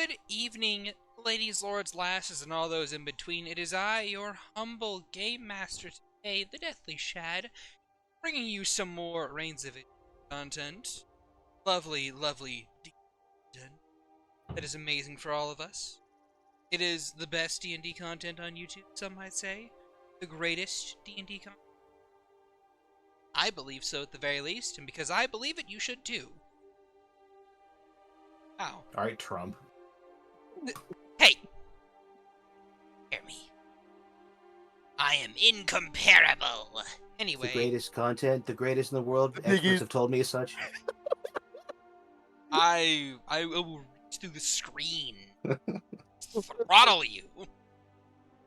Good evening, ladies, lords, lasses, and all those in between. It is I, your humble game master today, the Deathly Shad, bringing you some more Rains of Vitrium content. Lovely, lovely content that is amazing for all of us. It is the best D&D content on YouTube, some might say. The greatest D&D content. I believe so at the very least, and because I believe it, you should too. Wow. Alright, Trump. Hey! Hear me. I am incomparable. Anyway. The greatest content, the greatest in the world. Experts have told me as such. I will reach through the screen. Throttle you.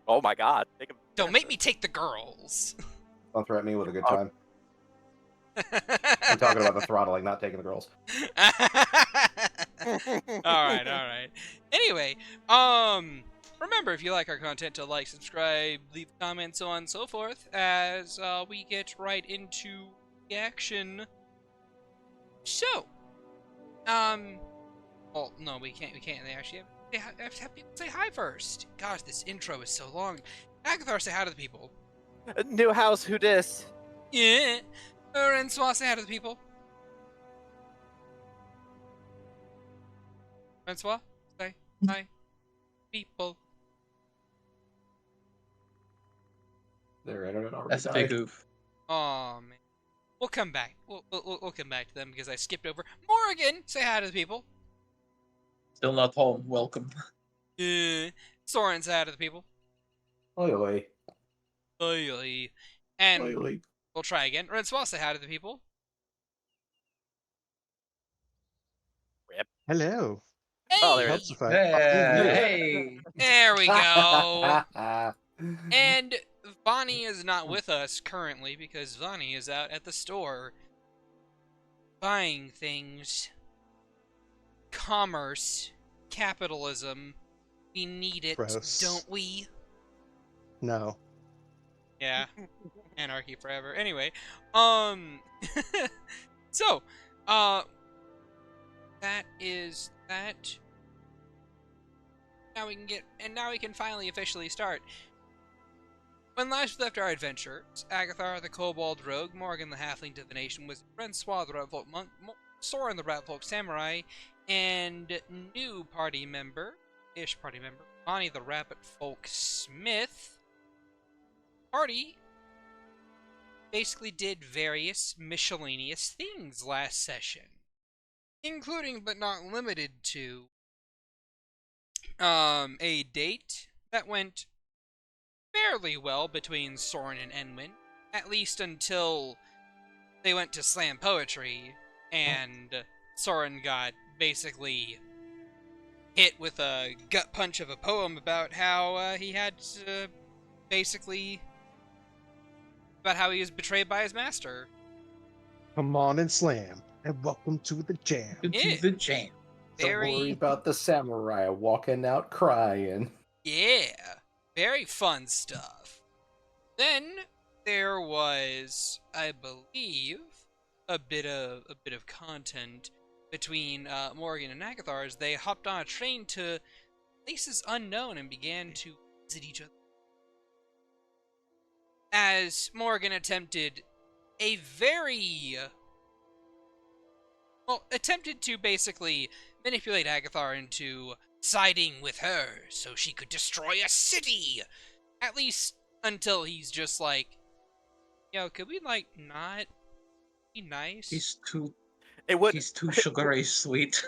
Oh my god. Don't make me take the girls. Don't threaten me with a good time. I'm talking about the throttling, not taking the girls. Alright. Anyway, remember, if you like our content, to like, subscribe, leave comments, so on and so forth, as we get right into the action. So, well, no, we can't. They actually have people say hi first. Gosh, this intro is so long. Agathar, say hi to the people. New house, who dis? Yeah. Francois, say hi to the people. Francois, say hi, people. Their internet already That's a died. big oof. Oh man, we'll come back. We'll come back to them because I skipped over. Morgan, say hi to the people. Still not home. Welcome. Soren, say hi to the people. Oi, oi. Oi. And Oi, oi. we'll try again. Francois, say hi to the people. Hello. Hey, Oh, there it Helps is. if I Hey! there we go. And Vani is not with us currently because Vani is out at the store buying things. Commerce, capitalism, we need it, Gross. don't we? No. Yeah, anarchy forever. Anyway, so, that is that. Now we can finally officially start. When last we left our adventures, Agathar the Kobold Rogue, Morgan the Halfling Divination Wizard, Francois the Ratfolk Monk, Soren the Ratfolk Samurai, and new party member, Bonnie the Rabbit Folk Smith. Party basically did various miscellaneous things last session, including but not limited to a date that went fairly well between Soren and Enwin, at least until they went to slam poetry, and Soren got basically hit with a gut punch of a poem about how he had about how he was betrayed by his master. Come on and slam. And welcome to the jam. Yeah. To the jam. Don't worry about the samurai walking out crying. Yeah, very fun stuff. Then there was, I believe, a bit of content between Morgan and Agathar as they hopped on a train to places unknown and began to visit each other. As Morgan attempted attempted to basically manipulate Agathar into siding with her so she could destroy a city! At least until he's just like, yo, could we, like, not be nice? He's too He's too sugary sweet.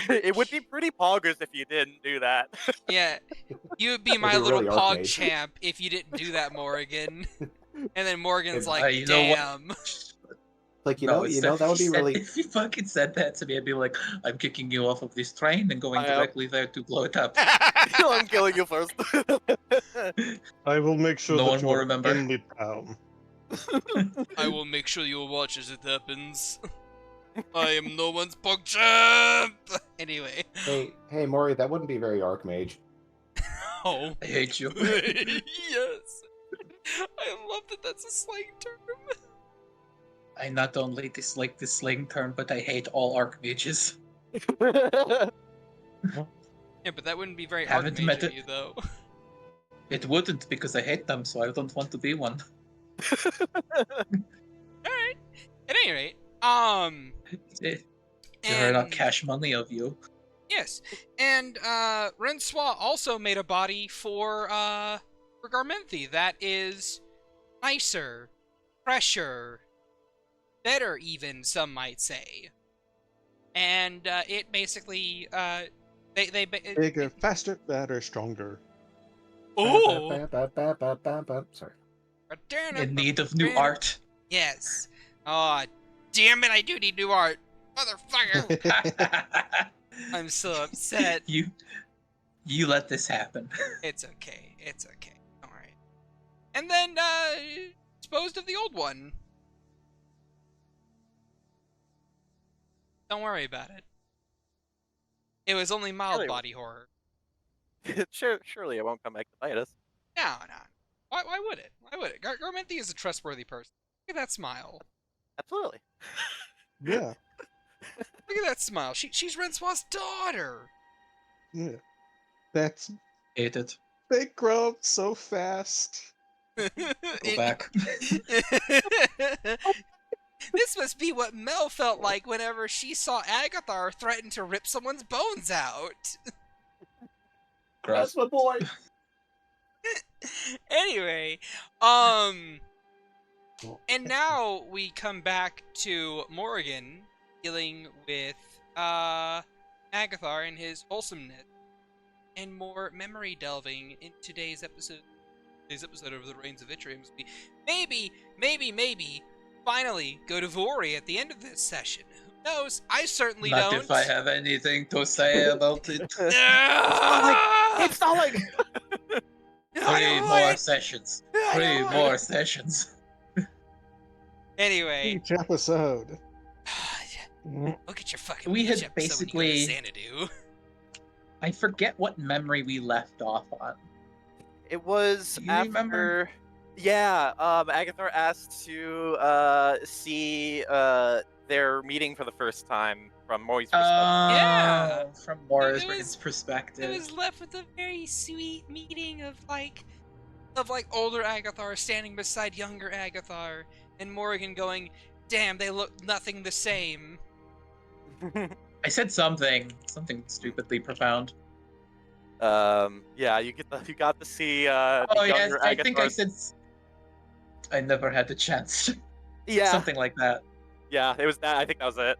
It would be pretty poggers if you didn't do that. Yeah, you would be my It'd be little really pog arcade. champ if you didn't do that, Morgan. And then Morgan's If- like, you know what? damn. Like, No, that would be really... If you fucking said that to me, I'd be like, I'm kicking you off of this train and going I am. directly there to blow it up. I'm killing you first. I will make sure No that one you will are remember. in the town. I will make sure you'll watch as it happens. I am no one's pog champ! Anyway. Hey, Maury, that wouldn't be very Archmage. Oh. I hate you. Yes. I love that that's a slang term. I not only dislike this slang term, but I hate all archmages. Yeah, but that wouldn't be very Haven't met archmage of it. you, though. It wouldn't because I hate them, so I don't want to be one. Alright. At any rate, There are not and cash money of you. yes, and Rensois also made a body for Garmenthi that is nicer, fresher, better even, some might say. And it basically Bigger, faster, better, stronger. oh, Sorry. In need of new art. Yes. Oh, damn it! I do need new art, motherfucker. I'm so upset. You let this happen. It's okay. It's okay. All right. And then disposed of the old one. Don't worry about it. It was only mild Really? body horror. Surely it won't come back to bite us. No. Why would it? Why would it? Garmenthi is a trustworthy person. Look at that smile. Absolutely. Yeah, Look at that smile. She's Rensois' daughter. yeah. That's Hate it. they grow up so fast. Go back. This must be what Mel felt like whenever she saw Agathar threaten to rip someone's bones out. That's Gross. my boy. Anyway, and now we come back to Morgan dealing with Agathar and his wholesomeness, and more memory delving in today's episode. Today's episode of the Rains of Vitrium. Maybe, finally go to Vori at the end of this session. Who knows? I certainly Not don't. if I have anything to say about it. It's not like 3 more sessions. 3 more sessions. Anyway, Each episode. look at your fucking We had each episode when you go to Xanadu. I forget what memory we left off on. it was Do you after. remember? Yeah, Agathar asked to see their meeting for the first time from Moi's perspective. Yeah. From Morris's It was perspective. left with a very sweet meeting of older Agathar standing beside younger Agathar, and Morgan going, "Damn, they look nothing the same." I said something stupidly profound. Yeah, you got to see the Oh yes, younger I think I Agathar's- said. I never had the chance. Yeah, Something like that. yeah, it was that. I think that was it.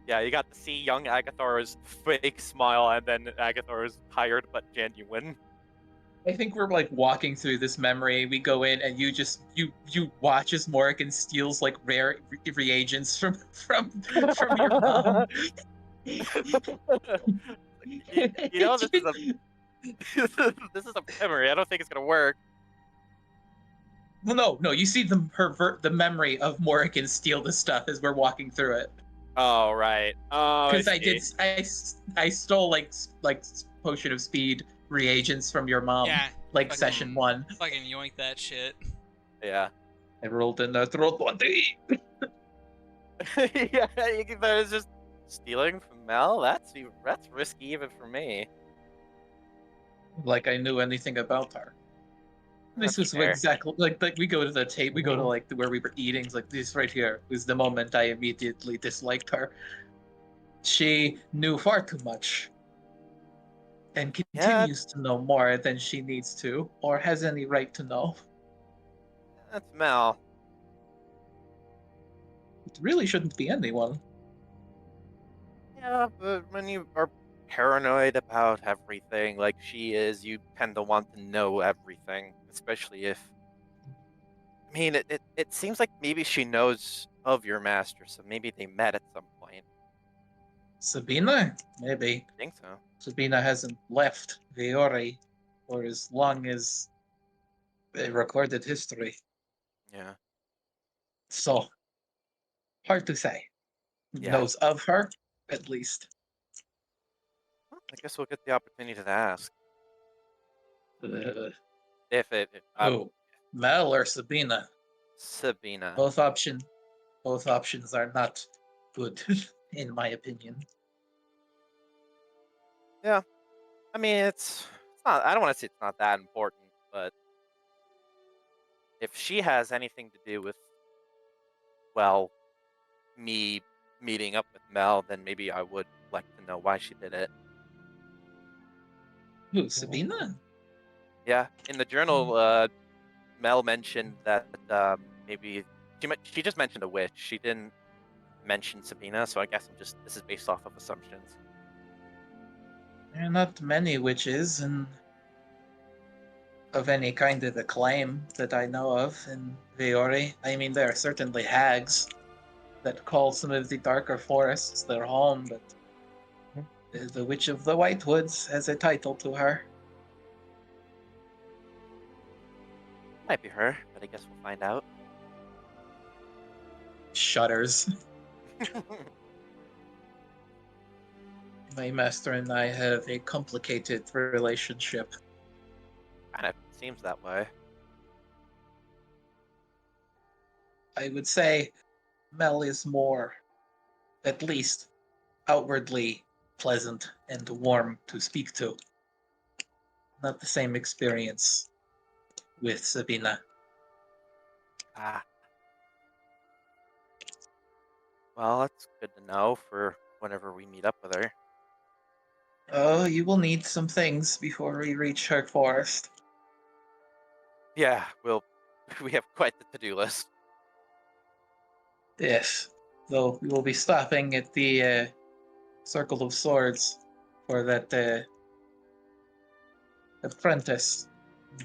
Yeah, you got to see young Agathar's fake smile and then Agathar's tired but genuine. I think we're like walking through this memory. We go in and you watch as Morgan steals like rare reagents from your mom. you know, this is a this is a memory. I don't think it's gonna work. Well, no. You see the memory of Morgan steal the stuff as we're walking through it. Oh right. Oh, Because I stole like potion of speed reagents from your mom. Yeah, Like fucking- session 1. fucking yoink that shit. Yeah. I rolled in the rolled 1d. Yeah, that is just stealing from Mel. That's risky even for me. Like I knew anything about her. This That's was fair. exactly like we go to the tape. We go to like where we were eating. It's like this right here was the moment I immediately disliked her. She knew far too much, and continues to know more than she needs to or has any right to know. That's Mel. It really shouldn't be anyone. Yeah, but when you are paranoid about everything like she is, you tend to want to know everything, especially if. I mean, it seems like maybe she knows of your master, so maybe they met at some point. Sabina, maybe. I think so. Sabina hasn't left Viore for as long as they recorded history. Yeah. So hard to say. Yeah. Knows of her, at least. Well, I guess we'll get the opportunity to ask Uh, if Mel or Sabina? Sabina. Both options are not good, in my opinion. Yeah. I mean, it's not. I don't want to say it's not that important, but if she has anything to do with, well, me meeting up with Mel, then maybe I would like to know why she did it. Who, Sabina? Yeah, in the journal, Mel mentioned that maybe she just mentioned a witch. She didn't mention Sabina, so I guess this is based off of assumptions. There are not many witches and of any kind of acclaim that I know of in Viore. I mean, there are certainly hags that call some of the darker forests their home, but the Witch of the White Woods has a title to her. Might be her, but I guess we'll find out. Shudders. My master and I have a complicated relationship. Kind of seems that way. I would say Mel is more, at least outwardly, pleasant and warm to speak to. Not the same experience with Sabina. Ah, well, that's good to know for whenever we meet up with her. Oh, you will need some things before we reach her forest. Yeah, we have quite the to-do list. Yes, though we will be stopping at the Circle of Swords for that apprentice,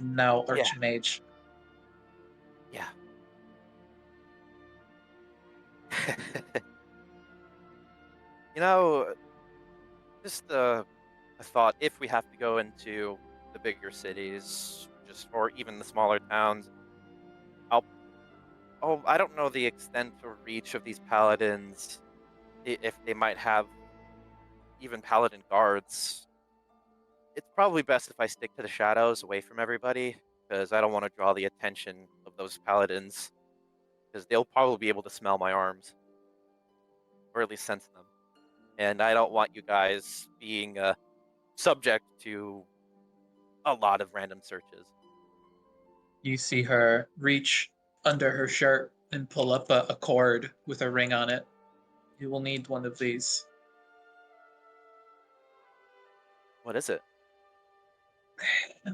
now Yeah, Archmage. yeah. You know, just a thought. If we have to go into the bigger cities, just or even the smaller towns, I'll. Oh, I don't know the extent or reach of these paladins. If they might have even paladin guards. It's probably best if I stick to the shadows away from everybody, because I don't want to draw the attention of those paladins, because they'll probably be able to smell my arms, or at least sense them. And I don't want you guys being subject to a lot of random searches. You see her reach under her shirt and pull up a cord with a ring on it. You will need one of these. What is it?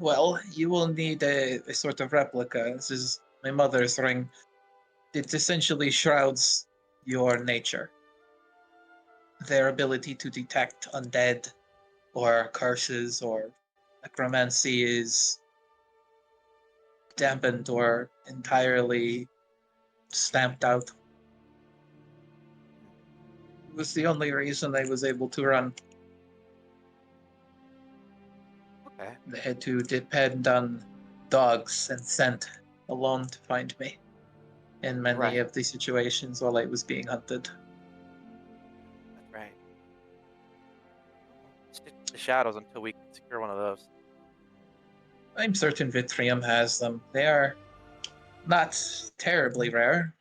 Well, you will need a sort of replica. This is my mother's ring. It essentially shrouds your nature. Their ability to detect undead or curses or necromancy is dampened or entirely stamped out. It was the only reason I was able to run. Okay. They had to depend on dogs and scent alone to find me in many Right. of the situations while I was being hunted. That's right. Stick to the shadows until we can secure one of those. I'm certain Vitrium has them. They are not terribly rare.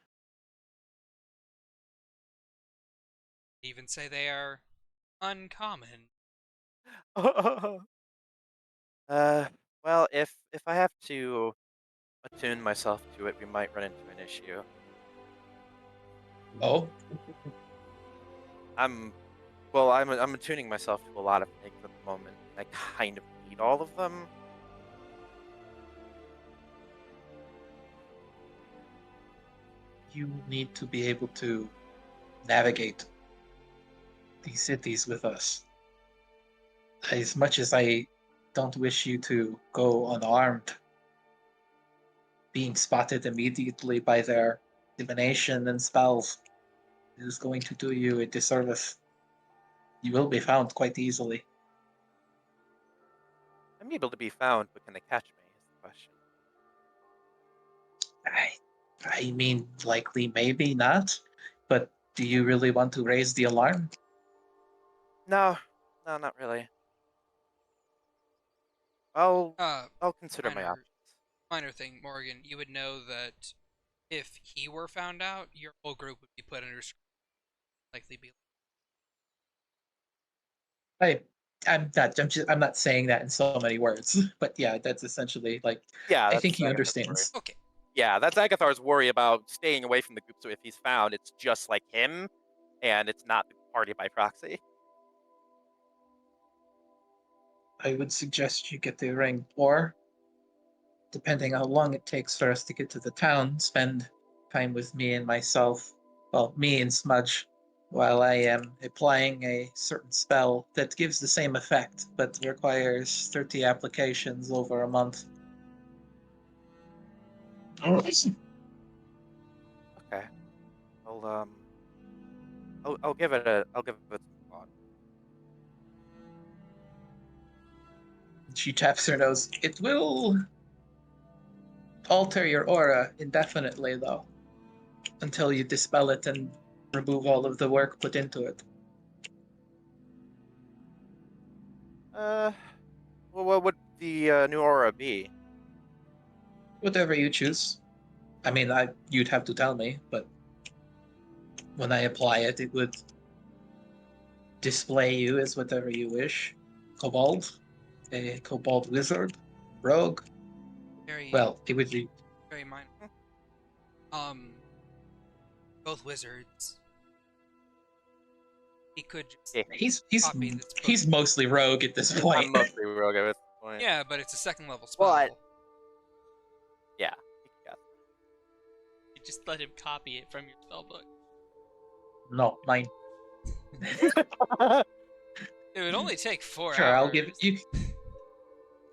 Even say they are uncommon. uh, well, if I have to attune myself to it, we might run into an issue. Oh, I'm attuning myself to a lot of things at the moment. I kind of need all of them. you need to be able to navigate these cities with us. As much as I don't wish you to go unarmed, being spotted immediately by their divination and spells is going to do you a disservice. You will be found quite easily. I'm able to be found, but can they catch me? Is the question. I, I mean, likely, maybe not. But do you really want to raise the alarm? No, no, not really. I'll Uh, I'll consider my minor, options. minor thing, Morgan. You would know that if he were found out, your whole group would be put under likely be. I I'm not saying that in so many words, but yeah, that's essentially like. Yeah, I that's think he Agathar's understands. Okay. Yeah, that's Agathar's worry about staying away from the group. So if he's found, it's just like him, and it's not the party by proxy. I would suggest you get the ring, or depending how long it takes for us to get to the town, spend time with me and myself, well, me and Smudge, while I am applying a certain spell that gives the same effect, but requires 30 applications over a month. Okay, I'll I'll give it some thought. She taps her nose. It will alter your aura indefinitely, though, until you dispel it and remove all of the work put into it. Well, what would the new aura be? Whatever you choose. I mean, you'd have to tell me, but when I apply it, it would display you as whatever you wish. Kobold, a kobold wizard, rogue. Very, Well, it would be. very minor. Both wizards. He could just Yeah, copy this book. he's mostly rogue at this point. I'm mostly rogue at this point. Yeah, but it's a second level spell. But yeah, You just let him copy it from your spellbook. No, mine. It would only take 4 Sure, hours. I'll give you.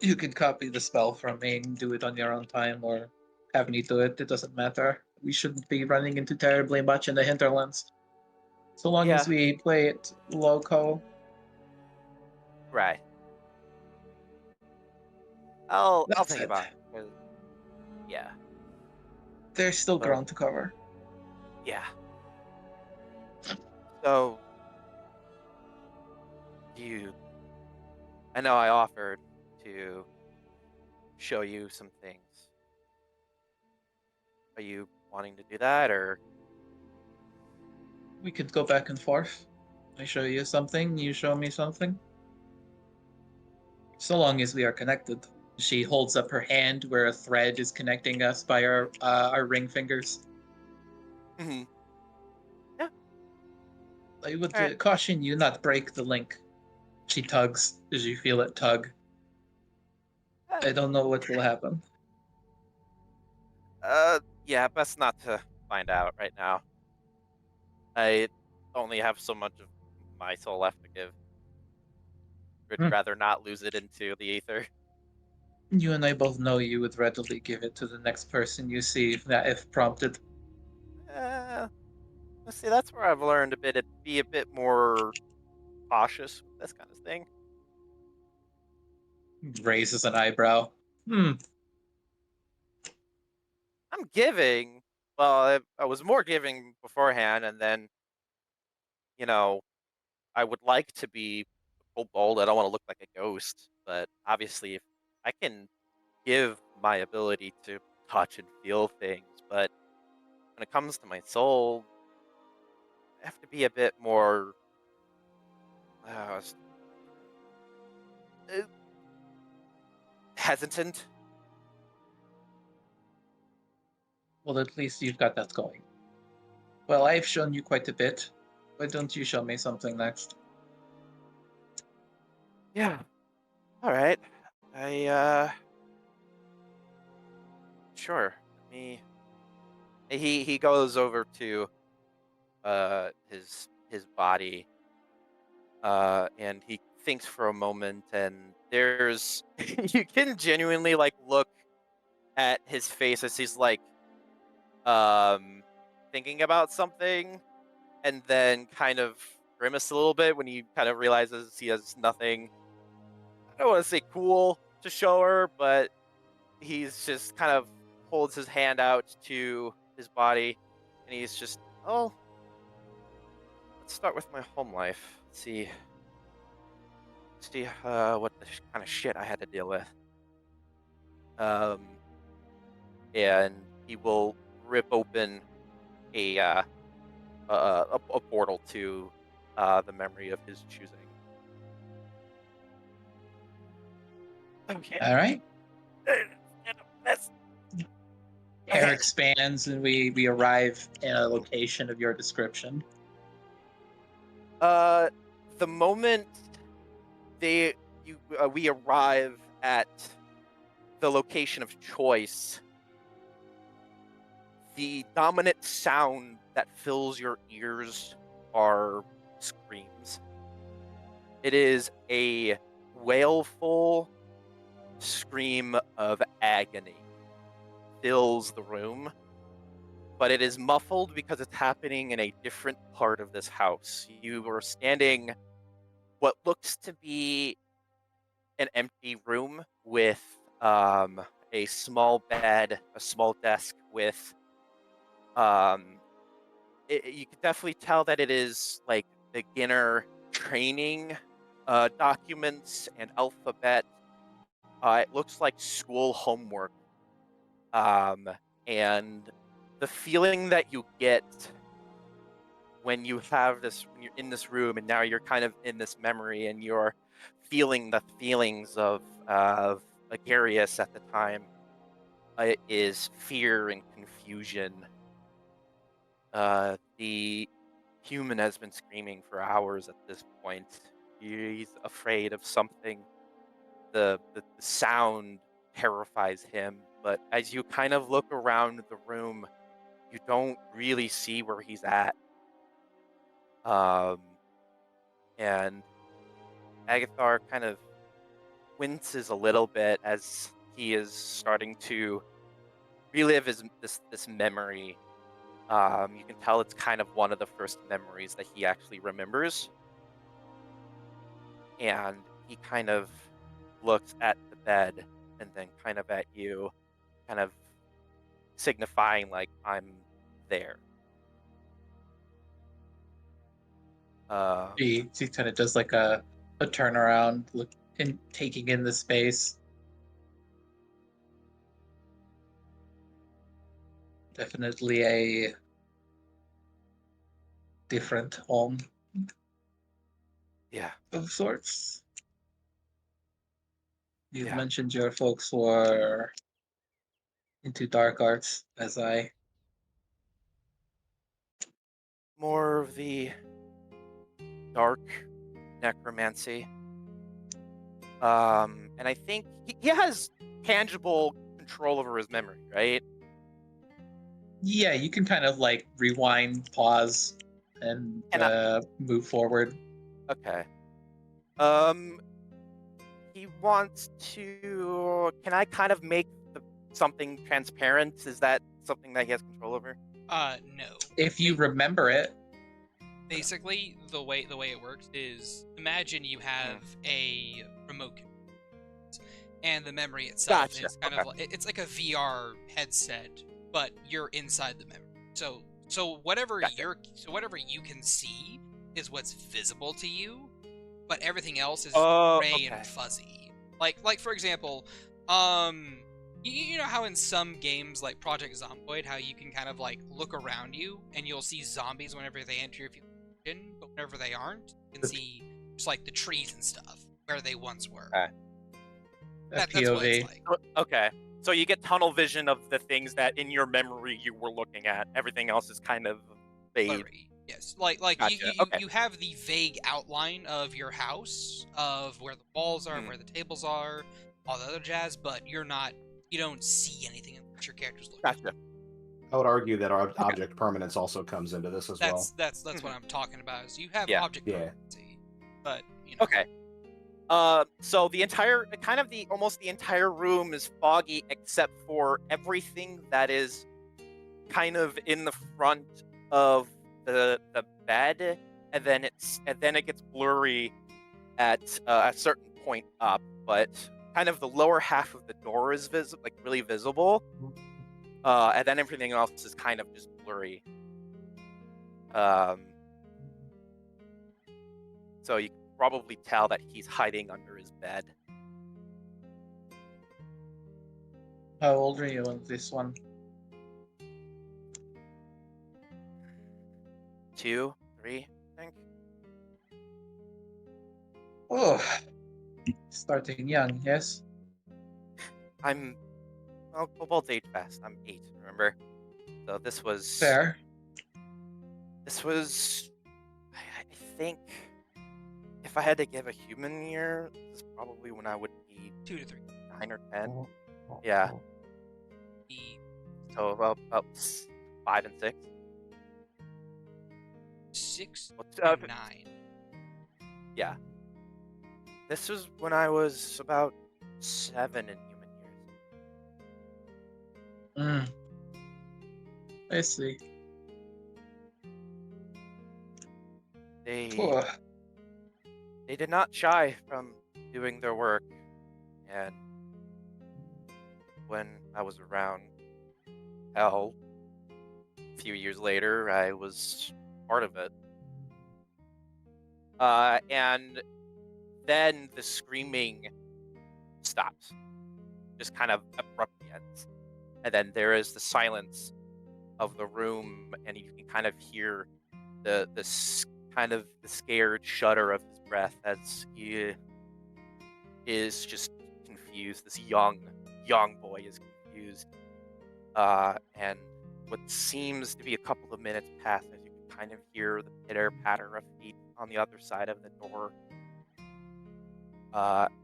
You could copy the spell from me and do it on your own time, or have me do it. It doesn't matter. We shouldn't be running into terribly much in the hinterlands, so long as Yeah. we play it loco. right. I'll That's think it. about it. 'Cause, yeah, There's still ground to cover. yeah. So I know I offered to show you some things. Are you wanting to do that, or We could go back and forth. I show you something, you show me something. So long as we are connected. She holds up her hand where a thread is connecting us by our ring fingers. yeah? I would All right. caution you not break the link. She tugs as you feel it tug. I don't know what will happen. Yeah, best not to find out right now. I only have so much of my soul left to give. Would rather not lose it into the ether. You and I both know you would readily give it to the next person you see if prompted. Let's see, that's where I've learned to be a bit more cautious with this kind of thing. Raises an eyebrow. I'm giving. Well, I was more giving beforehand, and then, I would like to be bold. I don't want to look like a ghost, but obviously, if I can give my ability to touch and feel things, but when it comes to my soul, I have to be a bit more uh, hesitant. Well, at least you've got that going. Well, I've shown you quite a bit. Why don't you show me something next? Yeah. All right. Sure. Let me. He goes over to his body, and he thinks for a moment, and there's you can genuinely like look at his face as he's like thinking about something, and then kind of grimace a little bit when he kind of realizes he has nothing. I don't want to say cool to show her, but he's just kind of holds his hand out to his body, and he's just, oh, let's start with my home life. Let's see what the kind of shit I had to deal with. And he will rip open a portal to the memory of his choosing. Okay. All right. That's Hair okay. expands, and we arrive in a location of your description. The moment we arrive at the location of choice, the dominant sound that fills your ears are screams. It is a wailful scream of agony fills the room, but it is muffled because it's happening in a different part of this house. You are standing what looks to be an empty room with a small bed, a small desk with you can definitely tell that it is like beginner training documents and alphabet. It looks like school homework. And the feeling that you get when you have this, when you're in this room and now you're kind of in this memory and you're feeling the feelings of Agarius at the time, is fear and confusion. The human has been screaming for hours at this point. He's afraid of something. The sound terrifies him, but as you kind of look around the room, you don't really see where he's at. And Agathar kind of winces a little bit as he is starting to relive this memory. You can tell it's kind of one of the first memories that he actually remembers. And he kind of looks at the bed and then kind of at you, kind of signifying like, I'm there. She kind of does like a turnaround, look in, taking in the space. Definitely a different home Yeah. of sorts. You've Yeah. mentioned your folks were into dark arts, as I. More of the dark necromancy. And I think he has tangible control over his memory, right? Yeah, you can kind of like rewind, pause, and And move forward. okay. He wants to. Can I kind of make something transparent? Is that something that he has control over? No. If you remember it, Basically, the way it works is, imagine you have a remote control, and the memory itself Gotcha. is kind of like, it's like a VR headset, but you're inside the memory. So whatever Gotcha. whatever you can see is what's visible to you, but everything else is Oh, gray okay. and fuzzy. Like for example, you know how in some games like Project Zomboid, how you can kind of like look around you and you'll see zombies whenever they enter your field of vision, but whenever they aren't, you can see just like the trees and stuff where they once were. Okay. That's what it's POV. like. Okay. So you get tunnel vision of the things that in your memory you were looking at. Everything else is kind of fade. Blurry. Yes, like Gotcha. you Okay. you have the vague outline of your house, of where the walls are, where the tables are, all the other jazz, but you don't see anything unless your character's looking. Gotcha. I would argue that our object permanence also comes into this as well. That's what I'm talking about. Is you have Yeah. object Yeah. permanency, but you know. Okay. So the entire, almost the entire room is foggy except for everything that is kind of in the front of the bed, and then it gets blurry at a certain point up, but kind of the lower half of the door is really visible, and then everything else is kind of just blurry. So you can probably tell that he's hiding under his bed. How old are you on this one? 2, 3, I think. Oh, starting young, yes. well, kobolds age fast. I'm 8, remember? So this was Fair. I think, if I had to give a human year, this is probably when I would be 2 to 3. 9 or 10. Yeah. The So about 5 and 6. 6 Well, and 9. yeah. This was when I was about 7 in human years. Mm. I see. They Oh, they did not shy from doing their work, and when I was around, hell, a few years later, I was part of it. And then the screaming stops, just kind of abruptly ends, and then there is the silence of the room, and you can kind of hear the kind of the scared shudder of his breath as he is just confused. This young boy is confused, and what seems to be a couple of minutes pass as you can kind of hear the pitter patter of feet on the other side of the door,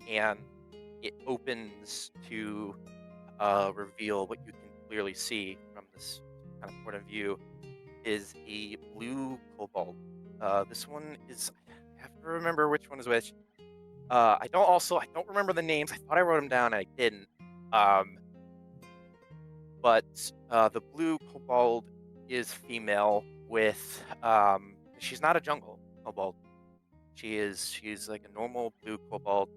and it opens to reveal what you can clearly see from this kind of point of view is a blue kobold. This one is, I have to remember which one is which. I don't remember the names. I thought I wrote them down and I didn't. But the blue kobold is female with she's not a jungle kobold. She's like a normal blue kobold.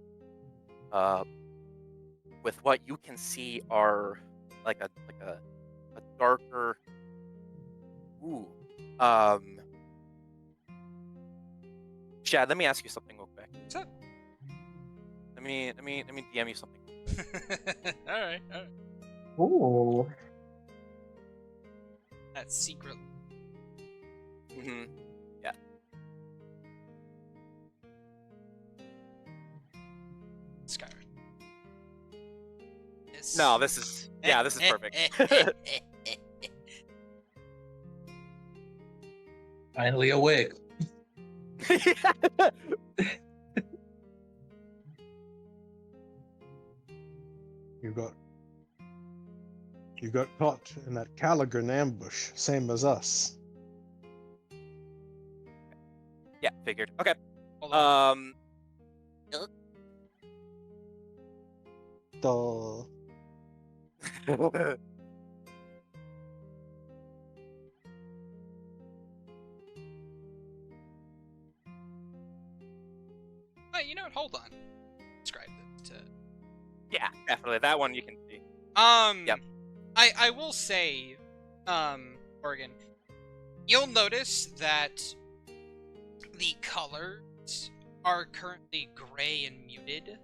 With what you can see are like a darker. Ooh. Shad, let me ask you something real quick. What's up? Let me DM you something. Alright. ooh. That's secret. Mm-hmm. Yeah. Skyrim. No, this is perfect. Finally awake. You got caught in that ch-ldr-n ambush, same as us. Yeah, figured. Okay. Hold on. Duh. Wait, you know what? Hold on. Describe it to. Yeah, definitely. That one you can see. Yep. I will say, Morgan, you'll notice that the colors are currently gray and muted.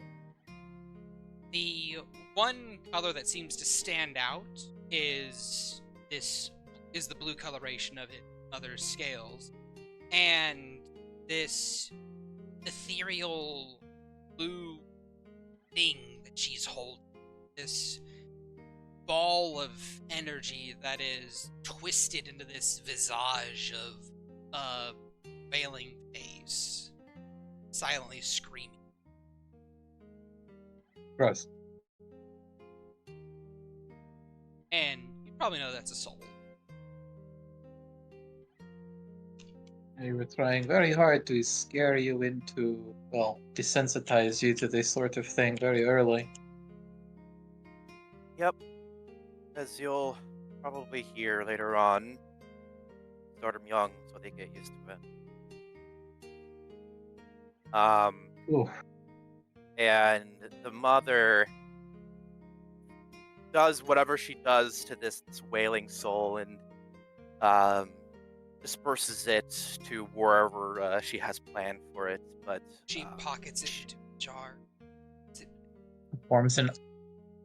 The one color that seems to stand out is the blue coloration of it, other scales, and this ethereal blue thing that she's holding, this ball of energy that is twisted into this visage of a Vaelyn face, silently screaming. Gross. And you probably know that's a soul. They were trying very hard to scare you into, well, desensitize you to this sort of thing very early. Yep. As you'll probably hear later on, start them young so they get used to it. Ooh. And the mother does whatever she does to this wailing soul and disperses it to wherever she has planned for it. But She pockets it into a jar. Forms an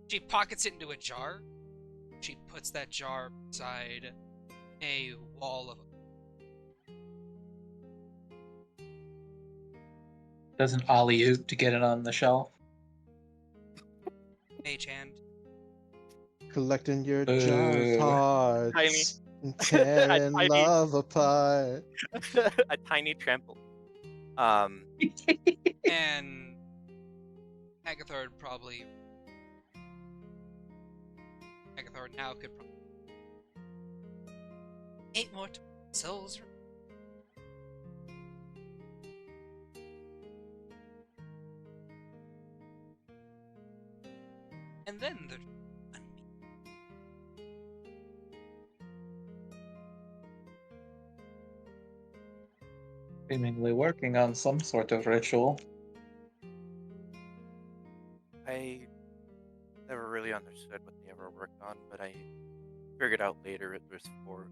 She pockets it into a jar. She puts that jar beside a wall of doesn't ollie oop to get it on the shelf. mage hand. collecting your giant hearts and tearing tiny- love apart. a tiny trampoline. And Agathar now could probably 8 more souls. And then the Seemingly working on some sort of ritual. I never really understood what they ever worked on, but I figured out later it was for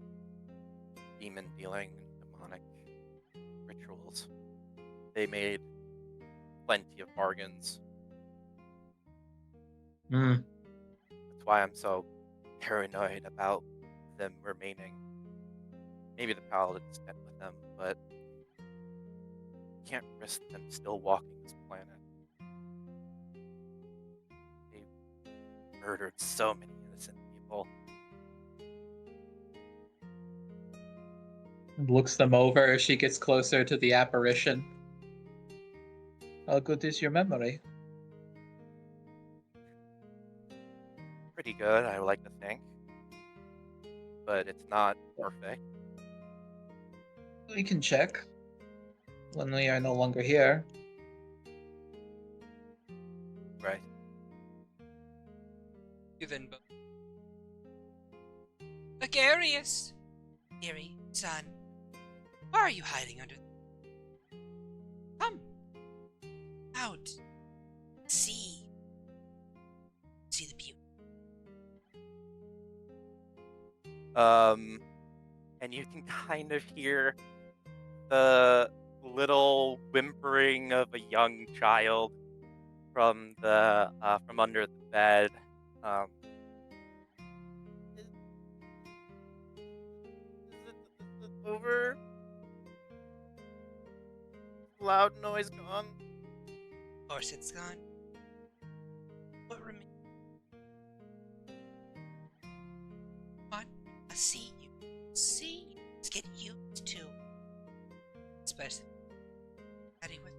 demon dealing and demonic rituals. They made plenty of bargains. Hmm. That's why I'm so paranoid about them remaining. Maybe the paladins met with them, but can't risk them still walking this planet. They murdered so many innocent people. Looks them over as she gets closer to the apparition. How good is your memory? Pretty good, I would like to think. But it's not perfect. We can check when we are no longer here. Right. you then both. Agarius! Eerie, son. Why are you hiding under? Come. Out. See. See the beauty. And you can kind of hear the little whimpering of a young child from the from under the bed. Is it over? Loud noise gone. Of course it's gone. What remains? Come on. I see you. See you. Let's get used to. Especially. Daddy with.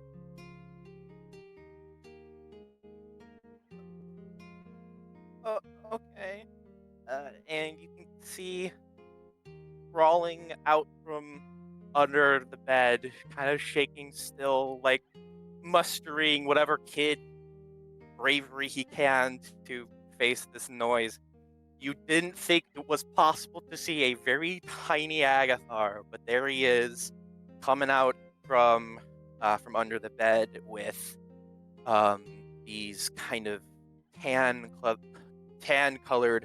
Oh, okay. And you can see crawling out from under the bed, kind of shaking still, like mustering whatever kid bravery he can to face this noise. You didn't think it was possible to see a very tiny Agathar, but there he is, coming out from under the bed with these kind of tan-colored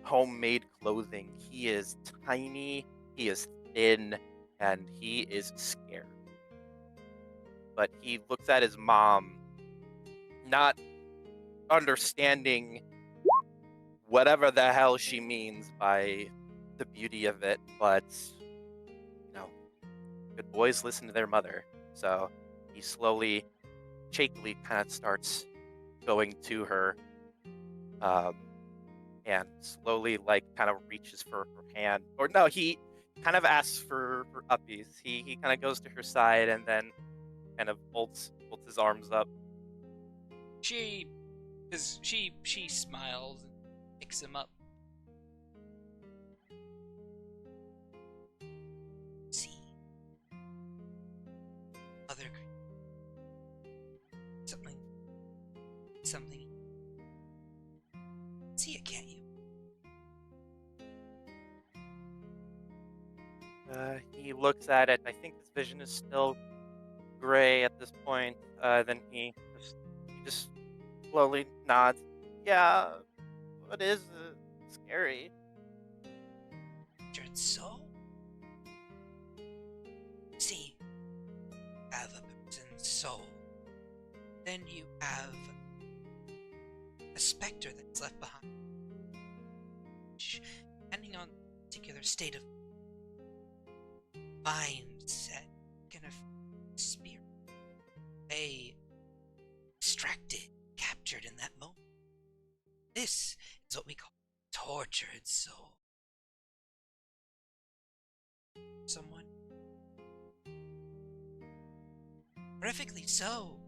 homemade clothing. He is tiny, he is thin, and he is scared. But he looks at his mom, not understanding whatever the hell she means by the beauty of it, but good boys listen to their mother. So he slowly, shakily kind of starts going to her, and slowly kind of reaches for her hand. Or no, he kind of asks for uppies. He kind of goes to her side and then kind of holds his arms up. She smiles and picks him up. See. Other something. See it, can't you? He looks at it. I think his vision is still gray at this point. Then he just slowly nods. Yeah, it is scary. So, see, you have a person's soul. Then you have a specter that's left behind. Depending on the particular state of mindset, kind of spirit, they distracted, captured in that moment. This is what we call tortured soul. Someone. Horrifically so.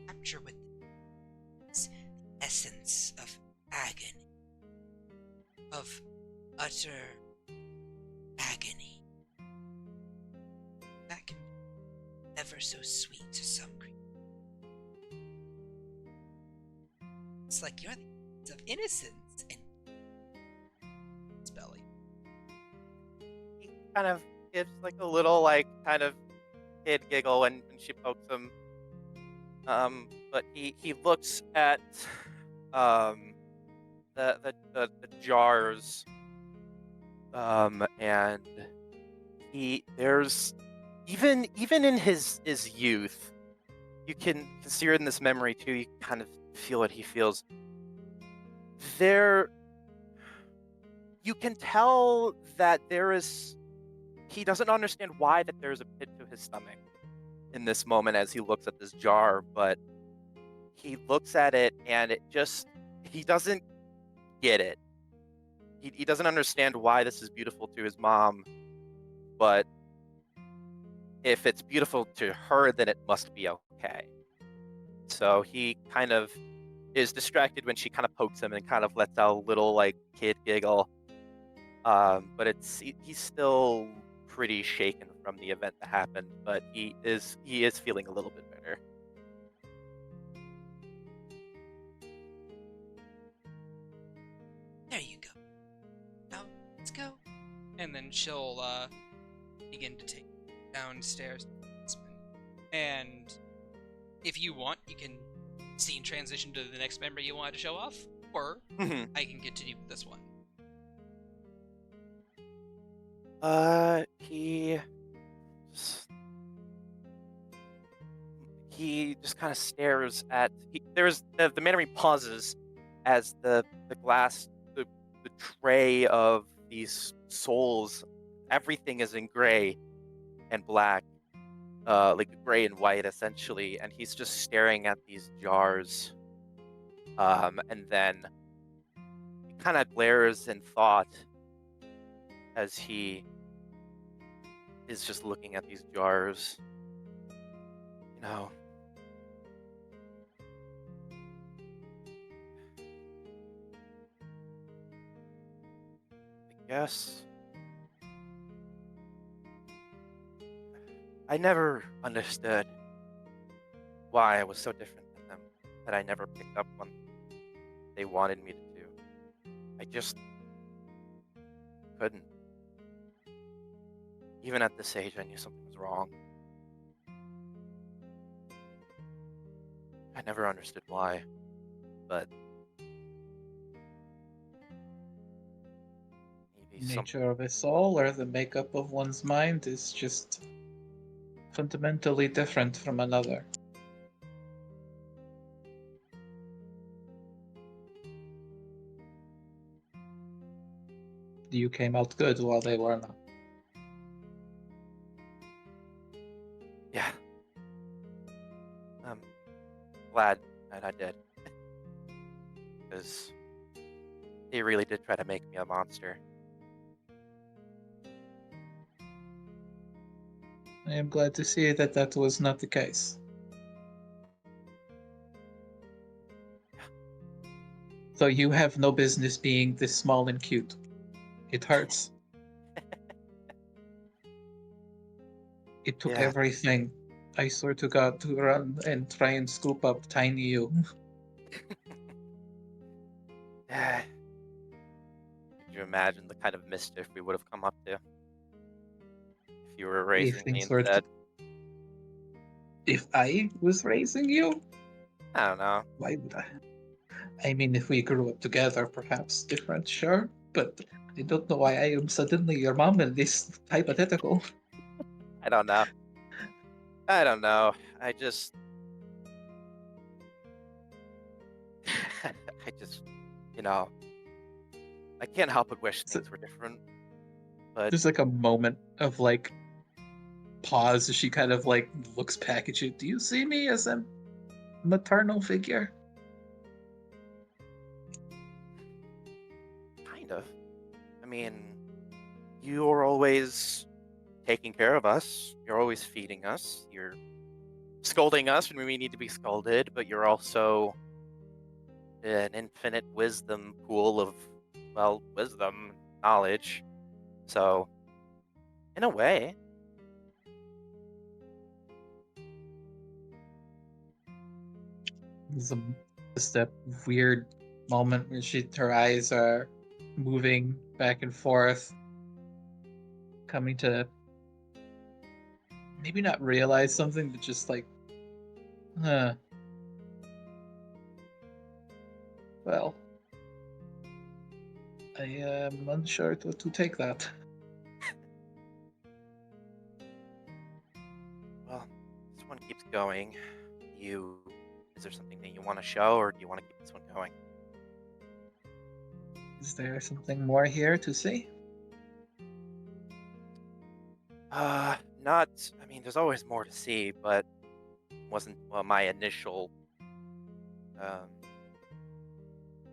Capture with the essence of agony. Of utter agony. That can be ever so sweet to some creatures. It's like you're the essence of innocence and its belly. He kind of gives like a little like kind of kid giggle when she pokes him. But he looks at the jars, and there's even in his youth, you can see it in this memory too. You kind of feel what he feels. You can tell that he doesn't understand why that there's a pit to his stomach in this moment as he looks at this jar, but he looks at it and he doesn't get it. He doesn't understand why this is beautiful to his mom, but if it's beautiful to her, then it must be okay. So he kind of is distracted when she kind of pokes him and kind of lets out a little like kid giggle. But he's still pretty shaken from the event that happened, but he is feeling a little bit better. There you go. Now, let's go. And then she'll begin to take you downstairs. And if you want, you can scene transition to the next member you wanted to show off, or I can continue with this one. He just kind of stares at. The Mandarin pauses as the glass, the tray of these souls, everything is in gray and black, like gray and white essentially, and he's just staring at these jars, and then he kind of glares in thought as he is just looking at these jars. You know, I guess I never understood why I was so different than them, that I never picked up on they wanted me to do. I just couldn't. Even at this age, I knew something was wrong. I never understood why, but maybe Nature of a soul or the makeup of one's mind is just fundamentally different from another. You came out good while they were not. Yeah. I'm glad that I did. Because they really did try to make me a monster. I am glad to see that that was not the case. So you have no business being this small and cute. It hurts. It took Yeah. everything, I swear to God, to run and try and scoop up tiny you. Could you imagine the kind of mischief we would have come up to if you were raising me things were instead? If I was raising you, I don't know. why would I? I mean, if we grew up together, perhaps different, sure. But I don't know why I am suddenly your mom in this hypothetical. I don't know. I just you know, I can't help but wish So- things were different. But There's like a moment of like pause as she kind of like looks back at you. Do you see me as a maternal figure? kind of. I mean, you're always taking care of us. You're always feeding us. You're scolding us when we need to be scolded, but you're also an infinite wisdom pool of, well, wisdom, knowledge. So, in a way, It's just a weird moment where her eyes are moving back and forth, coming to maybe not realize something, but just like, huh. Well, I am unsure to take that. well, this one keeps going. Is there something that you want to show, or do you want to keep this one going? Is there something more here to see? Not. I mean, there's always more to see, but wasn't my initial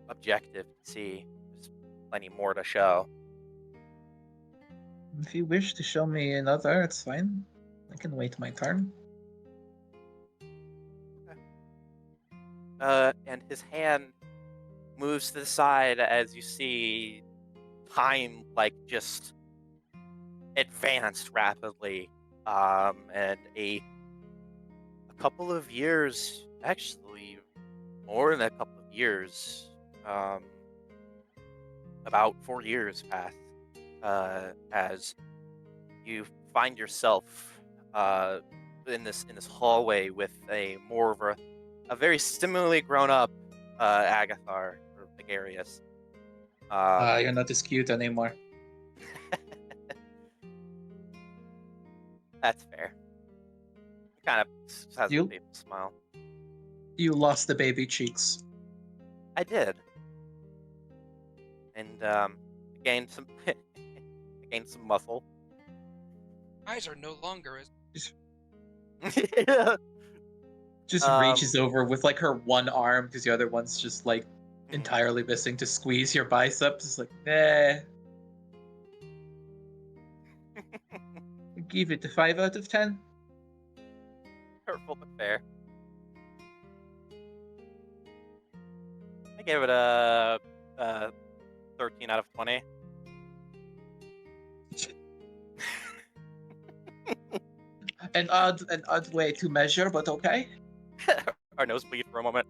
objective to see. There's plenty more to show. If you wish to show me another, it's fine. I can wait my turn. And his hand moves to the side as you see time like just advanced rapidly, and a couple of years, actually more than a couple of years, about 4 years pass, as you find yourself in this hallway with a more of a very similarly grown up Agathar or Megarius. You're not as cute anymore. That's fair. Kind of has a You- faithful smile. You lost the baby cheeks. I did, and gained some gained some muscle. Eyes are no longer as Just reaches over with like her one arm because the other one's just like Mhm. entirely missing to squeeze your biceps. It's like, nah. Give it a 5 out of 10. Hurtful but fair. I gave it a 13 out of 20. An odd way to measure, but okay. Our nosebleed for a moment.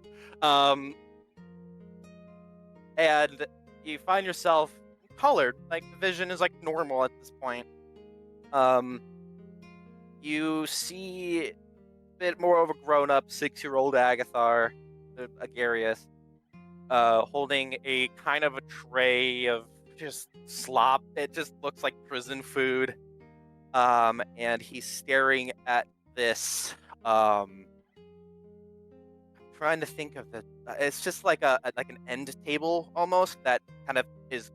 And you find yourself colored, like the vision is like normal at this point. You see a bit more of a grown-up 6-year-old Agathar, Agarius, holding a kind of a tray of just slop. It just looks like prison food. And he's staring at this. I'm trying to think of it. It's just like like an end table almost that kind of is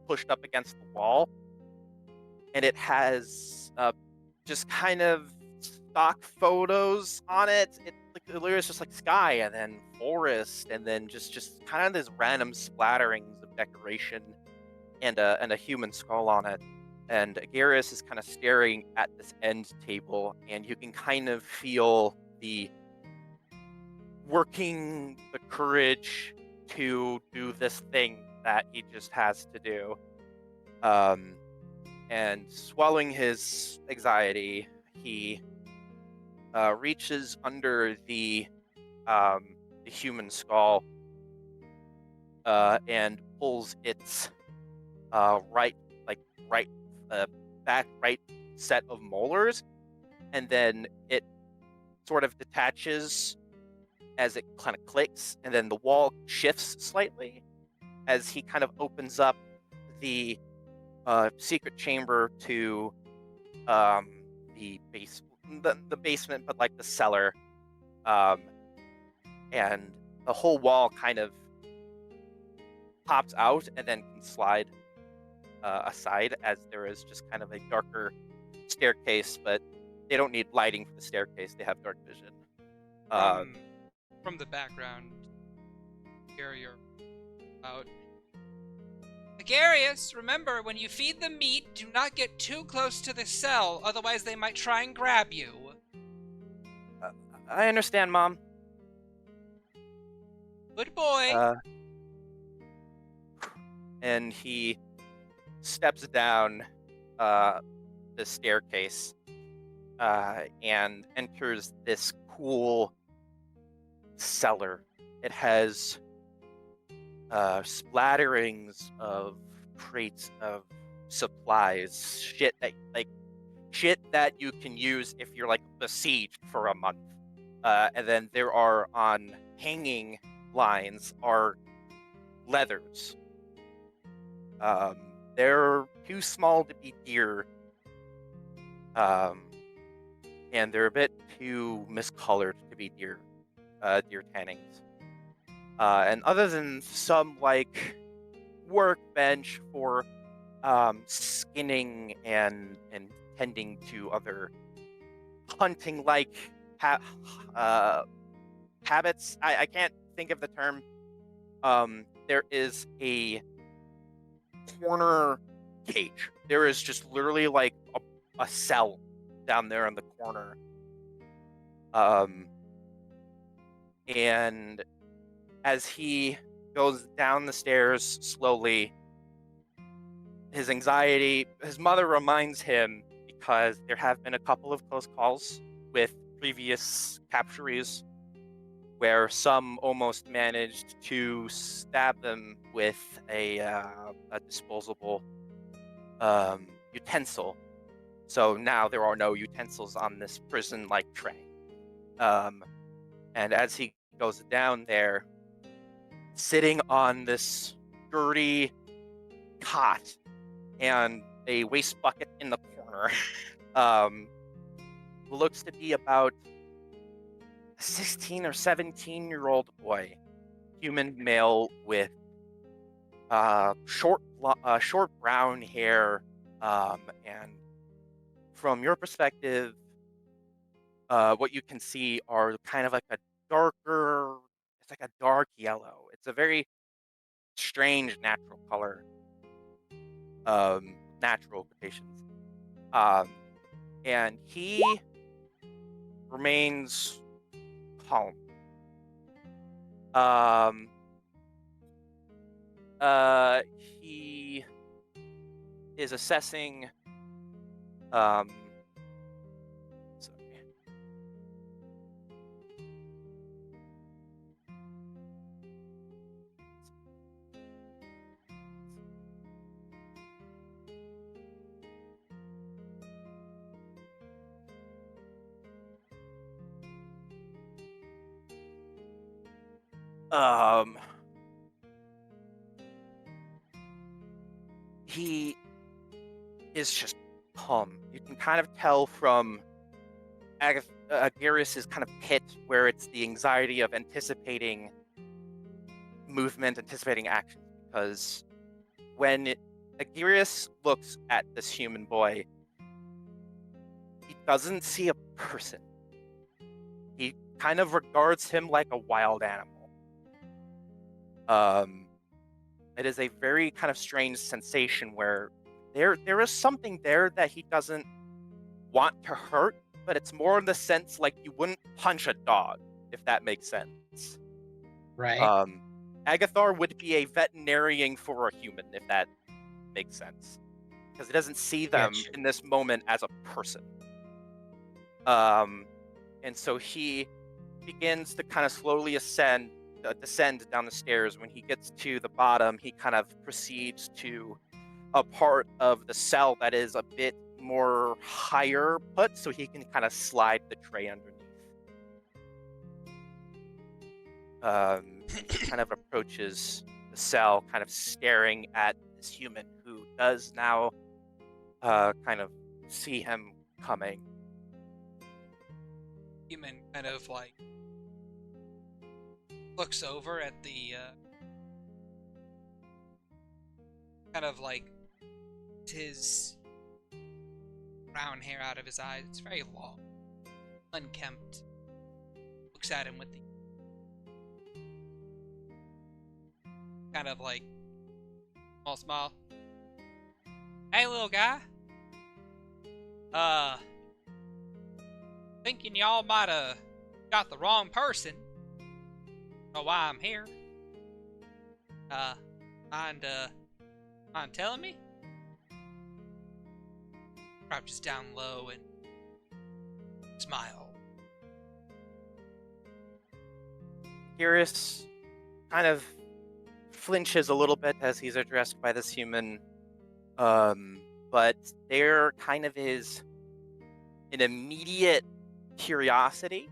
pushed up against the wall, and it has just kind of stock photos on it. It literally is just like sky and then forest and then just kind of this random splatterings of decoration and a human skull on it. And Agarius is kind of staring at this end table, and you can kind of feel the courage to do this thing that he just has to do. And swallowing his anxiety, he reaches under the human skull and pulls its back right set of molars, and then it sort of detaches as it kind of clicks, and then the wall shifts slightly as he kind of opens up the secret chamber to the basement, but like the cellar, and the whole wall kind of pops out and then can slide aside as there is just kind of a darker staircase, but they don't need lighting for the staircase, they have dark vision. From the background area out. Agarius, remember, when you feed them meat, do not get too close to the cell, otherwise they might try and grab you. I understand, Mom. Good boy. And he steps down the staircase and enters this cool cellar. It has splatterings of crates of supplies, shit that you can use if you're like besieged for a month. And then there are on hanging lines are leathers. They're too small to be deer, and they're a bit too miscolored to be deer tannings. And other than some like workbench for skinning and tending to other hunting like habits, I can't think of the term. There is a corner cage. There is just literally like a cell down there in the corner. And as he goes down the stairs slowly, his mother reminds him, because there have been a couple of close calls with previous capturees where some almost managed to stab them with a disposable utensil. So now there are no utensils on this prison-like tray. And as he goes down there, sitting on this dirty cot and a waste bucket in the corner, looks to be about a 16 or 17-year-old boy, human male with short brown hair, and from your perspective, what you can see are kind of like it's like a dark yellow. It's a very strange natural color, natural quotations. And he remains calm. He is assessing, sorry. He is just calm. You can kind of tell from Garrus's kind of pit, where it's the anxiety of anticipating movement, anticipating action. Because when Garrus looks at this human boy, he doesn't see a person. He kind of regards him like a wild animal. It is a very kind of strange sensation where there is something there that he doesn't want to hurt, but it's more in the sense like you wouldn't punch a dog, if that makes sense. Right. Agathar would be a veterinarian for a human, if that makes sense, because he doesn't see them in this moment as a person. And so he begins to kind of slowly descend down the stairs. When he gets to the bottom, he kind of proceeds to a part of the cell that is a bit more higher put, so he can kind of slide the tray underneath. He kind of approaches the cell, kind of staring at this human who does now kind of see him coming. Human kind of like looks over at the kind of like his brown hair out of his eyes. It's very long, unkempt. Looks at him with the kind of like Small smile. Hey, little guy. Thinking y'all might have got the wrong person. Know why I'm here. Mind telling me? Crouches down low and smile. Geras kind of flinches a little bit as he's addressed by this human, but there kind of is an immediate curiosity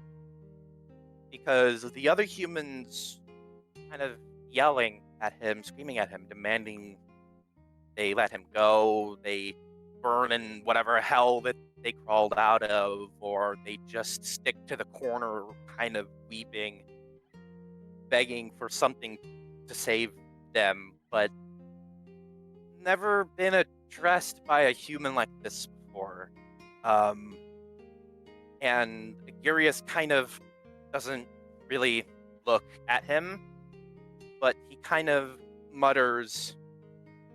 because the other humans kind of yelling at him, screaming at him, demanding they let him go, they burn in whatever hell that they crawled out of, or they just stick to the corner kind of weeping, begging for something to save them, but never been addressed by a human like this before. And Geras kind of doesn't really look at him, but he kind of mutters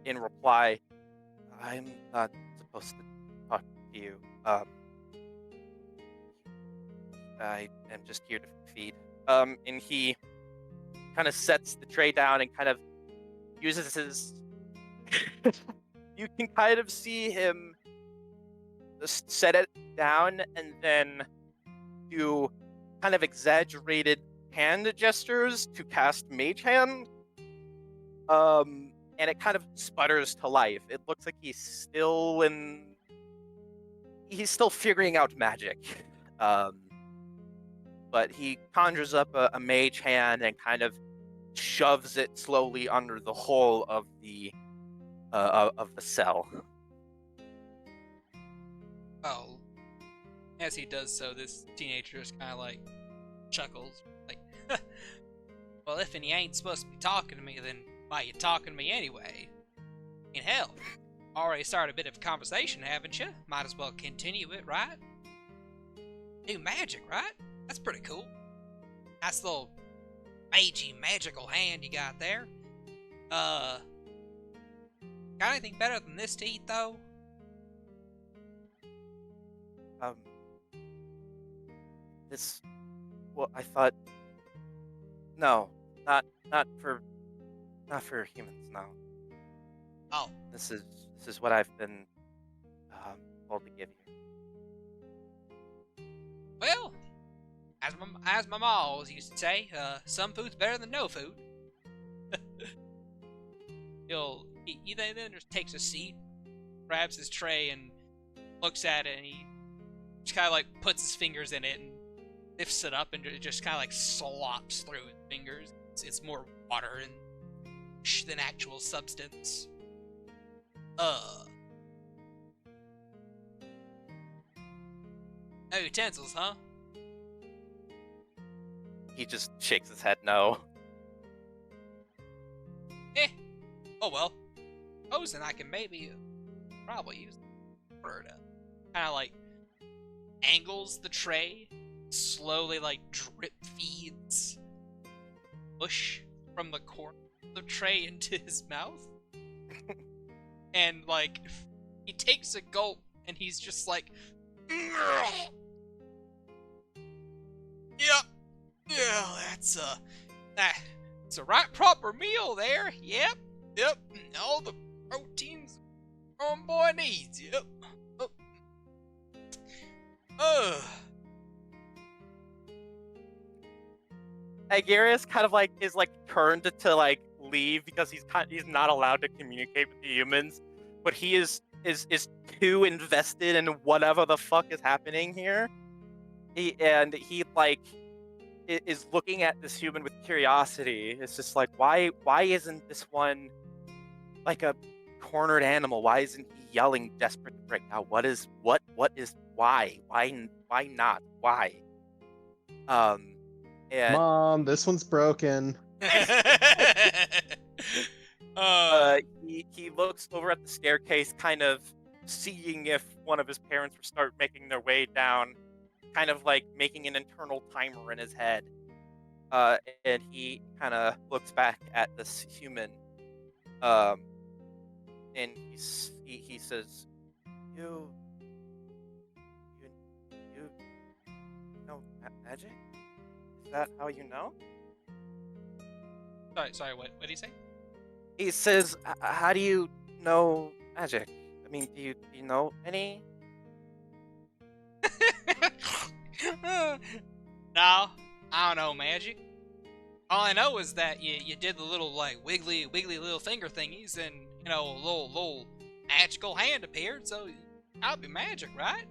in reply, I'm not supposed to talk to you. I am just here to feed. And he kind of sets the tray down and kind of uses his... You can kind of see him just set it down and then do kind of exaggerated hand gestures to cast Mage Hand. And it kind of sputters to life. It looks like he's still figuring out magic. But he conjures up a Mage Hand and kind of shoves it slowly under the hole of the cell. Oh. As he does so, this teenager just kind of like chuckles. Like, well, if you ain't supposed to be talking to me, then why you talking to me anyway? In hell, already started a bit of a conversation, haven't you? Might as well continue it, right? New magic, right? That's pretty cool. Nice little magey, magical hand you got there. Got anything better than this to eat, though? Well, I thought, no, not for humans, no. Oh. This is what I've been told to give you. Well, as my ma always used to say, some food's better than no food. He then just takes a seat, grabs his tray, and looks at it, and he just kind of like puts his fingers in it and lifts it up, and it just kind of like slops through his fingers. It's more water than actual substance. No utensils, huh? He just shakes his head no. Oh well. Supposing I can probably use the word kind of like angles the tray, slowly like drip feeds mush from the corner of the tray into his mouth. And like he takes a gulp and he's just like, yep, yeah, that's a right proper meal there. Yep, all the proteins boy needs. Yep. Geras kind of like is like turned to like leave because he's not allowed to communicate with the humans, but he is too invested in whatever the fuck is happening here. He like is looking at this human with curiosity. It's just like, why isn't this one like a cornered animal? Why isn't he yelling desperate to break out? Why not? Why? And Mom, this one's broken. he looks over at the staircase, kind of seeing if one of his parents will start making their way down, kind of like making an internal timer in his head. And he kind of looks back at this human, and he says, "You, you, you know magic? Is that how you know?" Sorry, what did he say? He says, "How do you know magic? I mean, do you know any?" No, I don't know magic. All I know is that you did the little like wiggly little finger thingies, and a little magical hand appeared. So that'd be magic, right?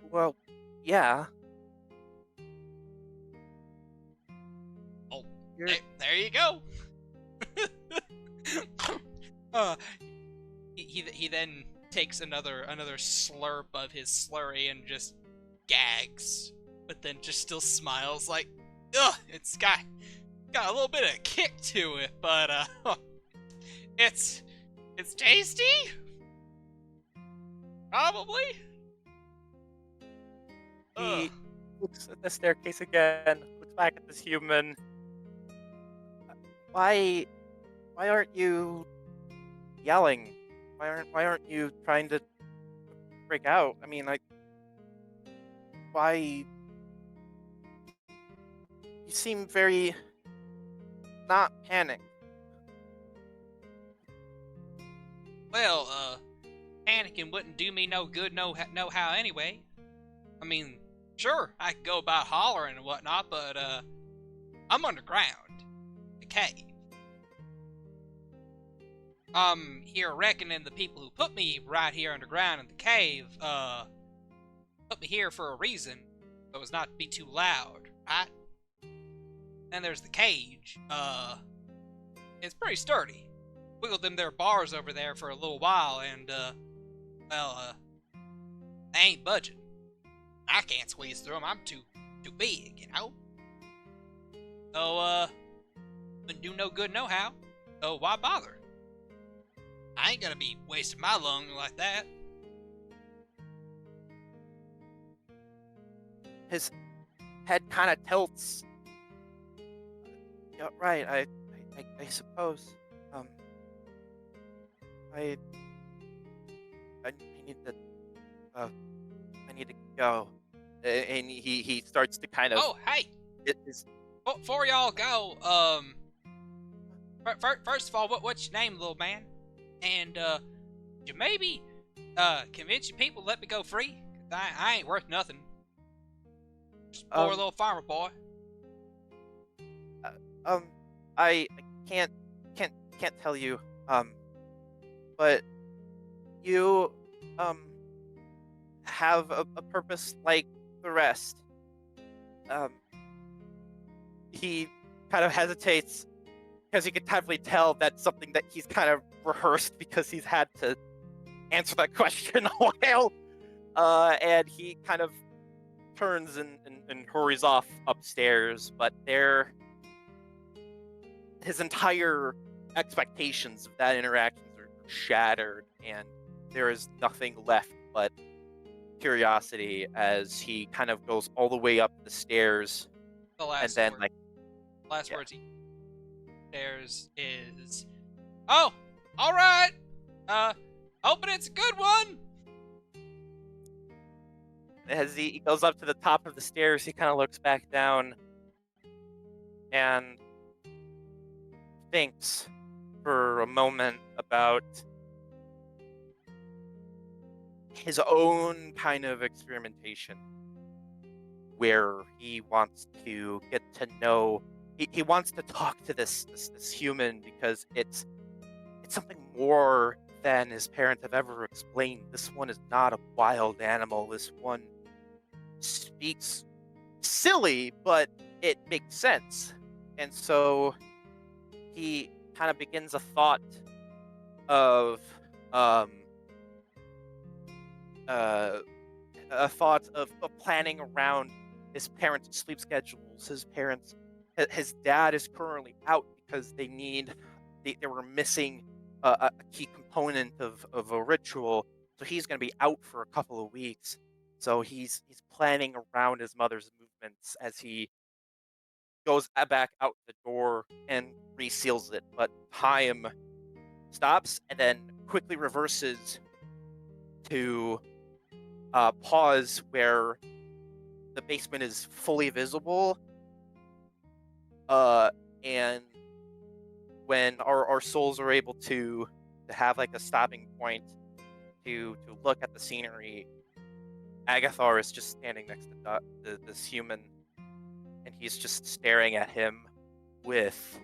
Well, yeah. Oh, You're, there you go. uh, he then takes another slurp of his slurry and just gags, but then just still smiles like, ugh, it's got a little bit of kick to it, but it's tasty, probably. Ugh. he looks at the staircase again, looks back at this human. Why aren't you yelling? Why aren't you trying to break out? I mean, like, why? You seem very not panicked. Well, panicking wouldn't do me no good, no how anyway. I mean, sure, I could go about hollering and whatnot, but I'm underground, the cave. Here reckoning the people who put me right here underground in the cave, put me here for a reason, so as not to be too loud, right? Then there's the cage. It's pretty sturdy. Wiggled them there bars over there for a little while, and they ain't budging. I can't squeeze through them. I'm too big, you know. So wouldn't do no good no how. So why bother? I ain't gonna be wasting my lung like that. His head kind of tilts. Yeah, right. I suppose. I need to. I need to go. And he starts to kind of. Oh, hey! It is. Before y'all go, first of all, what's your name, little man? And you maybe convince your people to let me go free? 'Cause I ain't worth nothing. Just a poor little farmer boy. I can't tell you. But you have a purpose like the rest. He kind of hesitates because you can definitely tell that's something that he's kind of rehearsed because he's had to answer that question a while. And he kind of turns and hurries off upstairs, but his entire expectations of that interaction are shattered, and there is nothing left but curiosity as he kind of goes all the way up the stairs. The last And then, word. Last words he there's is, "Oh, all right. Hoping it's a good one." As he goes up to the top of the stairs, he kind of looks back down and thinks for a moment about his own kind of experimentation, where he wants to get to know. He wants to talk to this human because it's something more than his parents have ever explained. This one is not a wild animal. This one speaks silly, but it makes sense. And so he kind of begins a thought of planning around his parents' sleep schedules. His dad is currently out because they were missing a key component of a ritual, so he's going to be out for a couple of weeks. So he's planning around his mother's movements as he goes back out the door and reseals it. But time stops and then quickly reverses to pause where the basement is fully visible. And when our souls are able to have like a stopping point to look at the scenery, Agathar is just standing next to this human, and he's just staring at him with.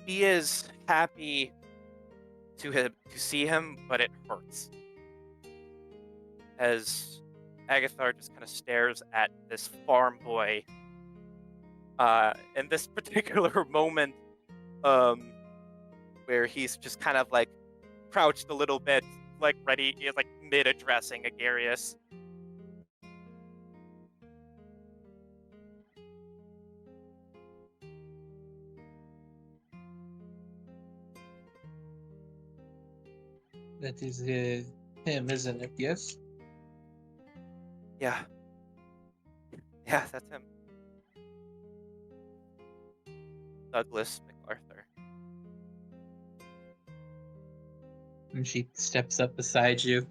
He is happy to see him, but it hurts as Agathar just kind of stares at this farm boy. In this particular moment, where he's just kind of like crouched a little bit, like ready, he is like mid-addressing Agarius. That is him, isn't it? Yes? Yeah. Yeah, that's him. Douglas MacArthur. And she steps up beside you,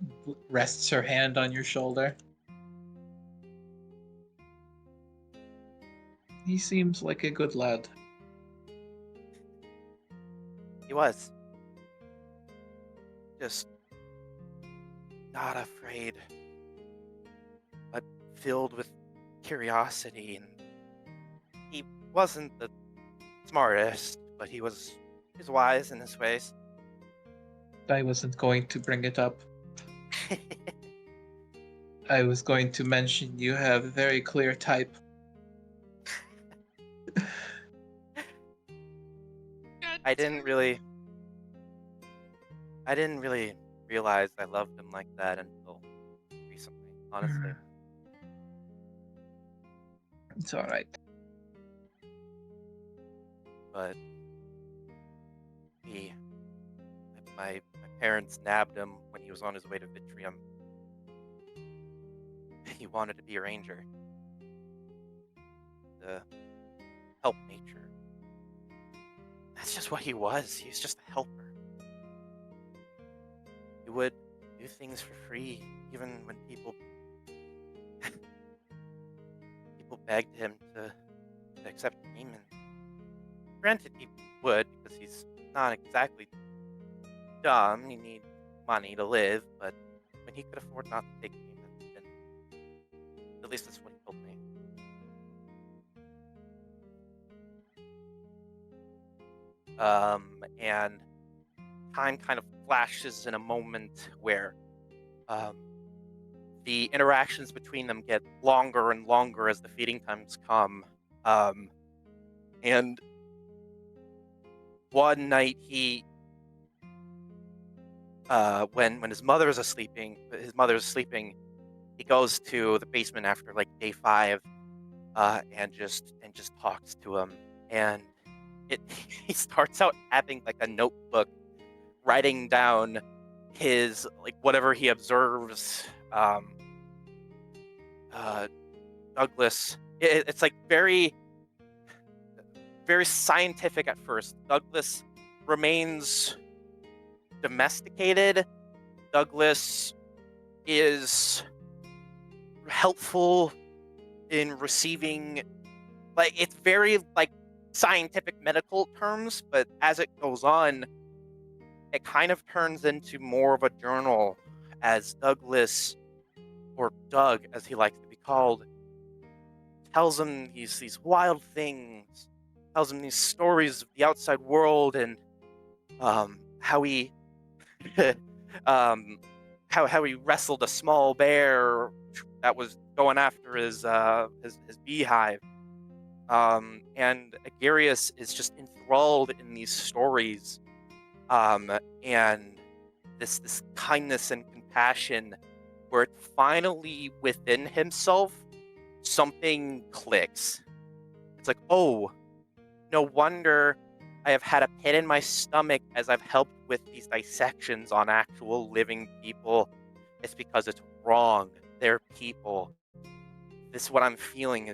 rests her hand on your shoulder. He seems like a good lad. He was. Just not afraid, but filled with curiosity. And he wasn't the smartest, but he was wise in his ways. I wasn't going to bring it up. I was going to mention you have a very clear type. I didn't really realize I loved him like that until recently, honestly. It's alright. But my parents nabbed him when he was on his way to Vitrium. He wanted to be a ranger. To help nature. That's just what he was. He was just a helper. He would do things for free, even when people begged him to accept payment. Granted, he would, because he's not exactly dumb. He needs money to live, but when he could afford not to take payment, then at least that's what he told me. And time kind of flashes in a moment where the interactions between them get longer and longer as the feeding times come. And one night when his mother's sleeping, he goes to the basement after like day 5, and just talks to him, and he starts out having like a notebook, writing down his like whatever he observes. Douglas, it's like very scientific at first. Douglas remains domesticated. Douglas is helpful in receiving, like, it's very like scientific medical terms, but as it goes on, it kind of turns into more of a journal as Douglas, or Doug as he likes to be called, tells him these wild things, tells him these stories of the outside world, and how he how he wrestled a small bear that was going after his beehive. And Agarius is just enthralled in these stories, and this kindness and compassion, where it finally within himself something clicks. It's like, oh, no wonder I have had a pit in my stomach as I've helped with these dissections on actual living people. It's because it's wrong. They're people. This, what I'm feeling,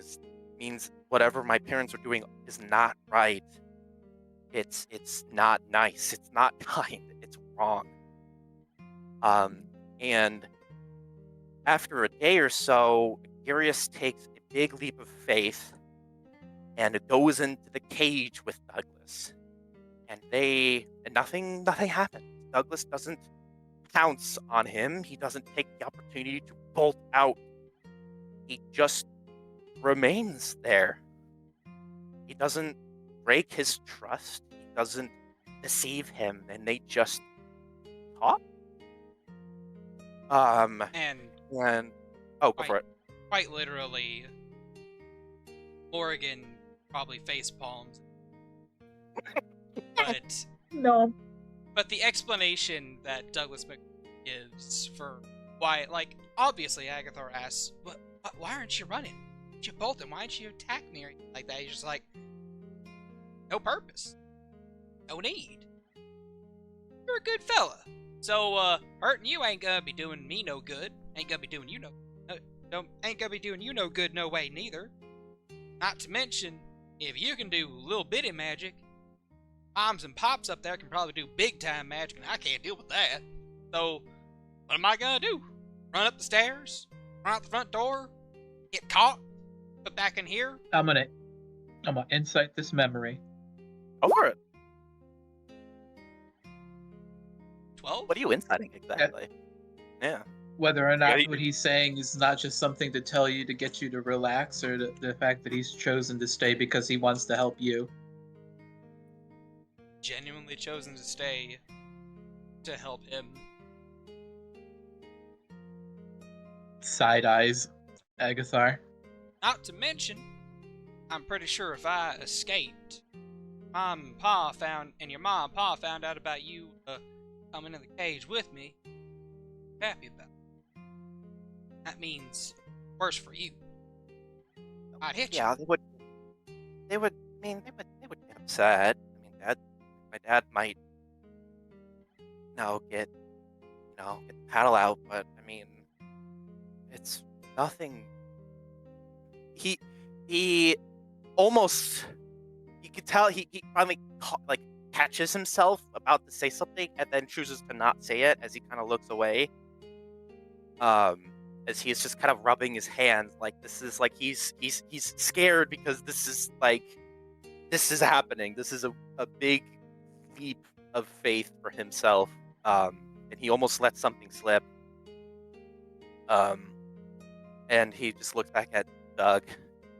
means whatever my parents are doing is not right. It's not nice. It's not kind. It's wrong. And after a day or so, Darius takes a big leap of faith and goes into the cage with Douglas. And nothing happens. Douglas doesn't pounce on him. He doesn't take the opportunity to bolt out. He just remains there. He doesn't break his trust. He doesn't deceive him, and they just talk. And go for it. quite literally, Morgan probably face palms. But No. But the explanation that Douglas gives for why, like, obviously Agathar asks, why aren't you running? Why aren't you bolting? Why didn't you attack me or anything like that? He's just like, no purpose. No need. You're a good fella. So, hurting you ain't gonna be doing me no good. Ain't gonna be doing you ain't gonna be doing you no good no way neither. Not to mention, if you can do little bitty magic, moms and pops up there can probably do big time magic, and I can't deal with that. So, what am I gonna do? Run up the stairs? Run out the front door? Get caught? Put back in here? I'm gonna insight this memory. Go for it. 12? What are you inciting exactly? Yeah. Whether or not Yeah, what he's saying is not just something to tell you to get you to relax, or the fact that he's chosen to stay because he wants to help you. Genuinely chosen to stay to help him. Side eyes, Agathar. Not to mention, I'm pretty sure if I escaped, Mom and Pa found, and your Mom and Pa found out about you coming in the cage with me, happy about it. That means worse for you. I'd hit you. Yeah, they would get upset. I mean, my dad might, get the paddle out, but I mean, it's nothing. He almost, you could tell he finally catches himself about to say something and then chooses to not say it as he kind of looks away. As he is just kind of rubbing his hands, like this is like he's scared because this is happening. This is a big leap of faith for himself. And he almost lets something slip. And he just looks back at Doug.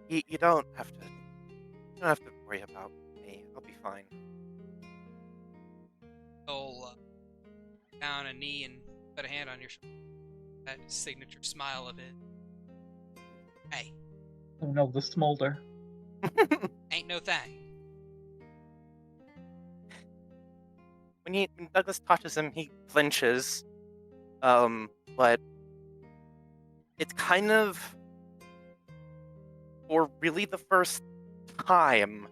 You don't have to worry about me. I'll be fine. He'll down a knee and put a hand on your shoulder. That signature smile of it. Hey, Oh no, the smolder. ain't no thing. When Douglas touches him, he flinches. But it's kind of, for really the first time,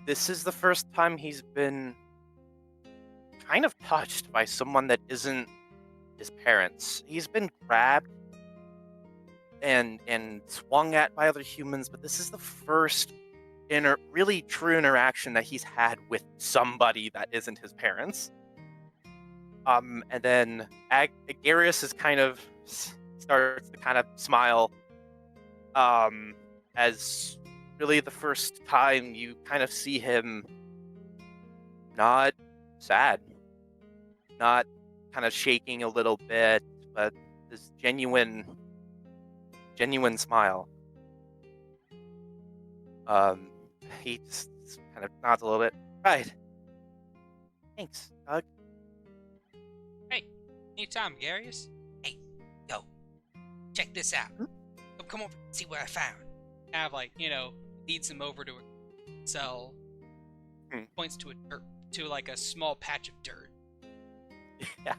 this is the first time he's been kind of touched by someone that isn't his parents. He's been grabbed and swung at by other humans, but this is the first really true interaction that he's had with somebody that isn't his parents. And then Agarius is starts to kind of smile, as really the first time you kind of see him not sad, not kind of shaking a little bit, but this genuine smile. He just kind of nods a little bit. Right. Thanks, Doug. Hey, anytime, Garius. Hey, yo, check this out. Come over and see what I found. Kind of leads him over to a cell. Points to like a small patch of dirt. Yeah.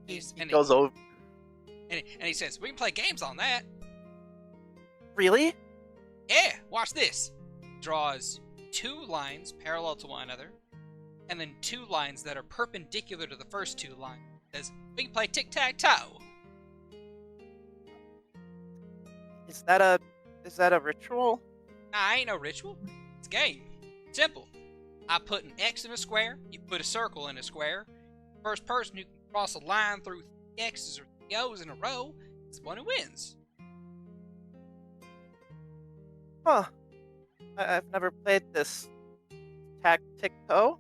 He goes over. And he says, "We can play games on that." Really? Yeah, watch this. Draws 2 lines parallel to one another, and then 2 lines that are perpendicular to the first 2 lines. Says, "We can play tic-tac-toe." Is that a Is that a ritual? Nah, ain't no ritual. It's a game. Simple. I put an X in a square, you put a circle in a square. First person who can cross a line through 3 X's or 3 O's in a row is the one who wins. Huh. I've never played this. Tic-toe?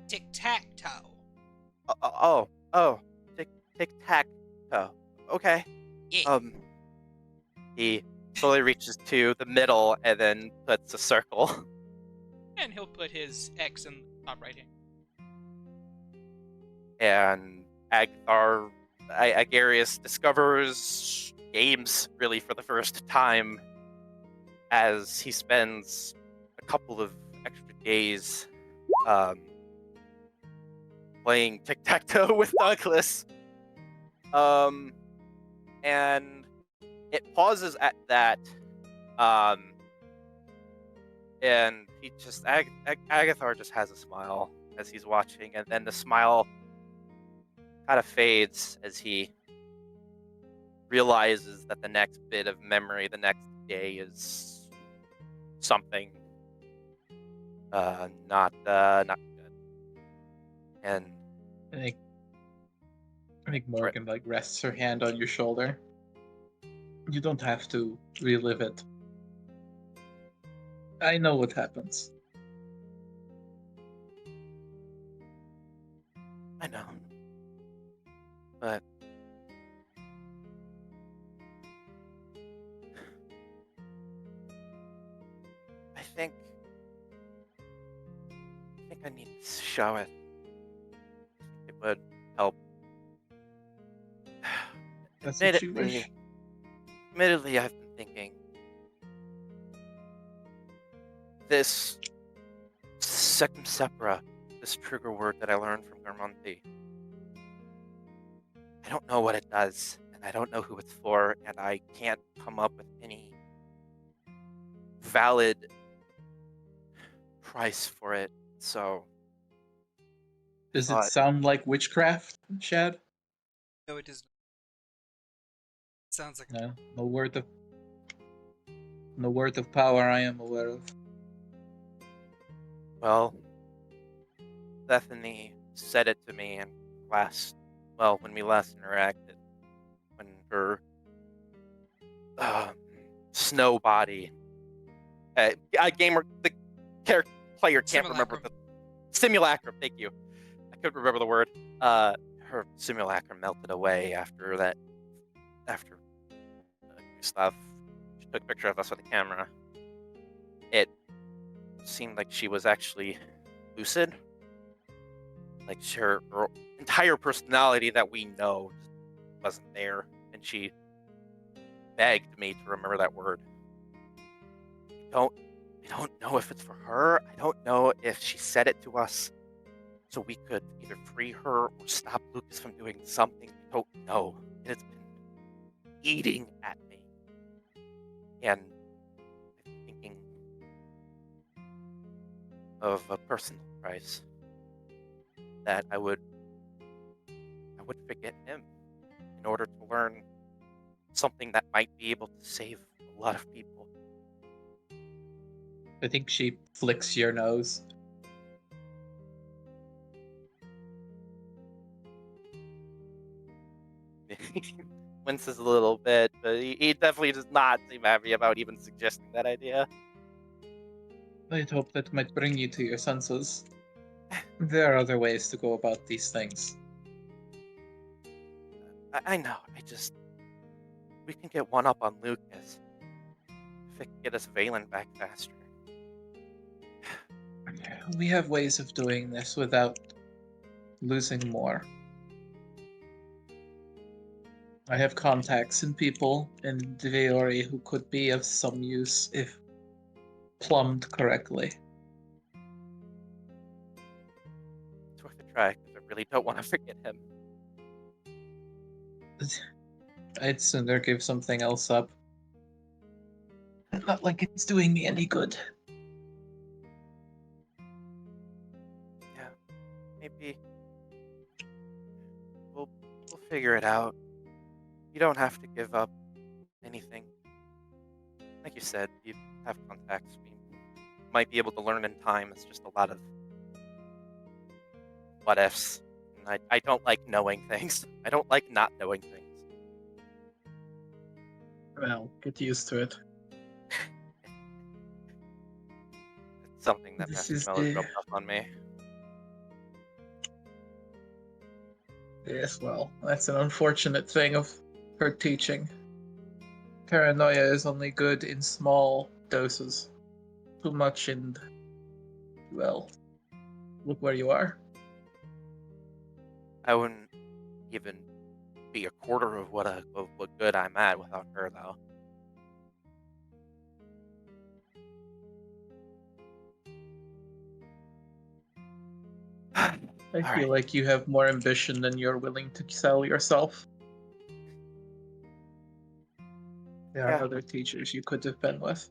Tic-tac-toe. Oh. Tic-tac-toe. Okay. Yeah. He slowly reaches to the middle and then puts a circle. And he'll put his X in the top right hand. And Agarius discovers games really for the first time as he spends a couple of extra days playing tic-tac-toe with Douglas. And it pauses at that. And he just Agathar just has a smile as he's watching, and then the smile kind of fades as he realizes that the next bit of memory, the next day, is something not good. And I think Morgan like rests her hand on your shoulder. You don't have to relive it. I know what happens. I know, but I think I need to show it. It would help. That's what you wish. Admittedly, I've been thinking this secum separa, this trigger word that I learned from Garmonti. I don't know what it does, and I don't know who it's for, and I can't come up with any valid price for it. So, Does it sound like witchcraft, Shad? No, it does not. It sounds like No word of power I am aware of. well, Bethany said it to me in when we last interacted, when her snow body, the player can't remember the simulacrum. Thank you. I couldn't remember the word. Her simulacrum melted away after Gustav took a picture of us with a camera. It seemed like she was actually lucid. Like her entire personality that we know wasn't there, and she begged me to remember that word. I don't know if it's for her. I don't know if she said it to us so we could either free her or stop Lucas from doing something. I don't know. It has been eating at me. And I'm thinking of a personal price that I would forget him in order to learn something that might be able to save a lot of people. I think she flicks your nose. Winces a little bit, but he definitely does not seem happy about even suggesting that idea. I'd hope that might bring you to your senses. There are other ways to go about these things. I know, we can get one up on Lucas. If it can get us Vaelyn back faster. We have ways of doing this without losing more. I have contacts and people in Dveori who could be of some use if plumbed correctly. It's worth a try, because I really don't want to forget him. I'd sooner give something else up. Not like it's doing me any good. Yeah, maybe we'll figure it out. You don't have to give up anything. like you said, you have contacts. We might be able to learn in time. It's just a lot of what ifs. And I don't like knowing things. I don't like not knowing things. Well, get used to it. It's something that This Master is Mel has the rubbed off on me. yes. Well, that's an unfortunate thing of her teaching. Paranoia is only good in small doses. Too much, and well, look where you are. I wouldn't even be a quarter of what good I'm at without her, though. I All feel right. like you have more ambition than you're willing to sell yourself. There Yeah. are other teachers you could have been with.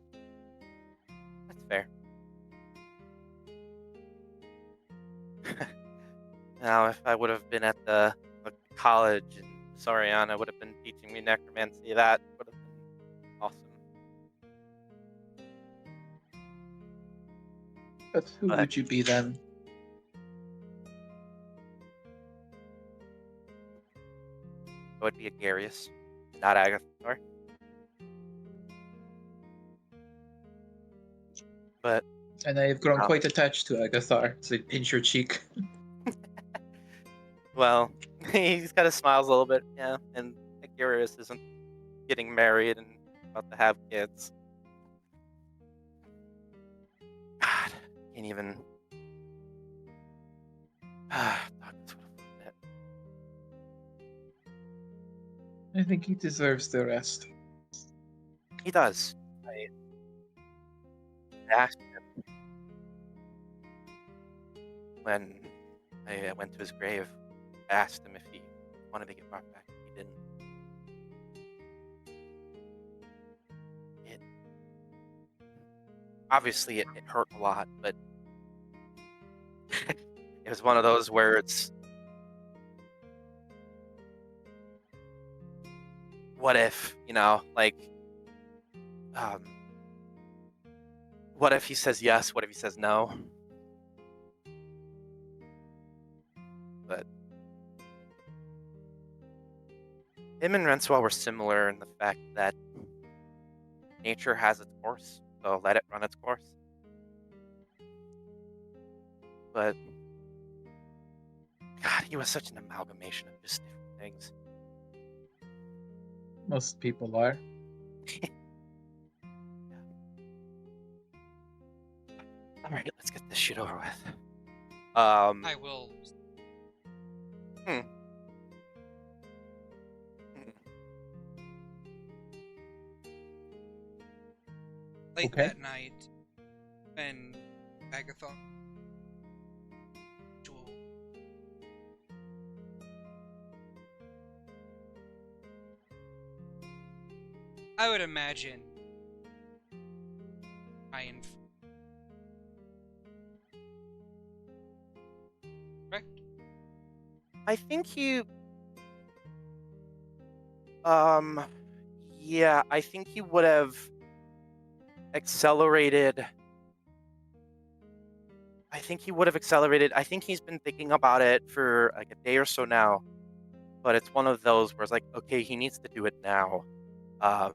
That's fair. Now, if I would have been at the college in Soriana, would have been teaching me necromancy. That would have been awesome. But who But would you be then? I would be a Garius, not Agathar. But And I have grown Oh. quite attached to Agathar, so it pinch your cheek. well, he's kind of smiles a little bit, yeah. And Garius isn't getting married and about to have kids. God, can't even. Talk this would have I think he deserves the rest. He does. I asked him when I went to his grave. I asked him if he wanted to get brought back. He didn't. Obviously, it hurt a lot, but it was one of those where it's. What if, like, what if he says yes? What if he says no? But him and Rensois were similar in the fact that nature has its course, so let it run its course. But God, he was such an amalgamation of just different things. Most people are. All right, let's get this shit over with. I will. Late Okay. that night, when Agathar I would imagine Ryan. Correct? I think you. Yeah, I think he would have accelerated. I think he's been thinking about it for like a day or so now, but it's one of those where it's like, okay, he needs to do it now. And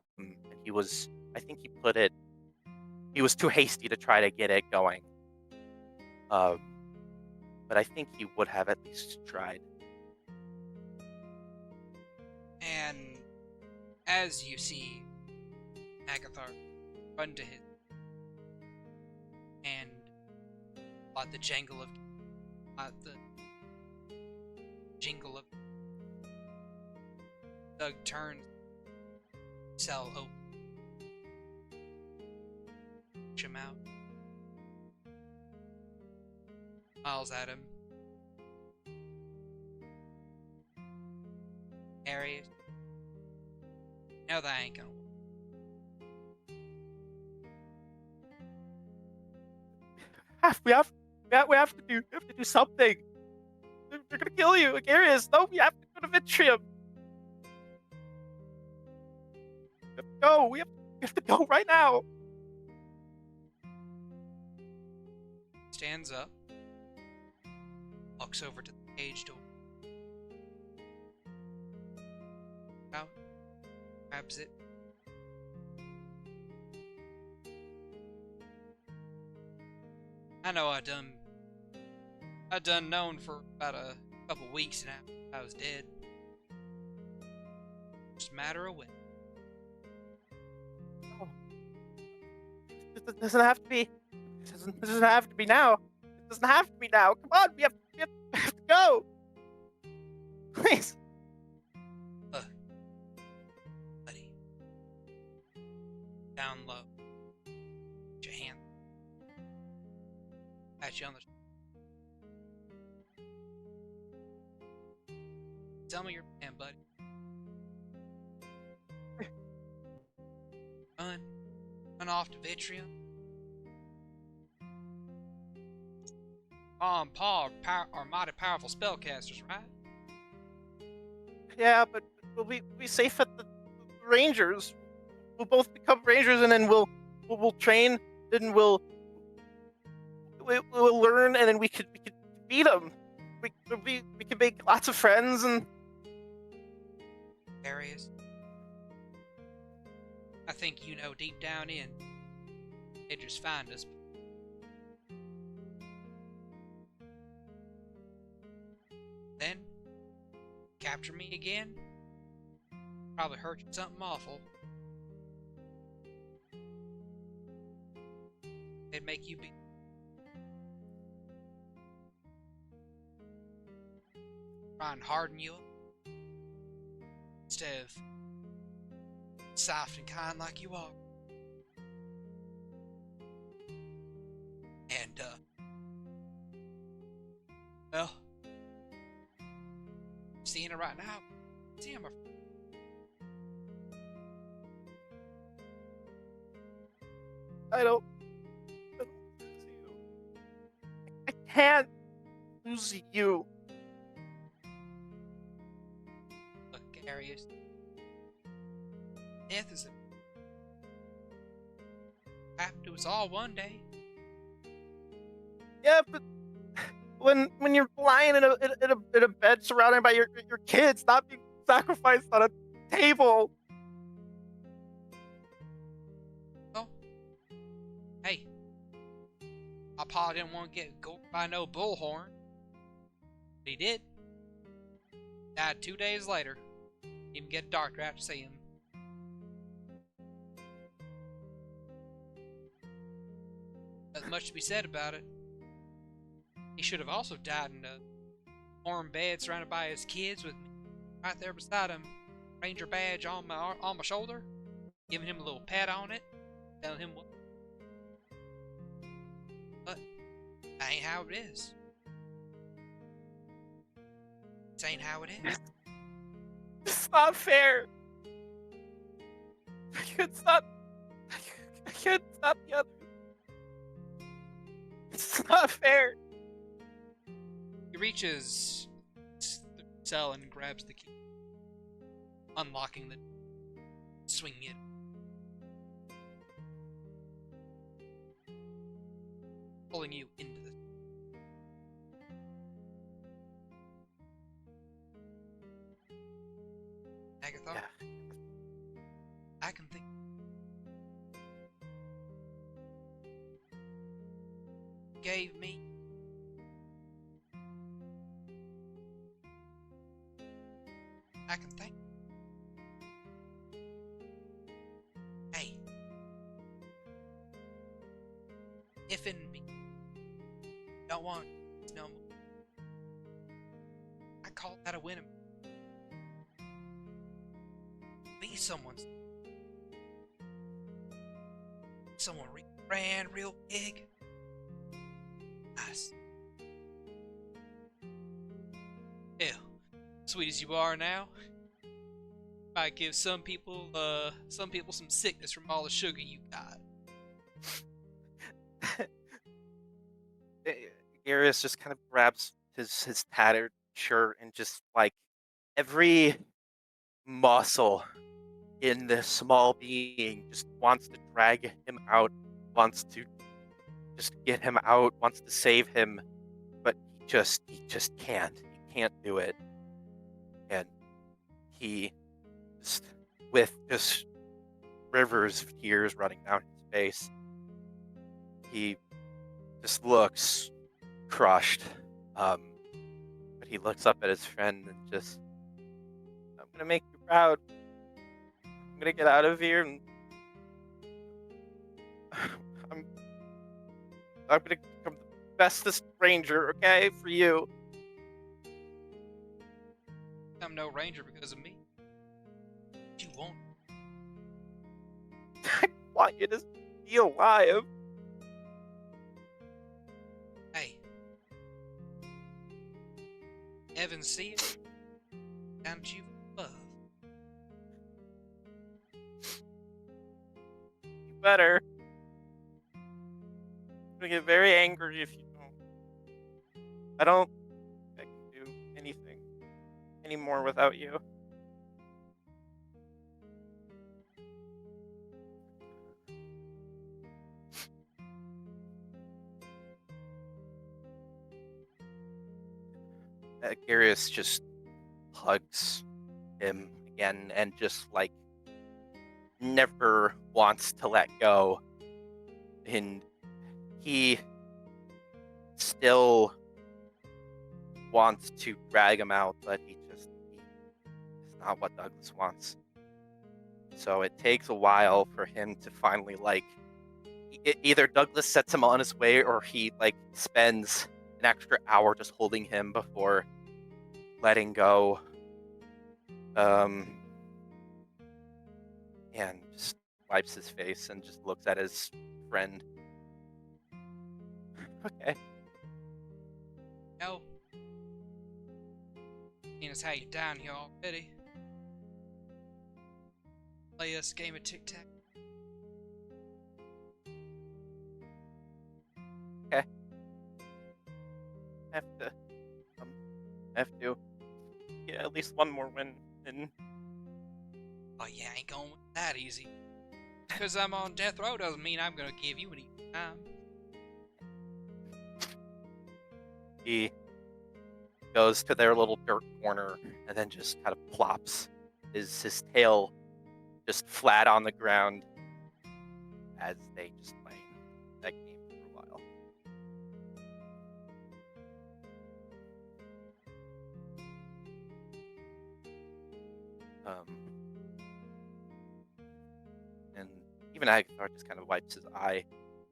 I think he was too hasty to try to get it going. But I think he would have at least tried. And as you see Agathar run to his and the jingle of Doug turns cell open. Push him out. Smiles at him. Harry. No, that ain't gonna work. We have to do something. They're gonna kill you, Agarius. No, we have to go to Vitrium. We have to go. We have to go right now. Stands up, walks over to the cage door, out, grabs it. I know I done known for about a couple weeks now I was dead. Just a matter of when. It doesn't have to be. It doesn't have to be now. It doesn't have to be now. Come on, we have to go. Please. Buddy. Down low. Put your hand. Pat you on the. Tell me your plan, buddy. Run off to Vitrium. Mom and Pa are mighty powerful spellcasters, right? Yeah, but we'll be safe at the Rangers. We'll both become Rangers, and then we'll train, and we'll learn, and then we could beat them. We could make lots of friends, and Areas. I think you know deep down in, they'd just find us. Then, capture me again, probably hurt you something awful. They'd make you be. Try and harden you up. Instead of soft and kind like you are. And, well, seeing it right now. See, I'm a. I don't I can't lose you. Look, Darius. Death is happened to us all one day. Yeah, but when you're lying in a bed surrounded by your kids, not being sacrificed on a table. Oh, hey, my pa didn't want to get gored by no bullhorn. But he did. Died 2 days later. Didn't even get a doctor out to see him. Nothing much to be said about it. He should have also died in a warm bed surrounded by his kids with me right there beside him. Ranger badge on my shoulder. Giving him a little pat on it. Telling him what. But that ain't how it is. This ain't how it is. It's not fair. I can't stop the others. It's not fair. He reaches the cell and grabs the key, unlocking the swinging it. Pulling you into the. Agathar, Yeah. I can think. Gave me. I can think. Hey. If in me don't want no more. I call that a win. Be someone ran real big. Nice. Ew. Sweet as you are now, might give some people some sickness from all the sugar you got. Arius just kind of grabs his tattered shirt and just like every muscle in this small being just wants to drag him out, wants to just get him out, wants to save him, but he just can't. He can't do it. And he just, with just rivers of tears running down his face, he just looks crushed. But he looks up at his friend and just, I'm gonna make you proud. I'm gonna get out of here and I'm gonna become the bestest ranger, okay, for you. I'm no ranger because of me. What you want? I want you to be alive. Hey. Heaven see it. Count you above. You better. I'm gonna get very angry if you don't. I don't think I can do anything anymore without you. Garius just hugs him again and just like never wants to let go. And he still wants to drag him out, but it's not what Douglas wants. So it takes a while for him to finally either Douglas sets him on his way or he spends an extra hour just holding him before letting go. And just wipes his face and just looks at his friend. Okay. No. Seeing as how you're down here already. Play us a game of tic-tac. Okay. Have to get at least one more win in. Oh yeah, ain't going that easy. Because I'm on death row doesn't mean I'm gonna give you any time. He goes to their little dirt corner and then just kind of plops his tail just flat on the ground as they just play that game for a while. And even Agathar just kind of wipes his eye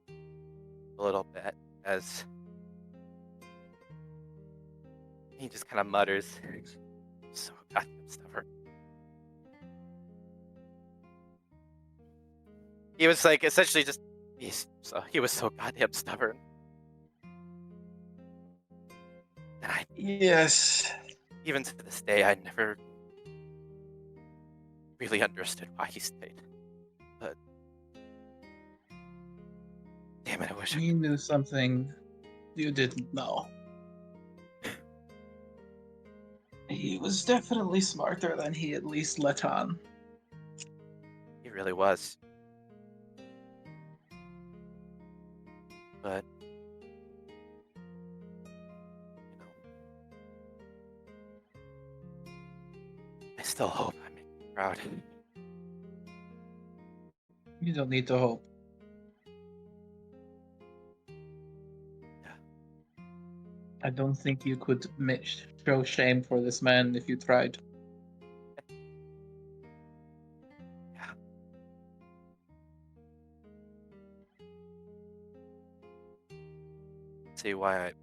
a little bit as he just kind of mutters, "So goddamn stubborn." He was essentially just he was so goddamn stubborn. And Yes. even to this day, I never really understood why he stayed. But damn it, I wish I He knew something you didn't know. He was definitely smarter than he at least let on. He really was. But I still hope I make him proud. You don't need to hope. Yeah. I don't think you could show shame for this man if you tried. Yeah. See why I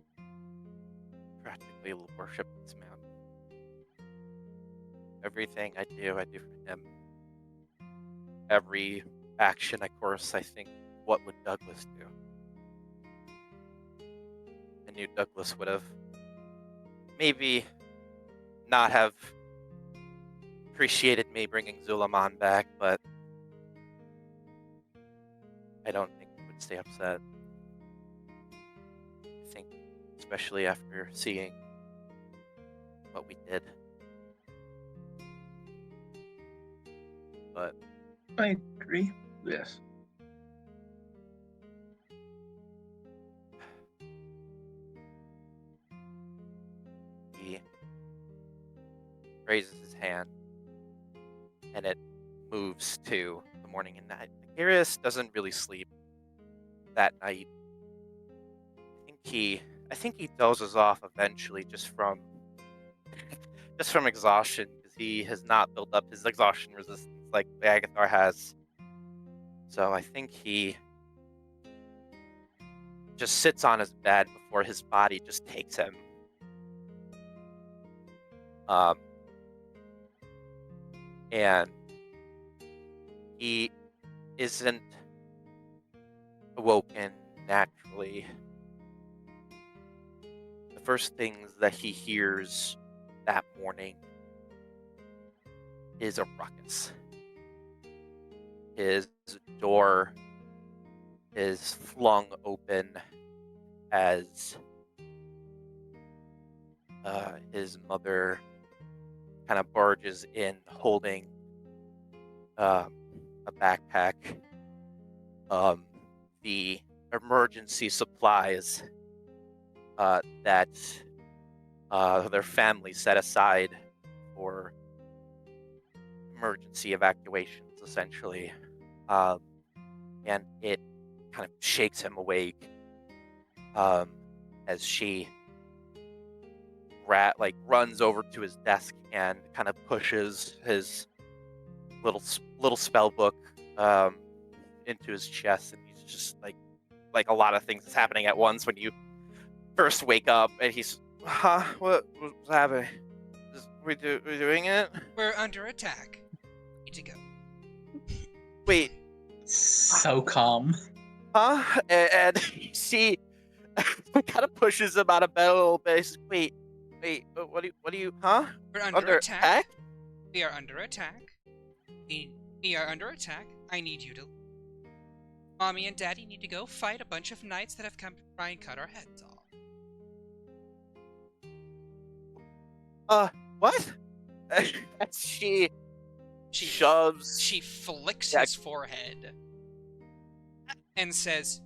practically worship this man. Everything I do for him. Every action, of course, I think, what would Douglas do? I knew Douglas would have maybe not have appreciated me bringing Zulaman back, but I don't think he would stay upset. I think, especially after seeing what we did. but I agree. Yes. he raises his hand, and it moves to the morning and night. Agarius doesn't really sleep that night. I think he dozes off eventually just from exhaustion, because he has not built up his exhaustion resistance like Agathar has. So I think he just sits on his bed before his body just takes him. And he isn't awoken naturally. The first things that he hears that morning is a ruckus. His door is flung open as his mother kind of barges in holding a backpack. The emergency supplies that their family set aside for emergency evacuations, essentially. And it kind of shakes him awake as she runs over to his desk and kind of pushes his little spell book into his chest, and he's just like a lot of things is happening at once when you first wake up, and he's, what's happening? We doing it? We're under attack. Need to go. Wait, So calm. huh? And she kind of pushes him out of bed a little bit. He's like, wait, what do you, huh? We're under attack. We are under attack. We are under attack. I need you to... Mommy and Daddy need to go fight a bunch of knights that have come to try and cut our heads off. What? She shoves... She flicks his forehead and says,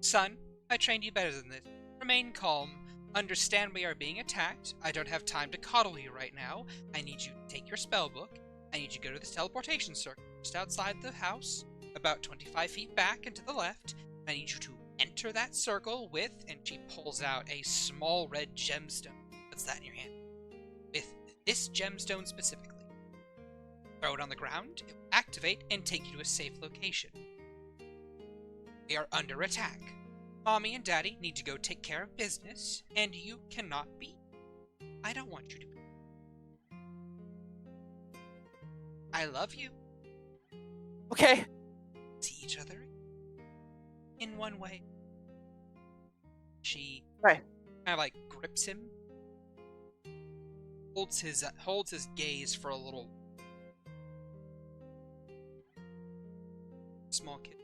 Son, I trained you better than this. Remain calm. Understand we are being attacked. I don't have time to coddle you right now. I need you to take your spell book. I need you to go to this teleportation circle just outside the house, about 25 feet back and to the left. I need you to enter that circle with, and she pulls out a small red gemstone. Puts that in your hand. With this gemstone specifically. Throw it on the ground, it will activate and take you to a safe location. We are under attack. Mommy and Daddy need to go take care of business, and you cannot be. I don't want you to be. I love you. Okay. See each other in one way. She Right. kind of grips him, holds his gaze for a little. Small kid.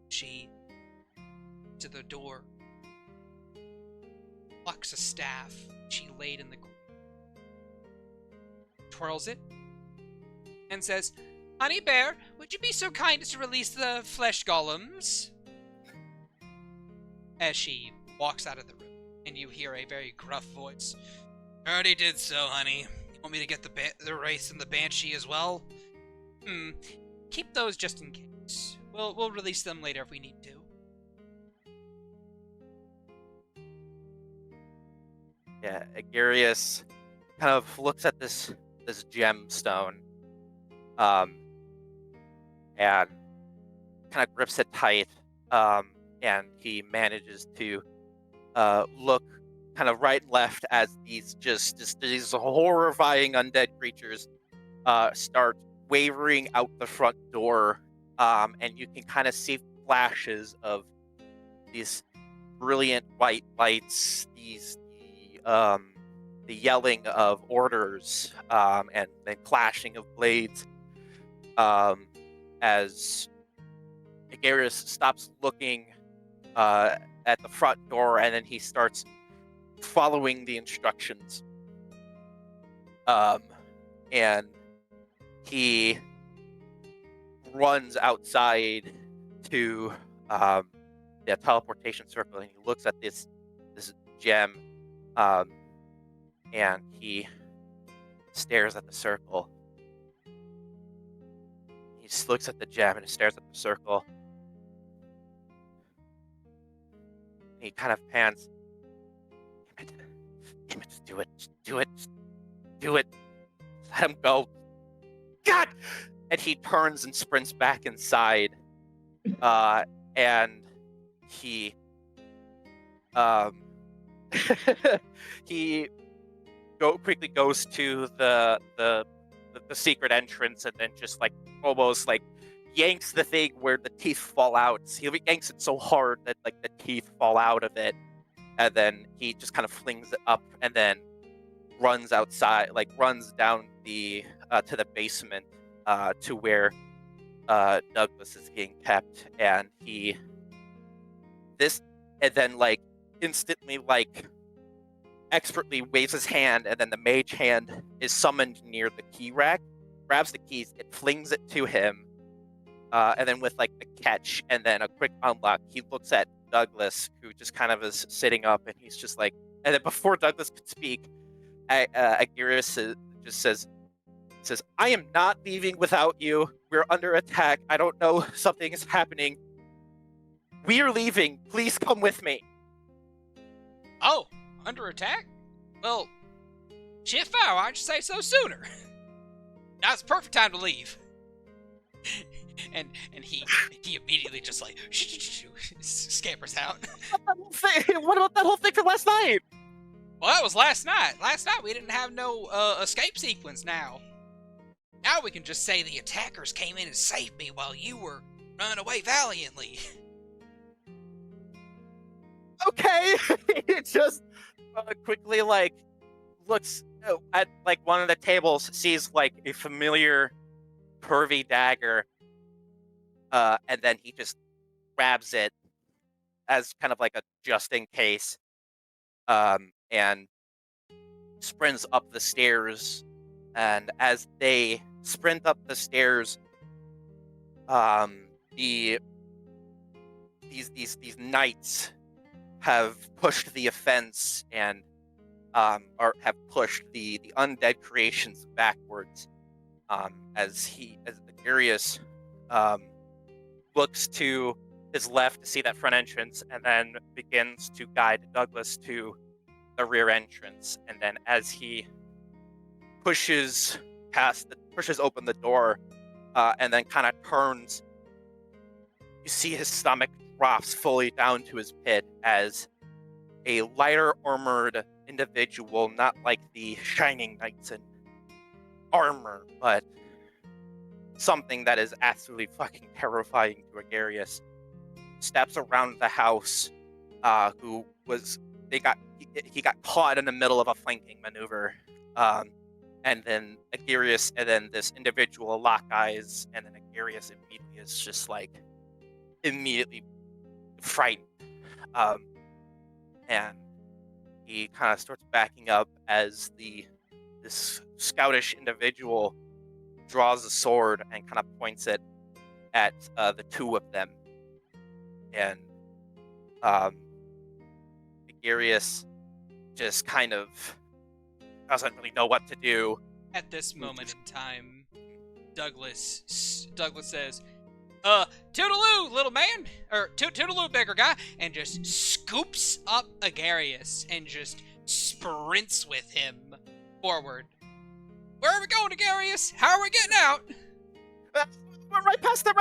She to the door, plucks a staff she laid in the corner, twirls it, and says, Honey Bear, would you be so kind as to release the flesh golems? As she walks out of the room, and you hear a very gruff voice. Already did so, honey. You want me to get the Wraith and the Banshee as well? Keep those just in case. We'll release them later if we need to. Yeah, Agarius kind of looks at this gemstone, and kind of grips it tight, and he manages to look kind of right and left as these these horrifying undead creatures start wavering out the front door, and you can kind of see flashes of these brilliant white lights, the yelling of orders, and the clashing of blades, as Agarius stops looking at the front door, and then he starts following the instructions. And he runs outside to the teleportation circle, and he looks at this gem, and he stares at the circle. He just looks at the gem and stares at the circle. He kind of pans. Damn it, just do it. Just do it. Just do it. Let him go. God! And he turns and sprints back inside. And he he quickly goes to the secret entrance, and then just like almost like yanks the thing where the teeth fall out. He yanks it so hard that like the teeth fall out of it, and then he just kind of flings it up, and then runs outside, like runs down the to the basement, to where Douglas is being kept, and then like instantly like expertly waves his hand, and then the mage hand is summoned near the key rack, grabs the keys, it flings it to him, and then with like the catch and then a quick unlock, he looks at Douglas, who just kind of is sitting up, and he's just like, and then before Douglas could speak, Agiris just says, "I am not leaving without you. We're under attack. I don't know, something is happening. We are leaving. Please come with me." Oh, under attack? Well, shit fire, why don't you say so sooner? Now's the perfect time to leave. and he immediately just like scampers out. What about that whole thing from last night? Well, that was last night. Last night we didn't have no escape sequence now. Now we can just say the attackers came in and saved me while you were running away valiantly. Okay. It just quickly like looks at like one of the tables, sees like a familiar curvy dagger, and then he just grabs it as kind of like a just in case, and sprints up the stairs. And as they sprint up the stairs, these knights have pushed the offense and have pushed the undead creations backwards. As Darius looks to his left to see that front entrance, and then begins to guide Douglas to the rear entrance. And then as he pushes open the door, and then kind of turns, you see his stomach drops fully down to his pit as a lighter armored individual, not like the shining knights in armor, but something that is absolutely fucking terrifying to Agarius, steps around the house, he got caught in the middle of a flanking maneuver, and then Agarius, and then this individual lock eyes, and then Agarius immediately is just like immediately frightened, and he kind of starts backing up as this scoutish individual draws a sword and kind of points it at the two of them, and Agarius just kind of doesn't really know what to do. At this moment in time, Douglas says, toodaloo, little man, or toodaloo, bigger guy, and just scoops up Agarius and just sprints with him forward. Where are we going, Agarius? How are we getting out? We're right past them,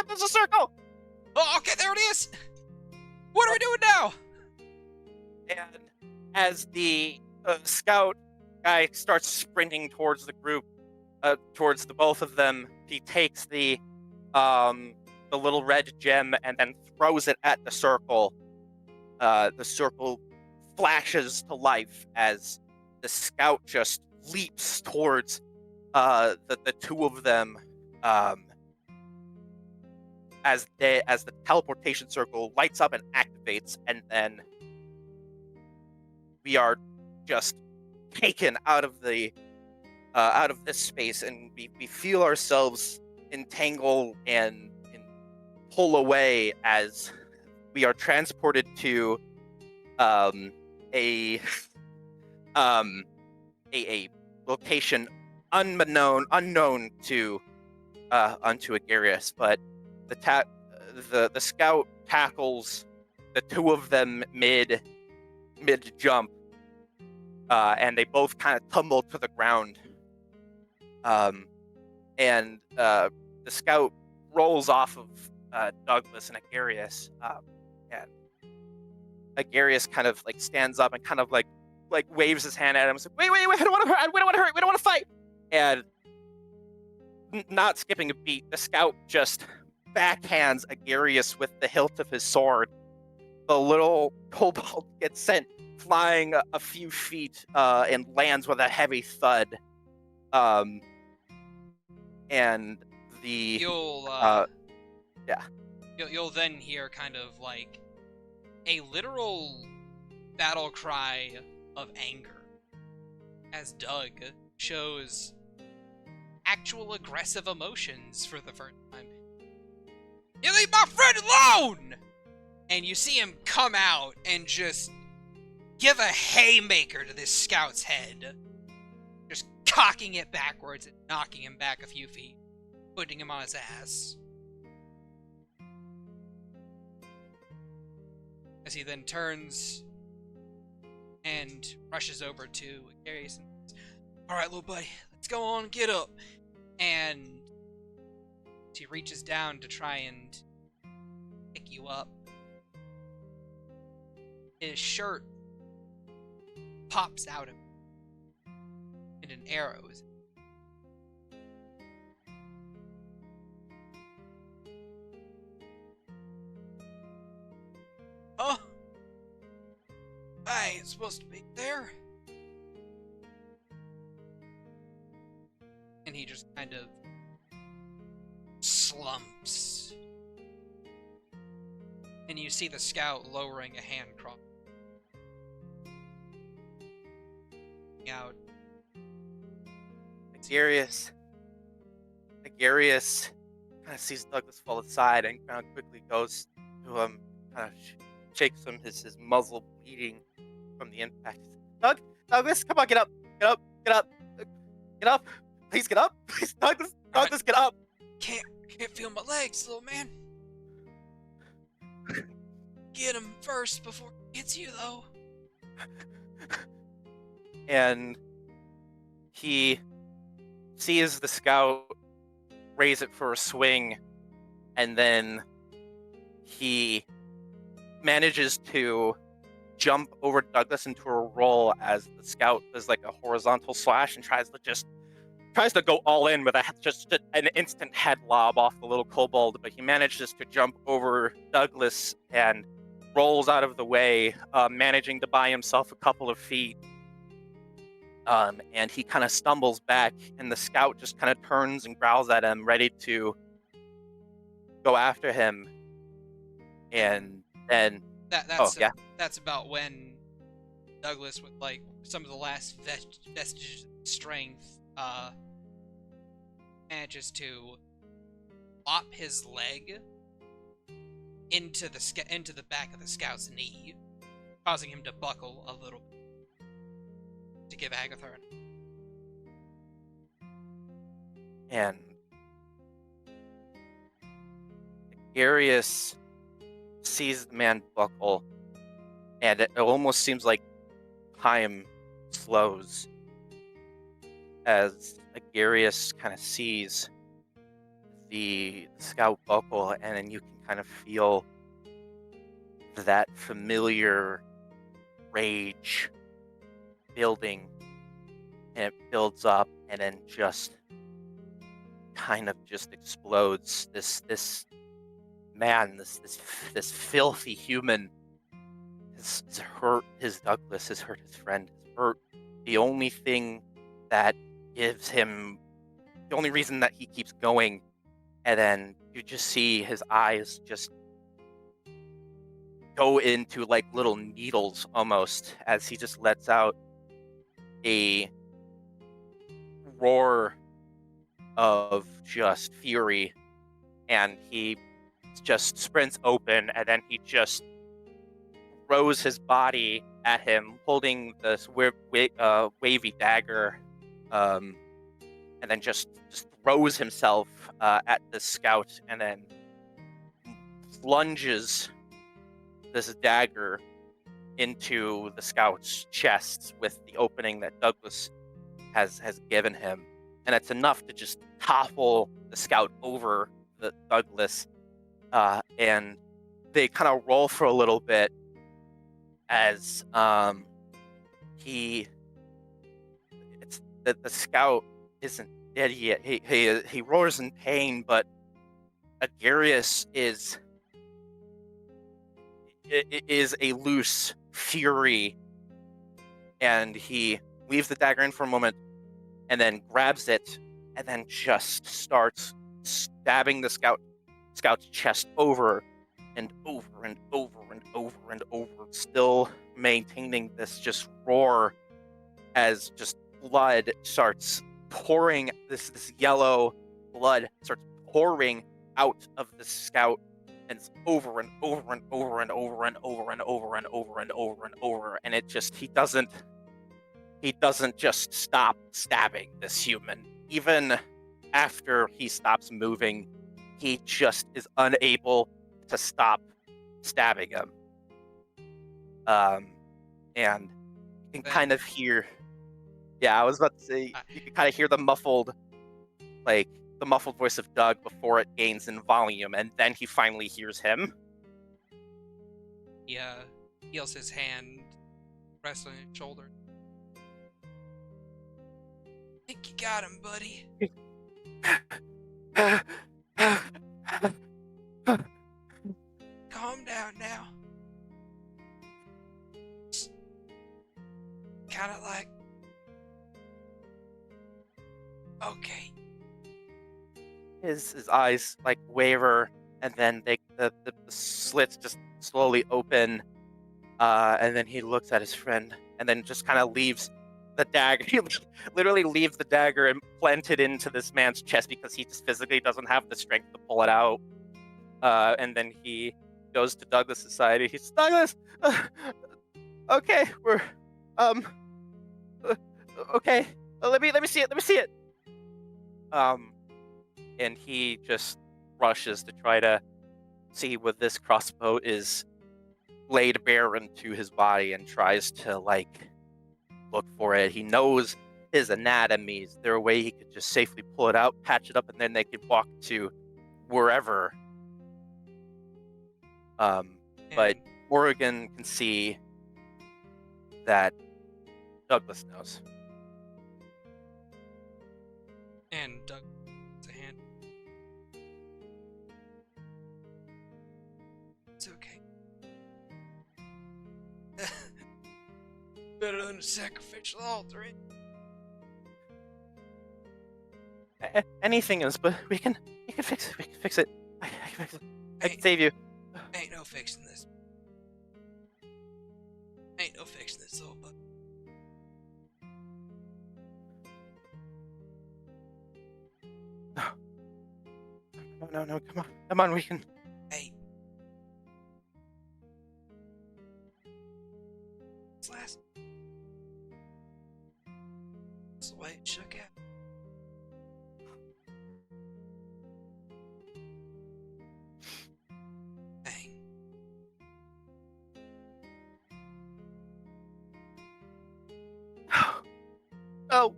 there's a circle! Oh, okay, there it is! What are we doing now? And as the scout guy starts sprinting towards the group, towards the both of them, he takes the little red gem and then throws it at the circle. The circle flashes to life as the scout just leaps towards the two of them, as the teleportation circle lights up and activates, and then we are just taken out of the out of this space, and we feel ourselves entangle and pull away as we are transported to a a location unknown to unto Agarius, but the scout tackles the two of them mid jump, and they both kind of tumble to the ground. And the scout rolls off of Douglas and Agarius, and Agarius kind of like stands up and kind of like waves his hand at him and says, wait, I don't want to hurt, we don't want to hurt, we don't want to fight. And not skipping a beat, the scout just backhands Agarius with the hilt of his sword. The little kobold gets sent flying a few feet and lands with a heavy thud. And the you'll then hear kind of like a literal battle cry of anger as Doug shows actual aggressive emotions for the first time. You leave my friend alone! And you see him come out and just give a haymaker to this scout's head. Just cocking it backwards and knocking him back a few feet, putting him on his ass. As he then turns and rushes over to Agarius and says, alright, little buddy, let's go on, get up. And he reaches down to try and pick you up. His shirt pops out of him, and an arrow is. Oh! I ain't supposed to be there. And he just kind of slumps. And you see the scout lowering a hand cross. Out. Agarius kind of sees Douglas fall aside and kind of quickly goes to him, kind of shakes him, his muzzle bleeding from the impact. Douglas, come on, get up, please get up, please, Douglas, get up. Can't feel my legs, little man. Get him first before he gets you, though. And he sees the scout raise it for a swing, and then he manages to jump over Douglas into a roll as the scout does like a horizontal slash and tries to go all in with just an instant head lob off the little kobold, but he manages to jump over Douglas and rolls out of the way, managing to buy himself a couple of feet. And he kind of stumbles back, and the scout just kind of turns and growls at him, ready to go after him. And then that's about when Douglas, with like some of the last vestiges of strength, manages to lop his leg into the back of the scout's knee, causing him to buckle a little bit. To give Agathar. And Agarius sees the man buckle, and it almost seems like time slows as Agarius kind of sees the scout buckle, and then you can kind of feel that familiar rage building, and it builds up, and then just kind of just explodes. This man, this filthy human has hurt his Douglas, has hurt his friend, has hurt the only thing that gives him, the only reason that he keeps going. And then you just see his eyes just go into like little needles almost, as he just lets out a roar of just fury, and he just sprints open, and then he just throws his body at him, holding this wavy dagger, and then just throws himself at the scout, and then plunges this dagger into the scout's chest with the opening that Douglas has given him, and it's enough to just topple the scout over the Douglas, and they kind of roll for a little bit as it's that the scout isn't dead yet. He roars in pain, but Agarius is a loose fury, and he leaves the dagger in for a moment and then grabs it and then just starts stabbing the scout's chest over and over and over and over and over, still maintaining this just roar as just blood starts pouring, this yellow blood starts pouring out of the scout, and it's over and over and over and over and over and over and over and over and over, and it just he doesn't just stop stabbing this human. Even after he stops moving, he just is unable to stop stabbing him. And you can kind of hear, I was about to say, you can kind of hear the muffled voice of Doug before it gains in volume, and then he finally hears him. He feels his hand rest on his shoulder. Think you got him, buddy. Calm down now. Kind of like... Okay. His eyes like waver, and then the slits just slowly open, and then he looks at his friend, and then just kind of leaves the dagger. He literally leaves the dagger and plant it into this man's chest because he just physically doesn't have the strength to pull it out. And then he goes to Douglas' side. He's Douglas. Okay, we're okay. Let me see it. Let me see it. And he just rushes to try to see what this crossbow is laid bare into his body and tries to look for it. He knows his anatomy. Is there a way he could just safely pull it out, patch it up, and then they could walk to wherever? But Oregon can see that Douglas knows. And Doug has a hand. It's okay. Better than a sacrificial altar. Anything is, but we can fix it. We can fix it. I can fix it. I can save you. Ain't no fixing this. Ain't no fixing this, little bud. No, come on, we can. Hey. It's last. That's the way it shook out. Dang. No.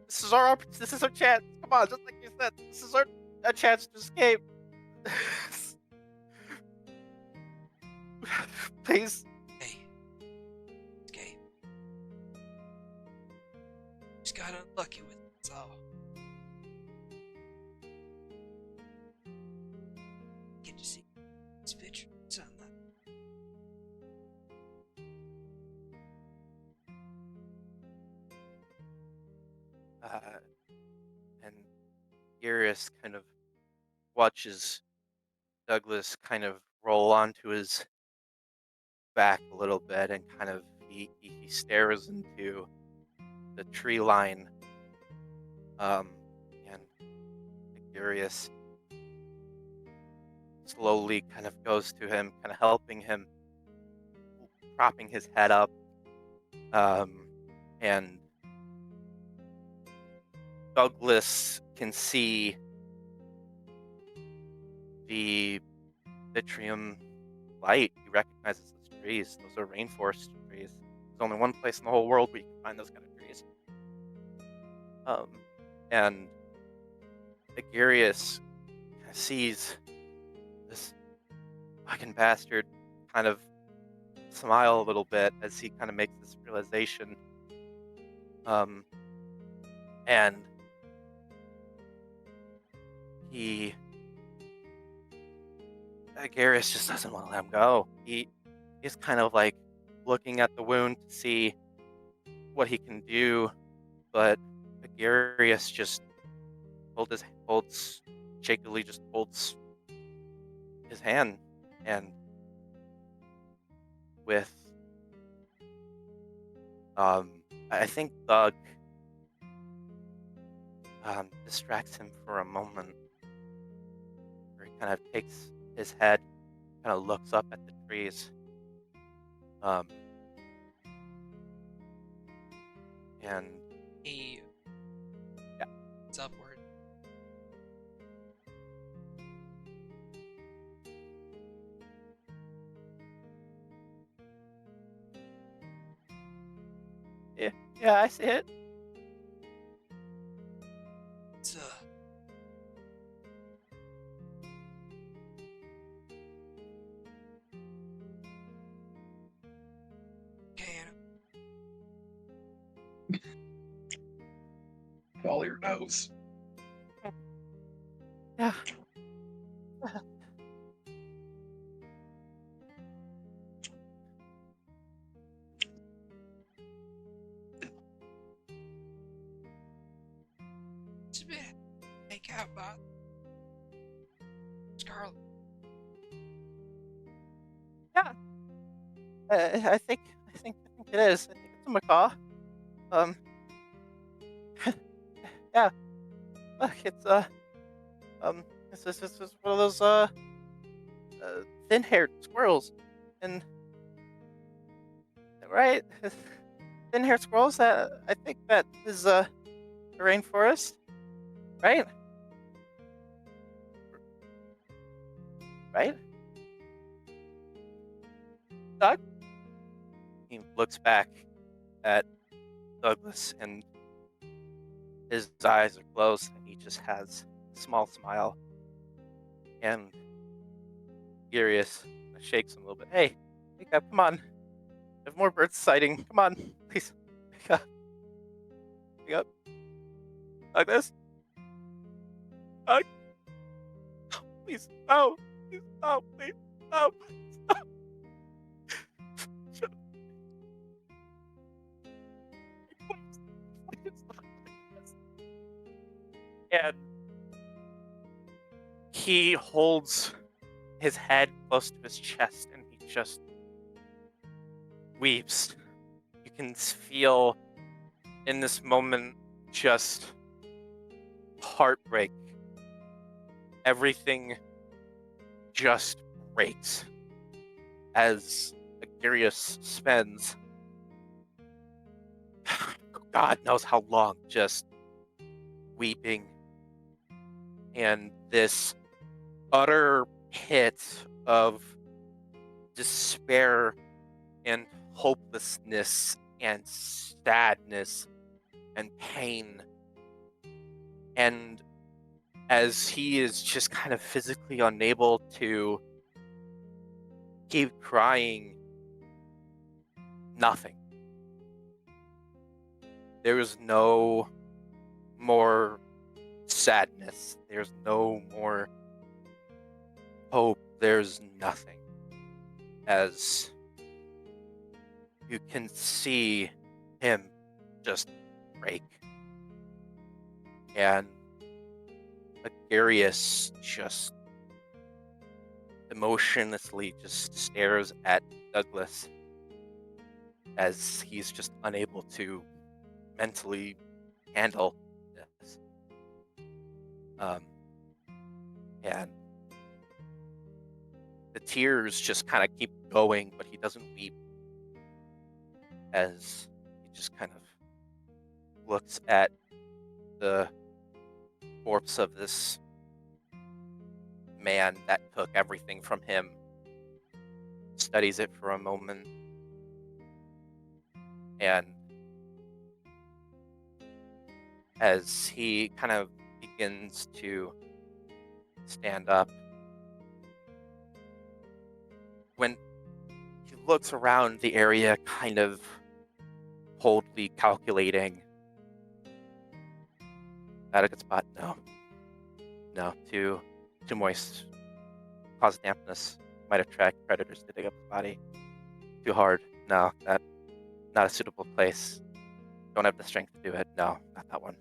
This is our chance. Come on, just like you said, this is a chance to escape. Please. Hey. Escape. Just got unlucky with it, that's all. Get to see this picture in sunlight. And Iris kind of watches Douglas kind of roll onto his back a little bit, and kind of he stares into the tree line. And Agarius slowly kind of goes to him, kind of helping him, propping his head up. And Douglas can see the Vitrium light. He recognizes those trees. Those are rainforest trees. There's only one place in the whole world where you can find those kind of trees. And Agarius sees this fucking bastard kind of smile a little bit as he kind of makes this realization. And Agarius just doesn't want to let him go. He's kind of like looking at the wound to see what he can do, but Agarius just shakily just holds his hand, and with I think Doug distracts him for a moment, where he kind of takes his head, kind of looks up at the trees, and He yeah, it's upward. yeah, I see it. It's okay. Follow your nose. Yeah. It's a bit take out by Scarlet. Yeah. I think it is. I think it's a macaw. Yeah. Look, it's this is one of those thin-haired squirrels, and right, thin-haired squirrels. I think that is the rainforest, right? Right? Doug? He looks back at Douglas, and his eyes are closed, and he just has a small smile. And Furious shakes him a little bit. Hey, wake up, come on. We have more birds sighting. Come on, please. Wake up. Wake up. Douglas? Doug? Please, no. Please, no, please, no. Stop. Shut up. Please, stop. And he holds his head close to his chest, and he just weeps. You can feel in this moment just heartbreak. Everything just breaks as Agarius spends God knows how long just weeping, and this utter pit of despair and hopelessness and sadness and pain. And as he is just kind of physically unable to keep crying, nothing. There is no more sadness. There's no more hope. There's nothing. As you can see him just break. And Agarius just emotionlessly just stares at Douglas as he's just unable to mentally handle this. And the tears just kind of keep going, but he doesn't weep, as he just kind of looks at the corpse of this man that took everything from him, studies it for a moment, and as he kind of begins to stand up, when he looks around the area, kind of coldly calculating, not a good spot. No, too moist, cause dampness, might attract predators to dig up his body. Too hard. No, not a suitable place. Don't have the strength to do it. No, not that one.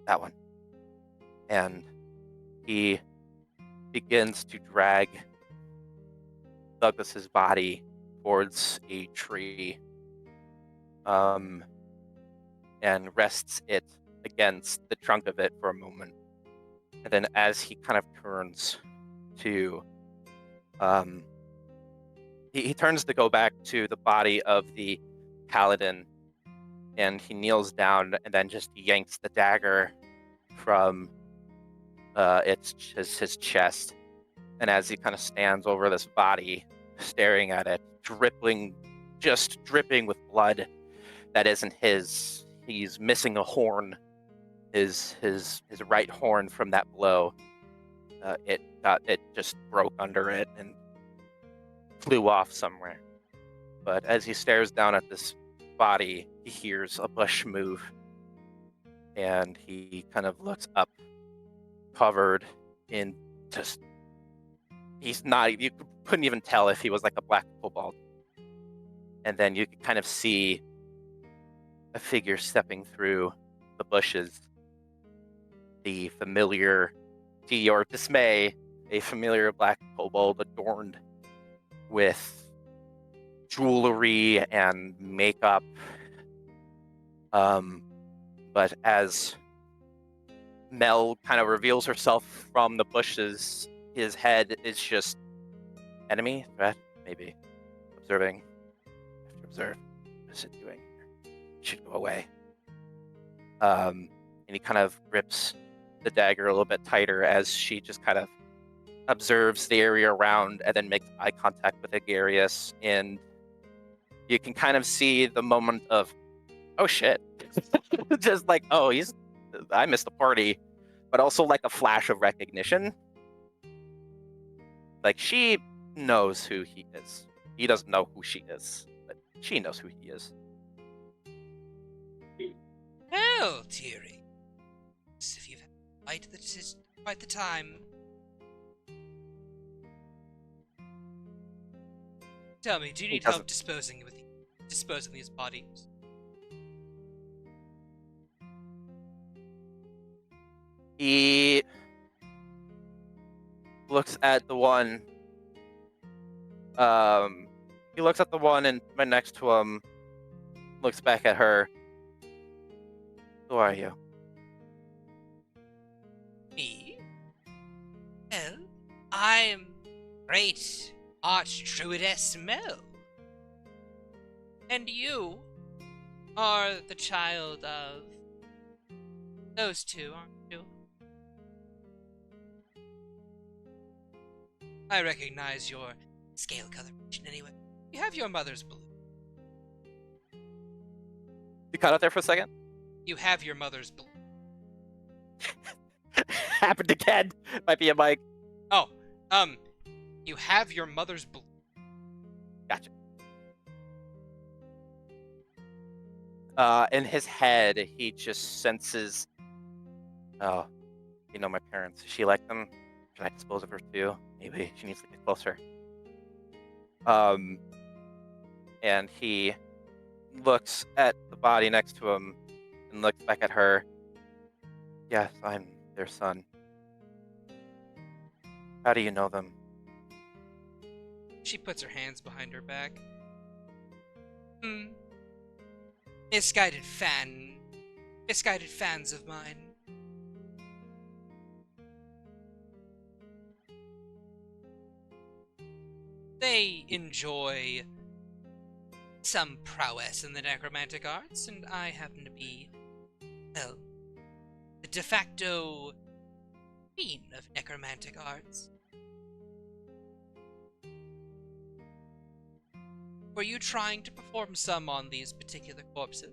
That one. And he begins to drag Douglas's body towards a tree, and rests it against the trunk of it for a moment. And then as he kind of turns to, he turns to go back to the body of the paladin, and he kneels down and then just yanks the dagger from his chest. And as he kind of stands over this body, staring at it, just dripping with blood that isn't his. He's missing a horn, his right horn from that blow. It just broke under it and flew off somewhere. But as he stares down at this body, he hears a bush move, and he kind of looks up, covered in just. He's not. You couldn't even tell if he was like a black kobold. And then you could kind of see a figure stepping through the bushes. The familiar, to your dismay, a familiar black kobold adorned with jewelry and makeup. But as Mel kind of reveals herself from the bushes, his head is just enemy, threat, maybe. Observing. Have to observe. What's it doing here? It should go away. And he kind of grips the dagger a little bit tighter as she just kind of observes the area around and then makes eye contact with Agarius. And you can kind of see the moment of, oh shit. Just like, oh, I missed the party. But also like a flash of recognition. Like, she knows who he is. He doesn't know who she is, but she knows who he is. Well, dearie, if you've had quite the time, tell me, do you need help disposing these bodies? He looks at the one. He looks at the one and right next to him. Looks back at her. Who are you? Me? Well, I'm great Archdruidess Mel. And you are the child of those two, aren't you? I recognize your scale coloration anyway. You have your mother's blue. You cut out there for a second? You have your mother's blue. Happened again. Might be a mic. Oh, you have your mother's blue. Gotcha. In his head, he just senses, oh, you know my parents. Is she like them? Should I dispose of her too? Maybe she needs to get closer. And he looks at the body next to him and looks back at her. Yes, I'm their son. How do you know them? She puts her hands behind her back. Misguided fan misguided fans of mine. They enjoy some prowess in the necromantic arts, and I happen to be, well, the de facto queen of necromantic arts. Were you trying to perform some on these particular corpses?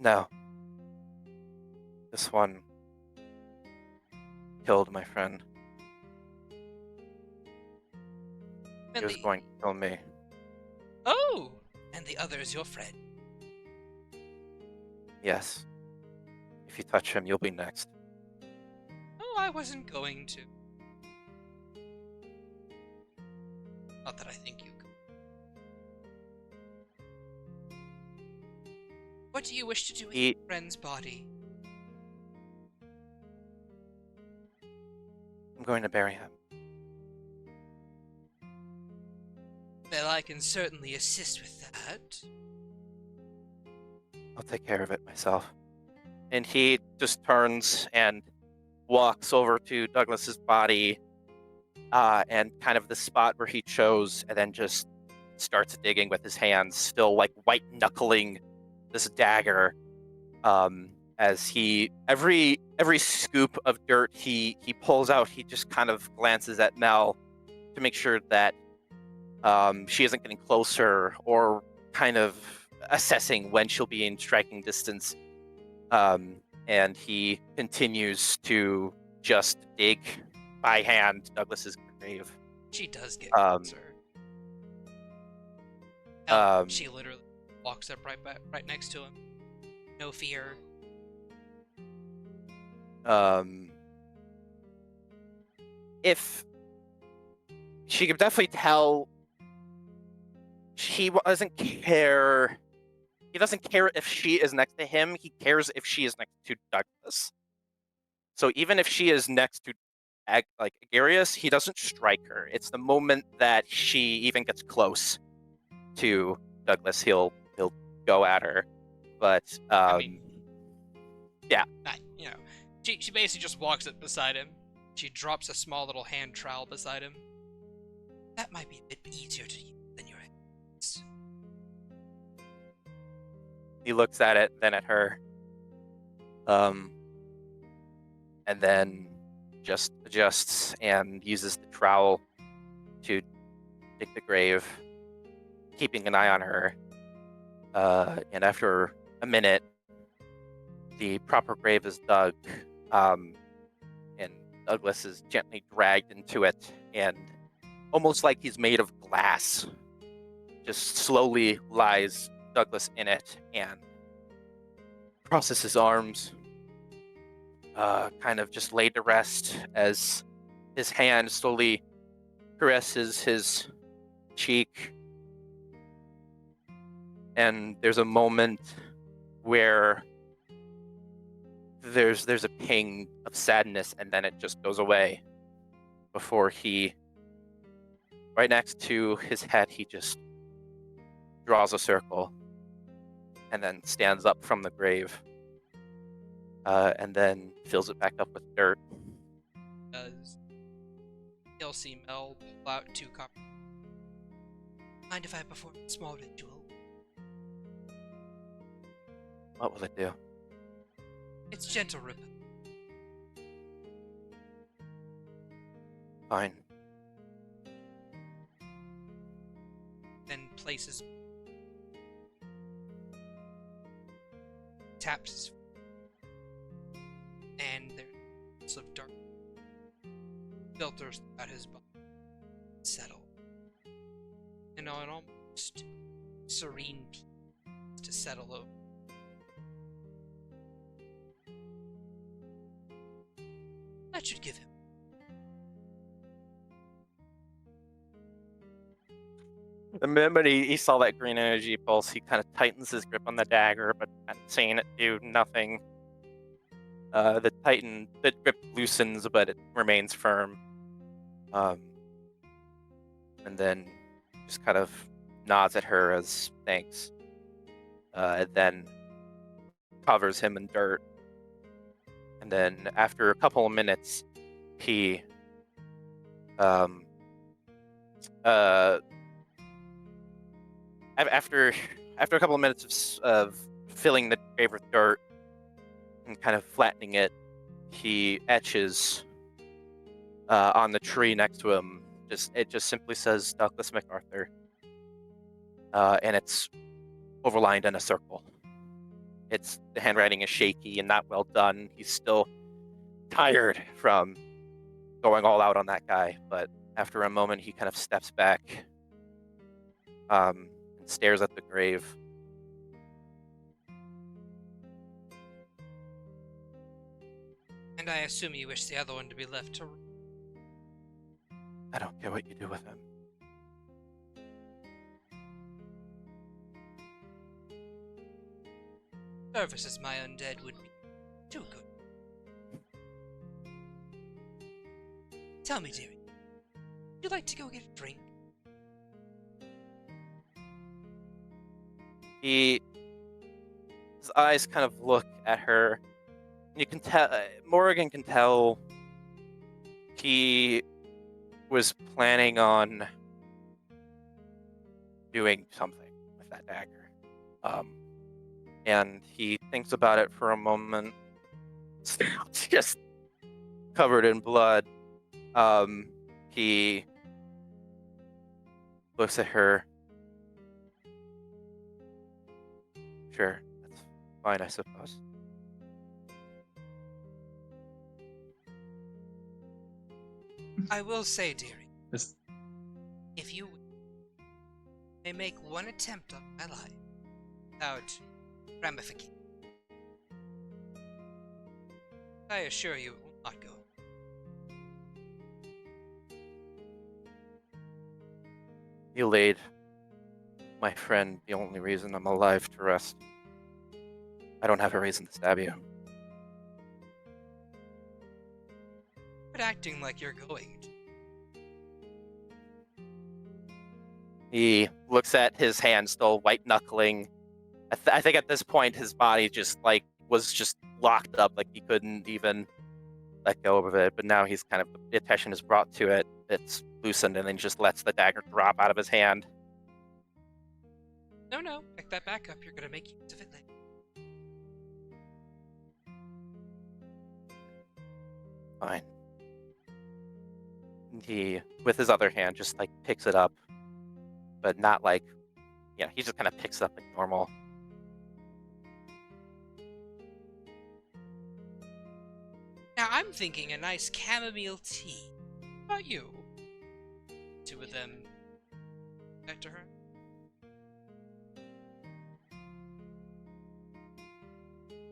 No. This one killed my friend. He And was going to kill me. Oh! And the other is your friend. Yes. If you touch him, you'll be next. Oh, I wasn't going to. Not that I think you could. What do you wish to do with your friend's body? I'm going to bury him. Well, I can certainly assist with that. I'll take care of it myself. And he just turns and walks over to Douglas's body, and kind of the spot where he chose, and then just starts digging with his hands, still like white knuckling this dagger. As he every scoop of dirt he pulls out, he just kind of glances at Mel to make sure that she isn't getting closer or kind of assessing when she'll be in striking distance. And he continues to just dig by hand Douglas's grave. She does get Um, closer. um, She literally walks up right next to him. No fear. If she could definitely tell, he doesn't care. He doesn't care if she is next to him. He cares if she is next to Douglas. So even if she is next to like Agarius, he doesn't strike her. It's the moment that she even gets close to Douglas, he'll go at her. But I mean, yeah, she basically just walks up beside him. She drops a small little hand trowel beside him. That might be a bit easier to use than your hands. he looks at it, then at her, and then just adjusts and uses the trowel to dig the grave, keeping an eye on her. And after a minute, the proper grave is dug, and Douglas is gently dragged into it, and almost like he's made of glass, just slowly lies Douglas in it and crosses his arms, kind of just laid to rest as his hand slowly caresses his cheek. And there's a moment where there's a ping of sadness, and then it just goes away before he, right next to his head, he just draws a circle and then stands up from the grave, and then fills it back up with dirt. Does you'll see Mel pull out 2 copper. Mind if I perform a small ritual? What will it do? It's gentle repel. Fine. Then places taps his foot, and there's of dark filters throughout his body settle, and an almost serene peace to settle over. That should give him. The moment he saw that green energy pulse, he kind of tightens his grip on the dagger, but seeing it do nothing. The grip loosens, but it remains firm. And then just kind of nods at her as thanks. and then covers him in dirt. And then after a couple of minutes, he after a couple of minutes of filling the grave with dirt and kind of flattening it, he etches on the tree next to him. It just simply says Douglas MacArthur, and it's overlined in a circle. The handwriting is shaky and not well done. He's still tired from going all out on that guy, but after a moment, he kind of steps back and stares at the grave. And I assume you wish the other one to be left to... I don't care what you do with him. Services my undead would be too good. Tell me, dearie, would you like to go get a drink? His eyes kind of look at her. You can tell, Morrigan can tell he was planning on doing something with that dagger. And he thinks about it for a moment. It's just covered in blood. He looks at her. Sure, that's fine, I suppose. I will say, dearie, Just if you may make one attempt on my life without ramification, I assure you it will not go. You laid my friend the only reason I'm alive to rest. I don't have a reason to stab you. But acting like you're going to. He looks at his hand still white knuckling. I think at this point his body was just locked up, like he couldn't even let go of it. But now he's kind of, the attention is brought to it. It's loosened, and then he just lets the dagger drop out of his hand. No, pick that back up. You're gonna make use of it later. Fine. He, with his other hand, just like picks it up, but not like, he just kind of picks it up like normal. Now I'm thinking a nice chamomile tea. How about you? Two of them. Back to her.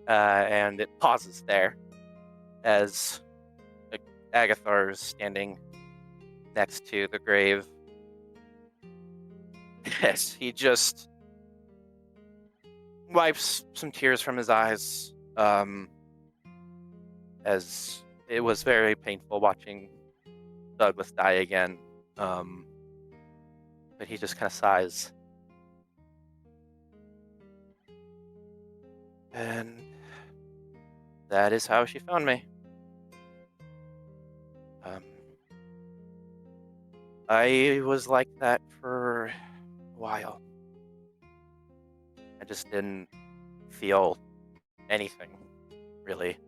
And it pauses there as Agathar is standing next to the grave. Yes, he just wipes some tears from his eyes, as it was very painful watching Douglas die again. But he just kind of sighs. And that is how she found me. I was like that for a while. I just didn't feel anything, really.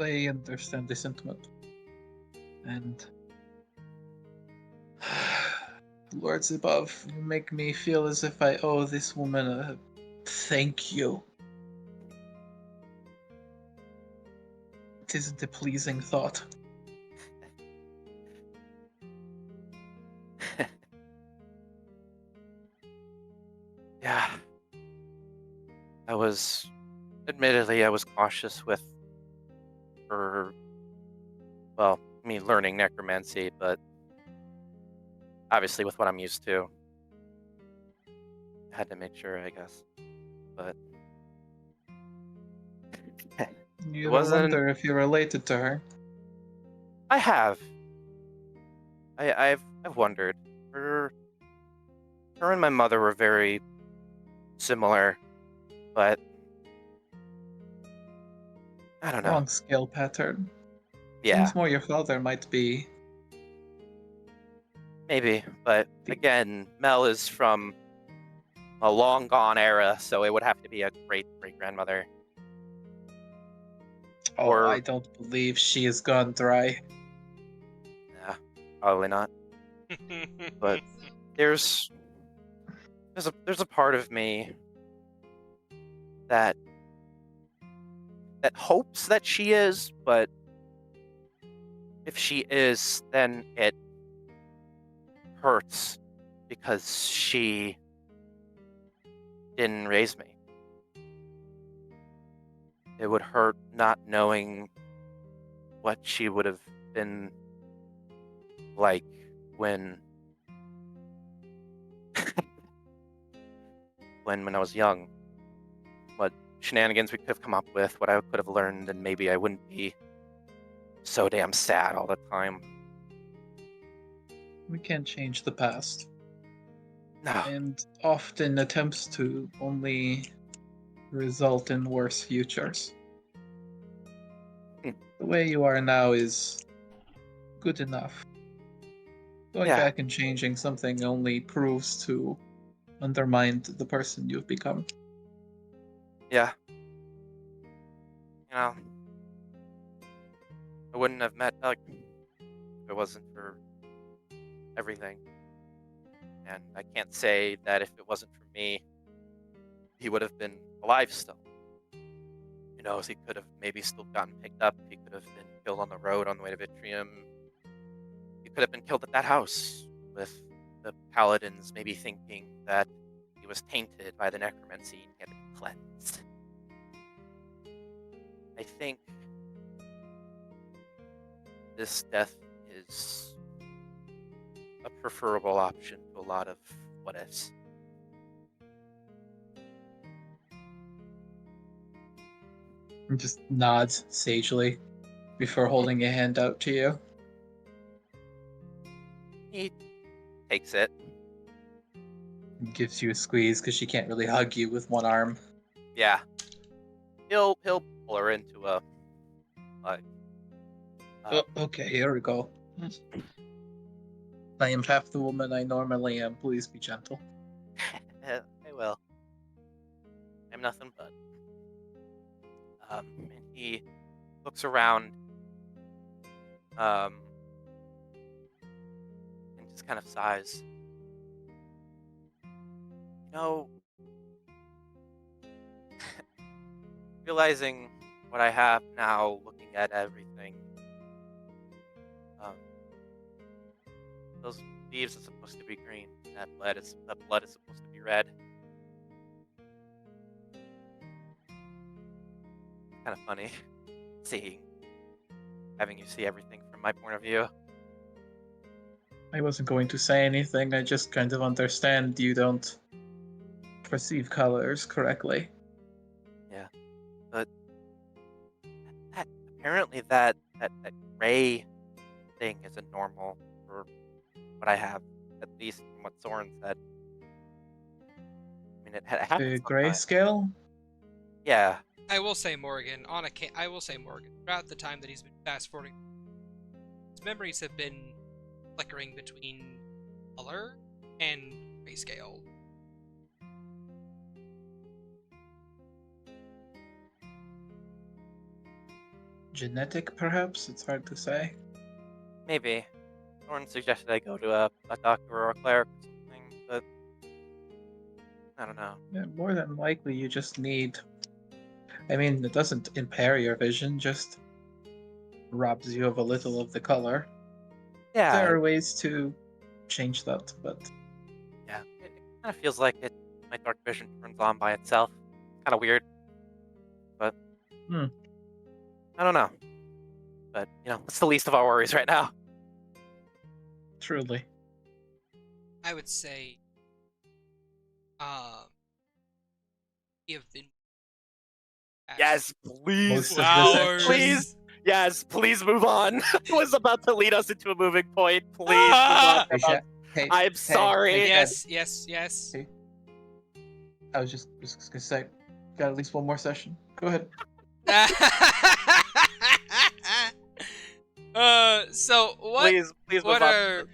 I understand the sentiment. And Lords above, you make me feel as if I owe this woman a thank you. It isn't a pleasing thought. Yeah. Admittedly, I was cautious with her, learning necromancy, but obviously with what I'm used to, I had to make sure, I guess. But You wasn't- wonder if you're related to her. I have. I've wondered. her and my mother were very similar, but I don't know. Wrong scale pattern. Yeah, Seems more your father might be. maybe. But again, Mel is from a long gone era, so it would have to be a great grandmother. Oh, Or- I don't believe she has gone dry. Yeah, probably not. But there's a part of me that hopes that she is, but if she is, then it hurts because she didn't raise me. It would hurt not knowing what she would have been like when when I was young. What shenanigans we could have come up with, what I could have learned, and maybe I wouldn't be so damn sad all the time. We can't change the past, No. and often attempts to only result in worse futures. Hmm. The way you are now is good enough. Going Yeah. back and changing something only proves to undermine the person you've become. Yeah. You know, I wouldn't have met Doug if it wasn't for everything. And I can't say that if it wasn't for me, he would have been alive still. Who knows, he could have maybe still gotten picked up. He could have been killed on the road on the way to Vitrium. He could have been killed at that house, with the paladins maybe thinking that he was tainted by the necromancy and he had to be cleansed. I think this death is a preferable option to a lot of what ifs. And just nods sagely before holding a hand out to you. He takes it. And gives you a squeeze because she can't really hug you with one arm. Yeah. He'll pull her into a Oh, okay, here we go. I am half the woman I normally am. Please be gentle. I will. I'm nothing but. And he looks around, and just kind of sighs. You know, realizing what I have now, looking at everything, those leaves are supposed to be green. That blood is supposed to be red. Kind of funny having you see everything from my point of view. I wasn't going to say anything. I just kind of understand you don't perceive colors correctly. Yeah, but apparently that gray thing isn't normal for what I have, at least from what Soren said. I mean, it happens The sometimes. grayscale? Yeah. I will say, Morgan, throughout the time that he's been fast forwarding, his memories have been flickering between color and grayscale. Genetic, perhaps? It's hard to say. Maybe. Soren suggested I go to a doctor or a cleric or something, but I don't know. Yeah, more than likely, you just need. I mean, it doesn't impair your vision, just robs you of a little of the color. Yeah, There are ways to change that, but yeah. It kind of feels like my dark vision turns on by itself. Kind of weird, but I don't know. But it's the least of our worries right now. truly. I would say, we have been. Yes, please. Most of this Flowers. Please. Yes, please move on. It was about to lead us into a moving point. Please Ah! move on. Hey, I'm sorry. hey, Yes, yes, yes. Hey. I was just gonna say, got at least one more session. Go ahead. So what? Please What move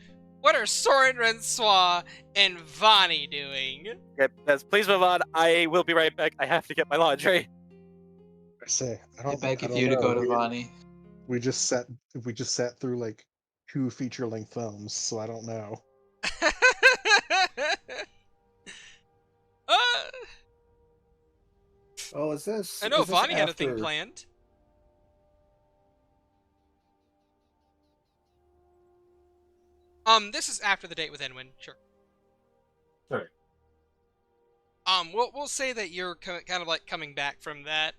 on. are Soren Renswa and Vani doing? Okay, please move on. I will be right back. I have to get my laundry. I say, I I don't, beg I of don't you to know. go to Vani. We just sat through like 2 feature-length films, so I don't know. uh, Oh, is this? I know Is this Vani had a thing after? planned. This is after the date with Enwin, sure. Sorry. We'll say that you're kind of like coming back from that.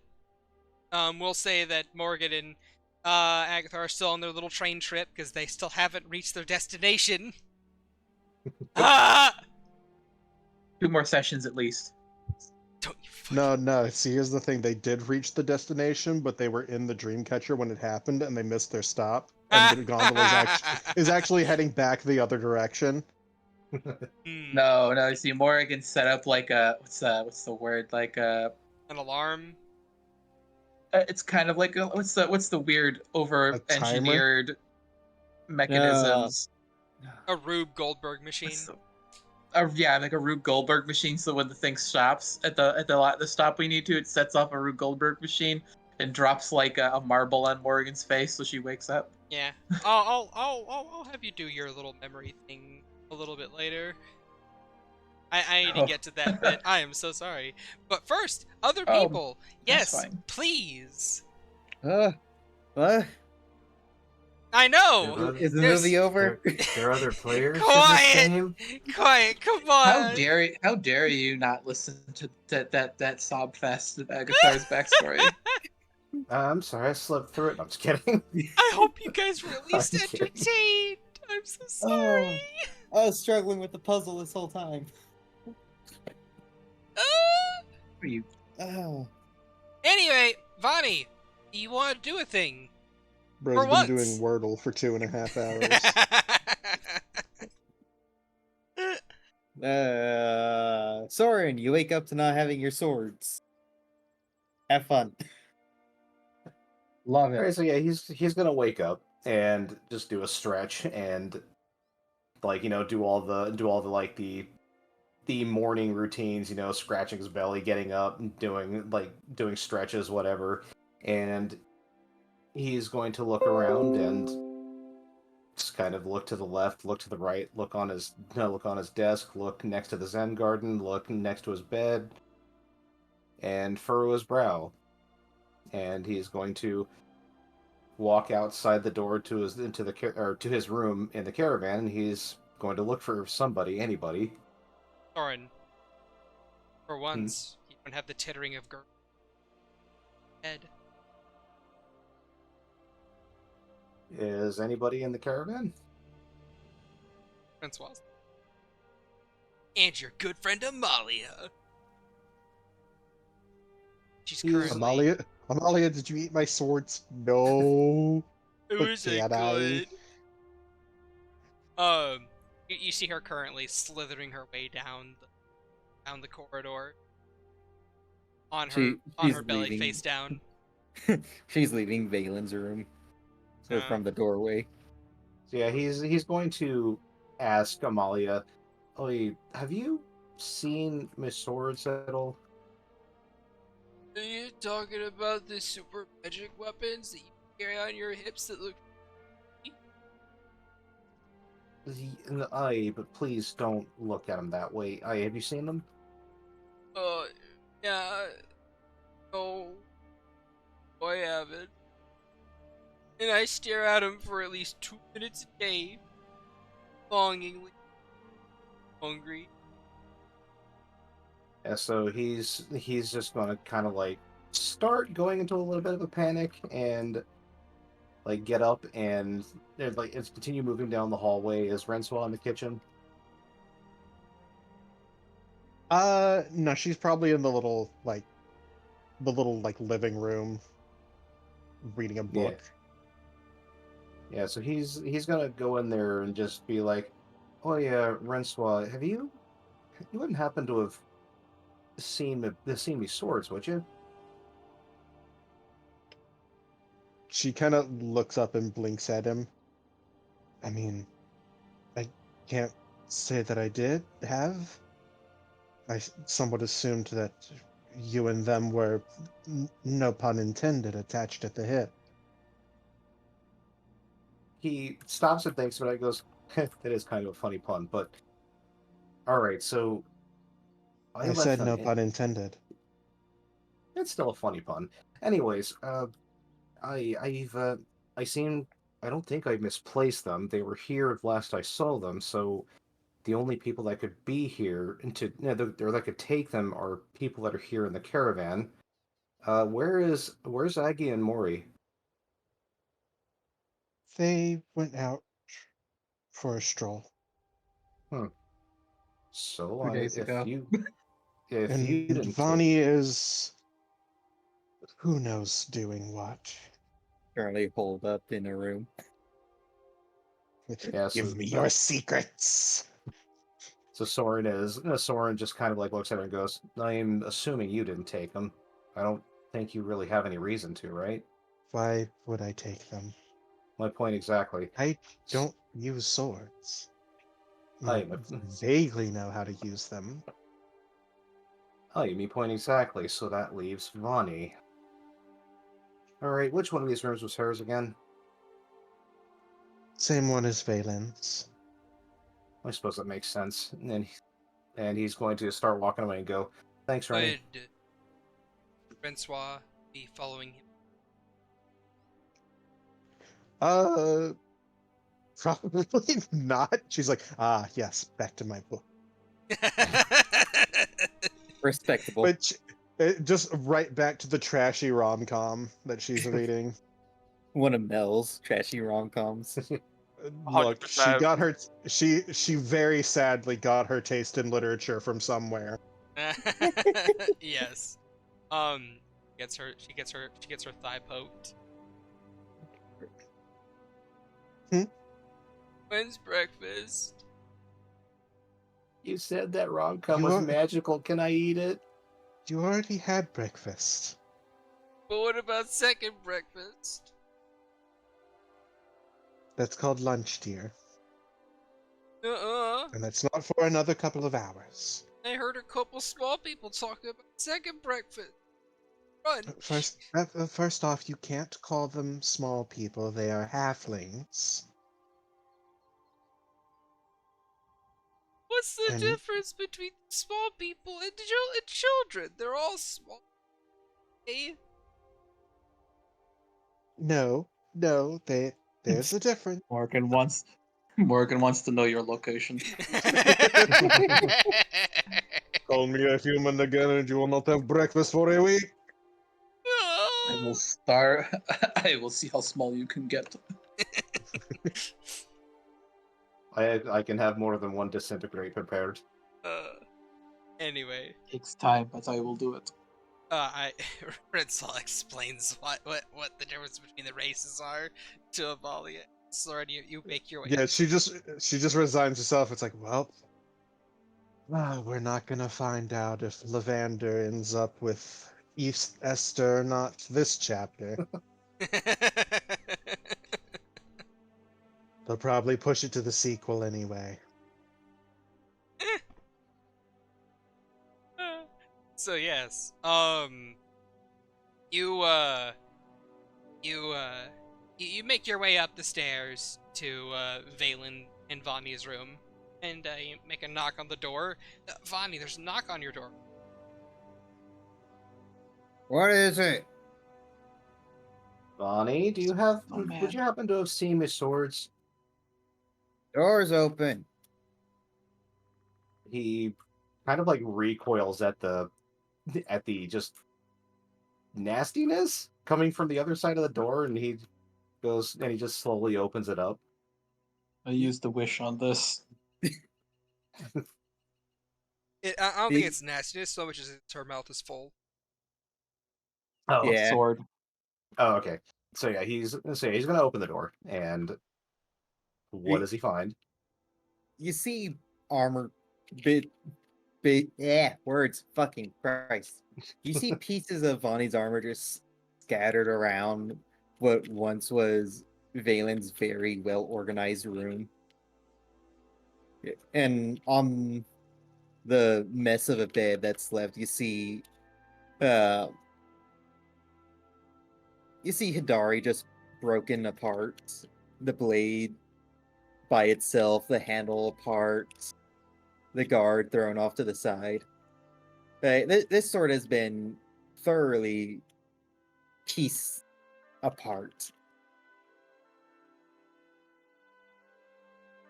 We'll say that Morgan and Agatha are still on their little train trip because they still haven't reached their destination. Ah! 2 more sessions at least. Don't you fucking... No. See, here's the thing: they did reach the destination, but they were in the Dreamcatcher when it happened, and they missed their stop. And the gondola is actually heading back the other direction. No. See, Morrigan set up like a what's the word? Like a An alarm. it's kind of like a what's the weird over engineered mechanisms? A Rube Goldberg machine. Yeah, like a Rube Goldberg machine. So when the thing stops at the stop we need to, it sets off a Rube Goldberg machine and drops like a marble on Morrigan's face, so she wakes up. Yeah. I'll have you do your little memory thing a little bit later. I need to get to that bit. I am so sorry. But first, other people. Yes, fine. please. What? I know. Is the movie over? There are other players Quiet! in this game? Quiet, come on. How dare you not listen to that sob fest of Agathar's backstory? I'm sorry, I slipped through it. I'm just kidding. I hope you guys were at least I'm kidding. entertained. I'm so sorry. I was struggling with the puzzle this whole time. Are you? Oh. Anyway, Vani, you want to do a thing? Bro's For been once. doing Wordle for 2.5 hours. Soren, you wake up to not having your swords. Have fun. Love it. Alright, so yeah, he's gonna wake up and just do a stretch and like, do all the like the morning routines, scratching his belly, getting up, and doing stretches, whatever. And he's going to look around and just kind of look to the left, look to the right, look on his desk, look next to the Zen garden, look next to his bed, and furrow his brow. And he's going to walk outside the door to his room in the caravan, and he's going to look for anybody. Soren, for once, you don't have the tittering of head. Is anybody in the caravan? Francois. And your good friend Amalia. She's currently... Amalia, did you eat my swords? No. It was Can I? good. You see her currently slithering her way down the corridor. On her belly, leaving. face down. She's leaving Vaelyn's room. So from the doorway. So yeah, he's going to ask Amalia, have you seen Miss Swords at all? Are you talking about the super magic weapons that you carry on your hips that look... But please don't look at him that way. Have you seen them? Yeah. No. I haven't. And I stare at him for at least 2 minutes a day. Longingly. Hungry. Yeah, so he's just gonna kind of like start going into a little bit of a panic and like get up and it's continue moving down the hallway. Is Renswell in the kitchen? No, she's probably in the little living room reading a book. Yeah, so he's gonna go in there and just be like, Oh yeah, Rensois, you wouldn't happen to have seen me swords, would you? She kind of looks up and blinks at him. I mean, I can't say that I did have. I somewhat assumed that you and them were, no pun intended, attached at the hip. He stops and thinks about it. Goes, that is kind of a funny pun, but all right. So I I left said them no in. pun intended. It's still a funny pun. Anyways, I've I seem I don't think I misplaced them. They were here last I saw them, so the only people that could be here and to or that could take them are people that are here in the caravan. Where's Aggie and Mori? They went out for a stroll. Hmm. So 2 days ago. if you And didn't take Vani is who knows doing what. Currently holed up in a room. yeah, Give me your secrets. so Soren just kind of like looks at her and goes, I'm assuming you didn't take them. I don't think you really have any reason to, right? Why would I take them? My point exactly. I don't use swords. I Vaguely know how to use them. me point exactly, so that leaves Vani. Alright, which one of these rooms was hers again? Same one as Vaelyn's. I suppose that makes sense. And he's going to start walking away and go, thanks, Rennie. Would Francois be following him? Probably not. She's like, yes, back to my book. Respectable. Which, just right back to the trashy rom-com that she's reading. One of Mel's trashy rom-coms. Look, she 100%. got her. She very sadly got her taste in literature from somewhere. Yes. She gets her thigh poked. When's breakfast? You said that rom-com You was are- magical. Can I eat it? You already had breakfast. But what about second breakfast? That's called lunch, dear. And that's not for another couple of hours. I heard a couple small people talking about second breakfast. Brunch. First off, you can't call them small people. They are halflings. What's the And difference between small people and children? They're all small. Hey? no, there's a difference. Morgan wants to know your location. Call me a human again and you will not have breakfast for a week. I will start. I will see how small you can get. I can have more than one disintegrate prepared. Anyway, Takes time, but I will do it. Rinsal explains what the difference between the races are to Amalia. Soren, you make your way. Yeah, she just resigns herself. It's like, well, we're not gonna find out if Lavender ends up with East Esther or not this chapter. They'll probably push it to the sequel anyway. So yes, you make your way up the stairs to Vaelyn and Vani's room, and you make a knock on the door. Vani, there's a knock on your door. What is it? Bonnie, Oh, man. would you happen to have seen my swords? Door's open. He kind of like recoils at the just nastiness coming from the other side of the door, and he just slowly opens it up. I used the wish on this. I don't think it's nastiness so much as her mouth is full. Oh, Yeah. Sword. Oh, okay. So yeah, he's gonna open the door, and what does he find? you see armor, bit, yeah, words, fucking Christ. You see pieces of Vonnie's armor just scattered around what once was Valen's very well organized room. And on the mess of a bed that's left, uh you see Hidari just broken apart, the blade by itself, the handle apart, the guard thrown off to the side. This sword has been thoroughly pieced apart.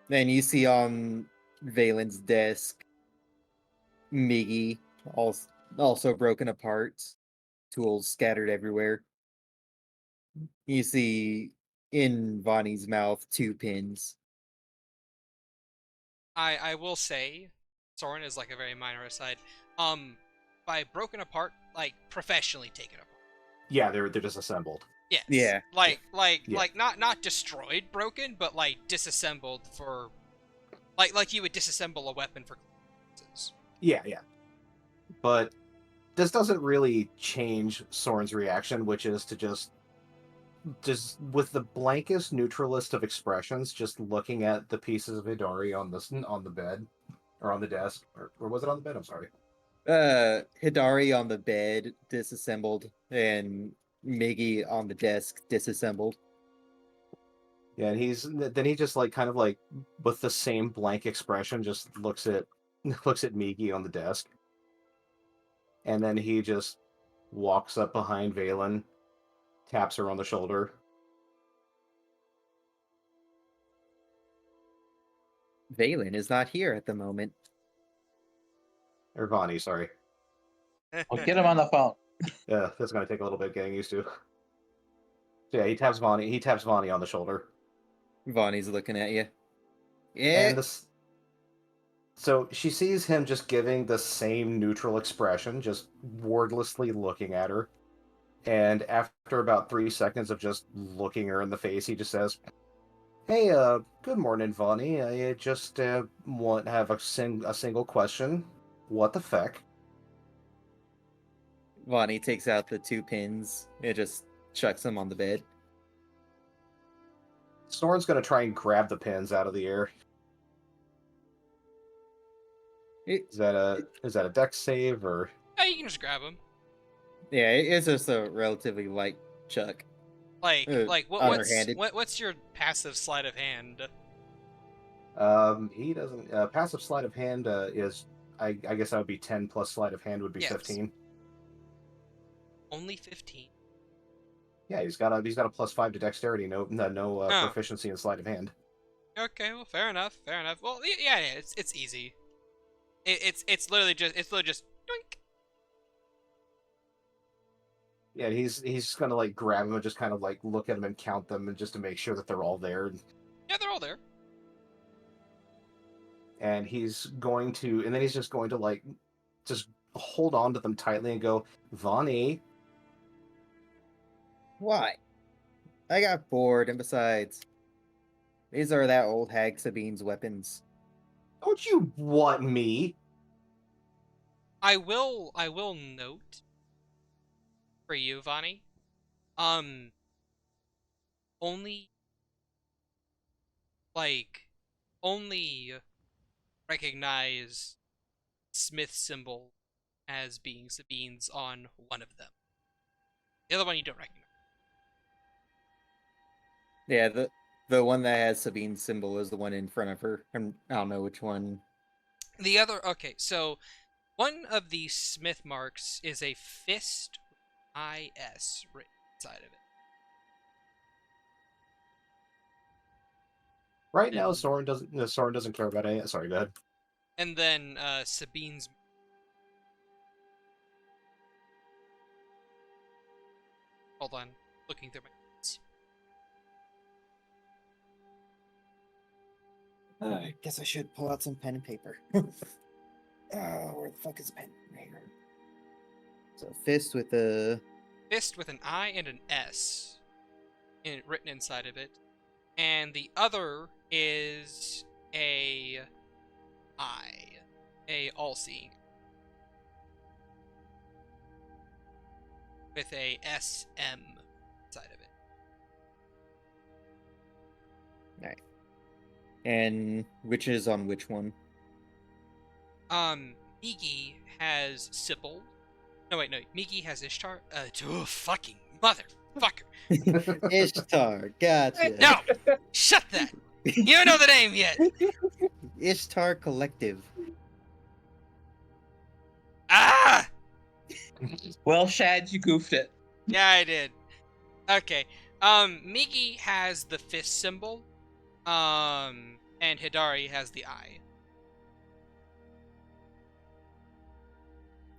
Then you see on Valen's desk, Miggy, also broken apart, tools scattered everywhere. You see in Vonnie's mouth 2 pins. I will say, Soren is like a very minor aside. By broken apart, like professionally taken apart. Yeah, they're disassembled. Yes. Yeah. Like not destroyed, broken, but like disassembled for, like you would disassemble a weapon for classes. Yeah. But this doesn't really change Soren's reaction, which is to just with the blankest neutralist of expressions, just looking at the pieces of Hidari on the bed or on the desk, or was it on the bed? I'm sorry. Hidari on the bed disassembled, and Miggy on the desk disassembled. Yeah, and then he just like kind of like with the same blank expression just looks at Migi on the desk. And then he just walks up behind Vaelyn, taps her on the shoulder. Vaelyn is not here at the moment. Or Vonnie, sorry. We'll get him on the phone. Yeah, that's gonna take a little bit getting used to. So yeah, he taps Vonnie on the shoulder. Vonnie's looking at you. Yeah. And so she sees him just giving the same neutral expression, just wordlessly looking at her. And after about 3 seconds of just looking her in the face, he just says, "Hey, good morning, Vonnie. I just want to have a single question. What the feck?" Vonnie takes out the 2 pins and just chucks them on the bed. Snorin's gonna try and grab the pins out of the air. Is that a dex save or? Yeah, you can just grab them. Yeah, it's just a relatively light chuck. What's your passive sleight of hand? He doesn't. Passive sleight of hand is, I guess that would be 10 plus sleight of hand would be 15. Only 15. Yeah, he's got a +5 to dexterity. No proficiency in sleight of hand. Okay, well, fair enough. Well, yeah, it's easy. It's literally just doink. Yeah, he's just gonna like grab them and just kind of like look at them and count them, and just to make sure that they're all there. Yeah, they're all there. And he's just going to like just hold on to them tightly and go, "Vonnie." Why? I got bored, and besides, these are that old hag Sabine's weapons. Don't you want me? I will note for you, Vonnie. Only recognize Smith symbol as being Sabine's on one of them. The other one you don't recognize. Yeah, the one that has Sabine's symbol is the one in front of her. I don't know which one. The other, okay, so one of the Smith marks is a fist IS written inside of it. Right now, Soren doesn't care about any. Sorry, go ahead. And then Sabine's. Hold on, looking through my notes. I guess I should pull out some pen and paper. Where the fuck is the pen? Right here. So fist with an I and an S written inside of it. And the other is a a all-seeing. With a SM side of it. Alright. And which is on which one? Miki has Sybil. No, wait, no. Miki has Ishtar. Fucking motherfucker. Ishtar, gotcha. No! Shut that! You don't know the name yet! Ishtar Collective. Ah! Well, Shad, you goofed it. Yeah, I did. Okay. Miki has the fist symbol. And Hidari has the eye.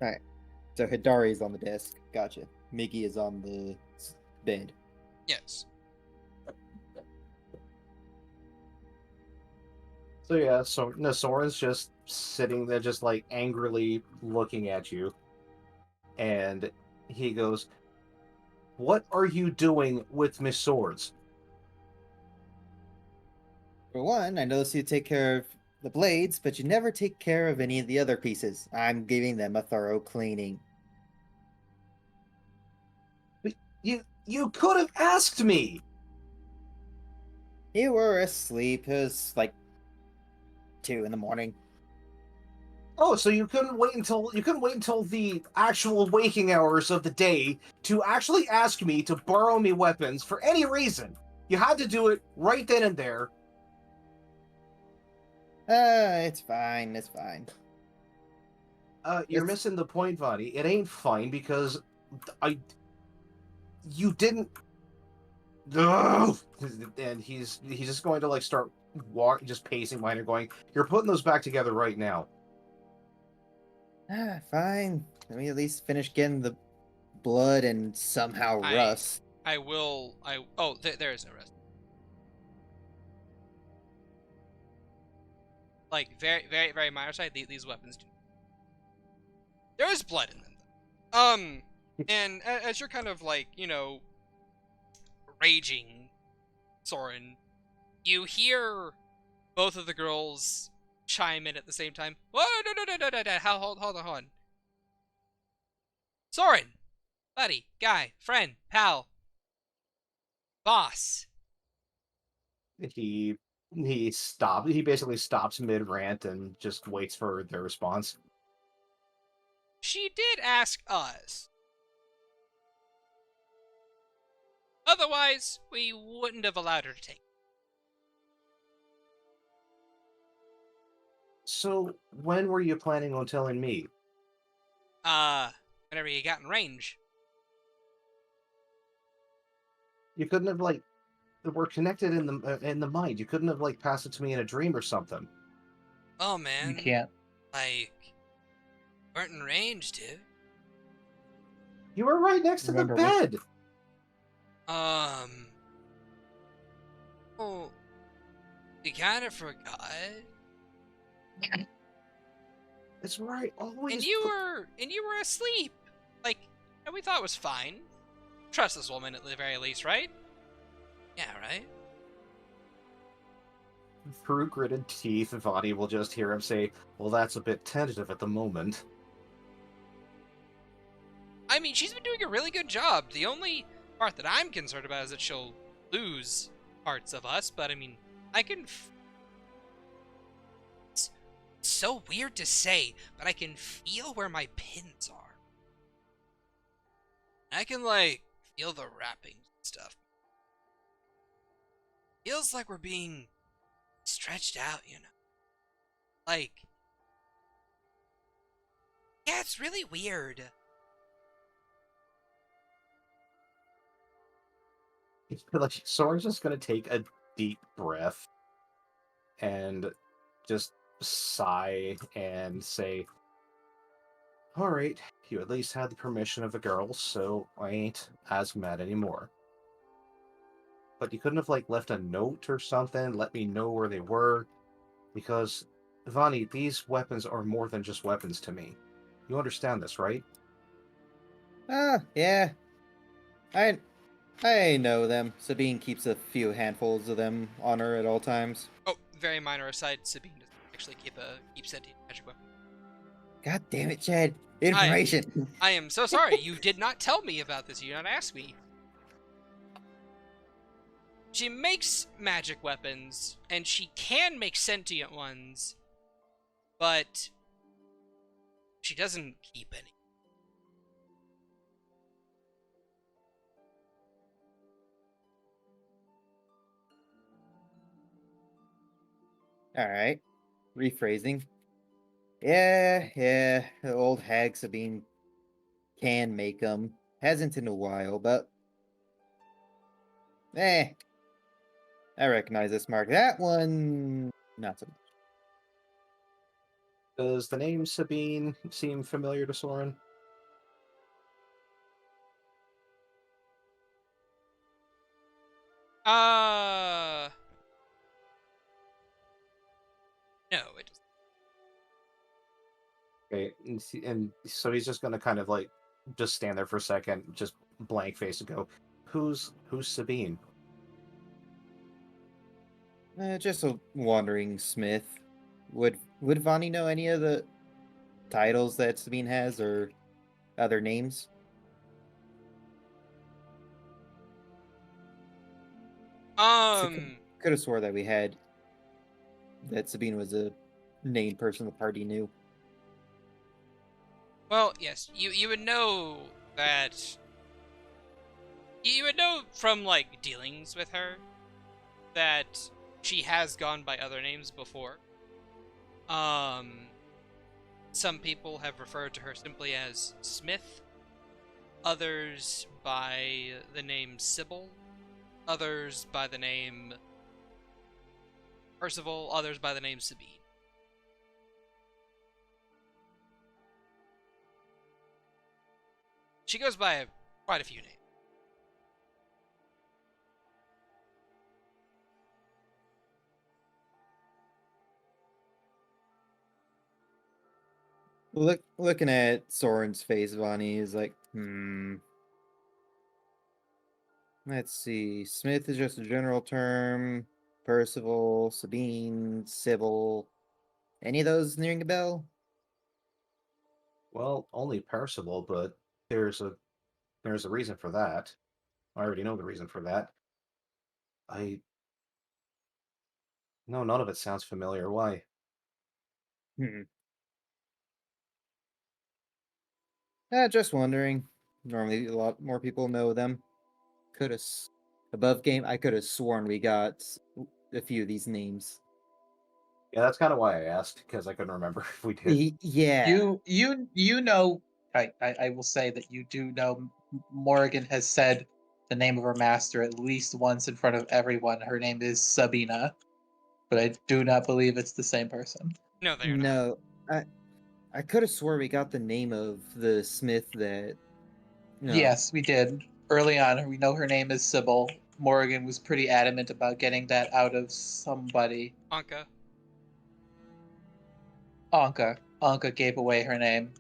Alright. So Hidari's on the desk. Gotcha. Miggy is on the bed. Yes. So yeah, so Soren's just sitting there, just like angrily looking at you, and he goes, "What are you doing with Miss Swords?" For one, I noticed you take care of the blades, but you never take care of any of the other pieces. I'm giving them a thorough cleaning. You could have asked me. You were asleep. It was like 2 in the morning. Oh, so you couldn't wait until the actual waking hours of the day to actually ask me to borrow me weapons for any reason. You had to do it right then and there. It's fine. It's fine. You're It's- missing the point, Vadi. It ain't fine because you didn't. Ugh! And he's just going to like start just pacing behind her, going, "You're putting those back together right now." Fine. Let me at least finish getting the blood and somehow rust. There is no rest. Like, very, very, very minor side, these weapons do. There is blood in them. And as you're kind of like, raging, Soren, you hear both of the girls chime in at the same time. Whoa, no, hold on. Soren, buddy, guy, friend, pal, boss. He basically stops mid rant and just waits for their response. She did ask us. Otherwise, we wouldn't have allowed her to take. So when were you planning on telling me? Whenever you got in range. You couldn't have like we're connected in the mind. You couldn't have like passed it to me in a dream or something. Oh man, You can't. like, weren't in range, dude. You were right next to the Remember what- bed. Oh, you kind of forgot. It's right. Always. And you were asleep. Like, and we thought it was fine. Trust this woman at the very least, right? Yeah, right? Through gritted teeth, Vadi will just hear him say, "Well, that's a bit tentative at the moment." I mean, she's been doing a really good job. The only part that I'm concerned about is that she'll lose parts of us, but I mean, I can... It's so weird to say, but I can feel where my pins are. I can, like, feel the wrappings and stuff. Feels like we're being stretched out, Like... Yeah, it's really weird. Like Soren's just gonna take a deep breath and just sigh and say, "All right, you at least had the permission of the girls, so I ain't as mad anymore. But you couldn't have like left a note or something, let me know where they were, because Vani, these weapons are more than just weapons to me. You understand this, right?" Yeah. I know them. Sabine keeps a few handfuls of them on her at all times. Oh, very minor aside, Sabine doesn't actually keep sentient magic weapon. God damn it, Chad. Information. I am so sorry. You did not tell me about this. You did not ask me. She makes magic weapons, and she can make sentient ones, but she doesn't keep any. All right. Rephrasing. Yeah. The old hag Sabine can make them. Hasn't in a while, but I recognize this mark. That one, not so much. Does the name Sabine seem familiar to Soren? No, it doesn't. Okay, and so he's just gonna kind of like just stand there for a second, just blank face, and go, "Who's Sabine?" Just a wandering smith. Would Vani know any of the titles that Sabine has or other names? Could have swore that we had that Sabine was a named person the party knew. Well, yes, you would know that. You would know from like dealings with her that she has gone by other names before. Some people have referred to her simply as Smith, others by the name Sybil, others by the name Percival, others by the name Sabine. She goes by quite a few names. Looking at Soren's face, Vani is like, Let's see. Smith is just a general term. Percival, Sabine, Sybil. Any of those nearing a bell? Well, only Percival, but there's a reason for that. I already know the reason for that. I No, none of it sounds familiar. Why? Hmm. Just wondering. Normally, a lot more people know them. Could have above game. I could have sworn we got a few of these names. Yeah, that's kind of why I asked, because I couldn't remember if we did. Yeah. You know, I will say that you do know Morrigan has said the name of her master at least once in front of everyone. Her name is Sabina, but I do not believe it's the same person. No, they are not. No, I could have swore we got the name of the Smith that. No. Yes, we did early on. We know her name is Sybil. Morrigan was pretty adamant about getting that out of somebody. Anka. Anka. Anka gave away her name.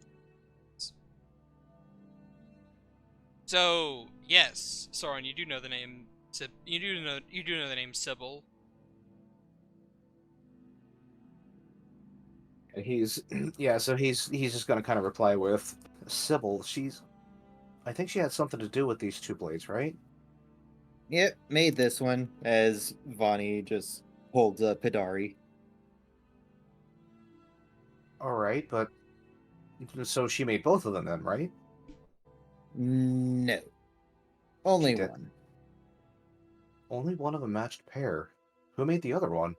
So yes, Soren, you do know the name. You do know the name Sybil. And he's yeah, so he's just gonna kind of reply with Sybil. I think she had something to do with these two blades, right? Yep, made this one as Vani just holds up Hidari. All right, but so she made both of them then, right? No, only did. one. Only one of a matched pair. Who made the other one?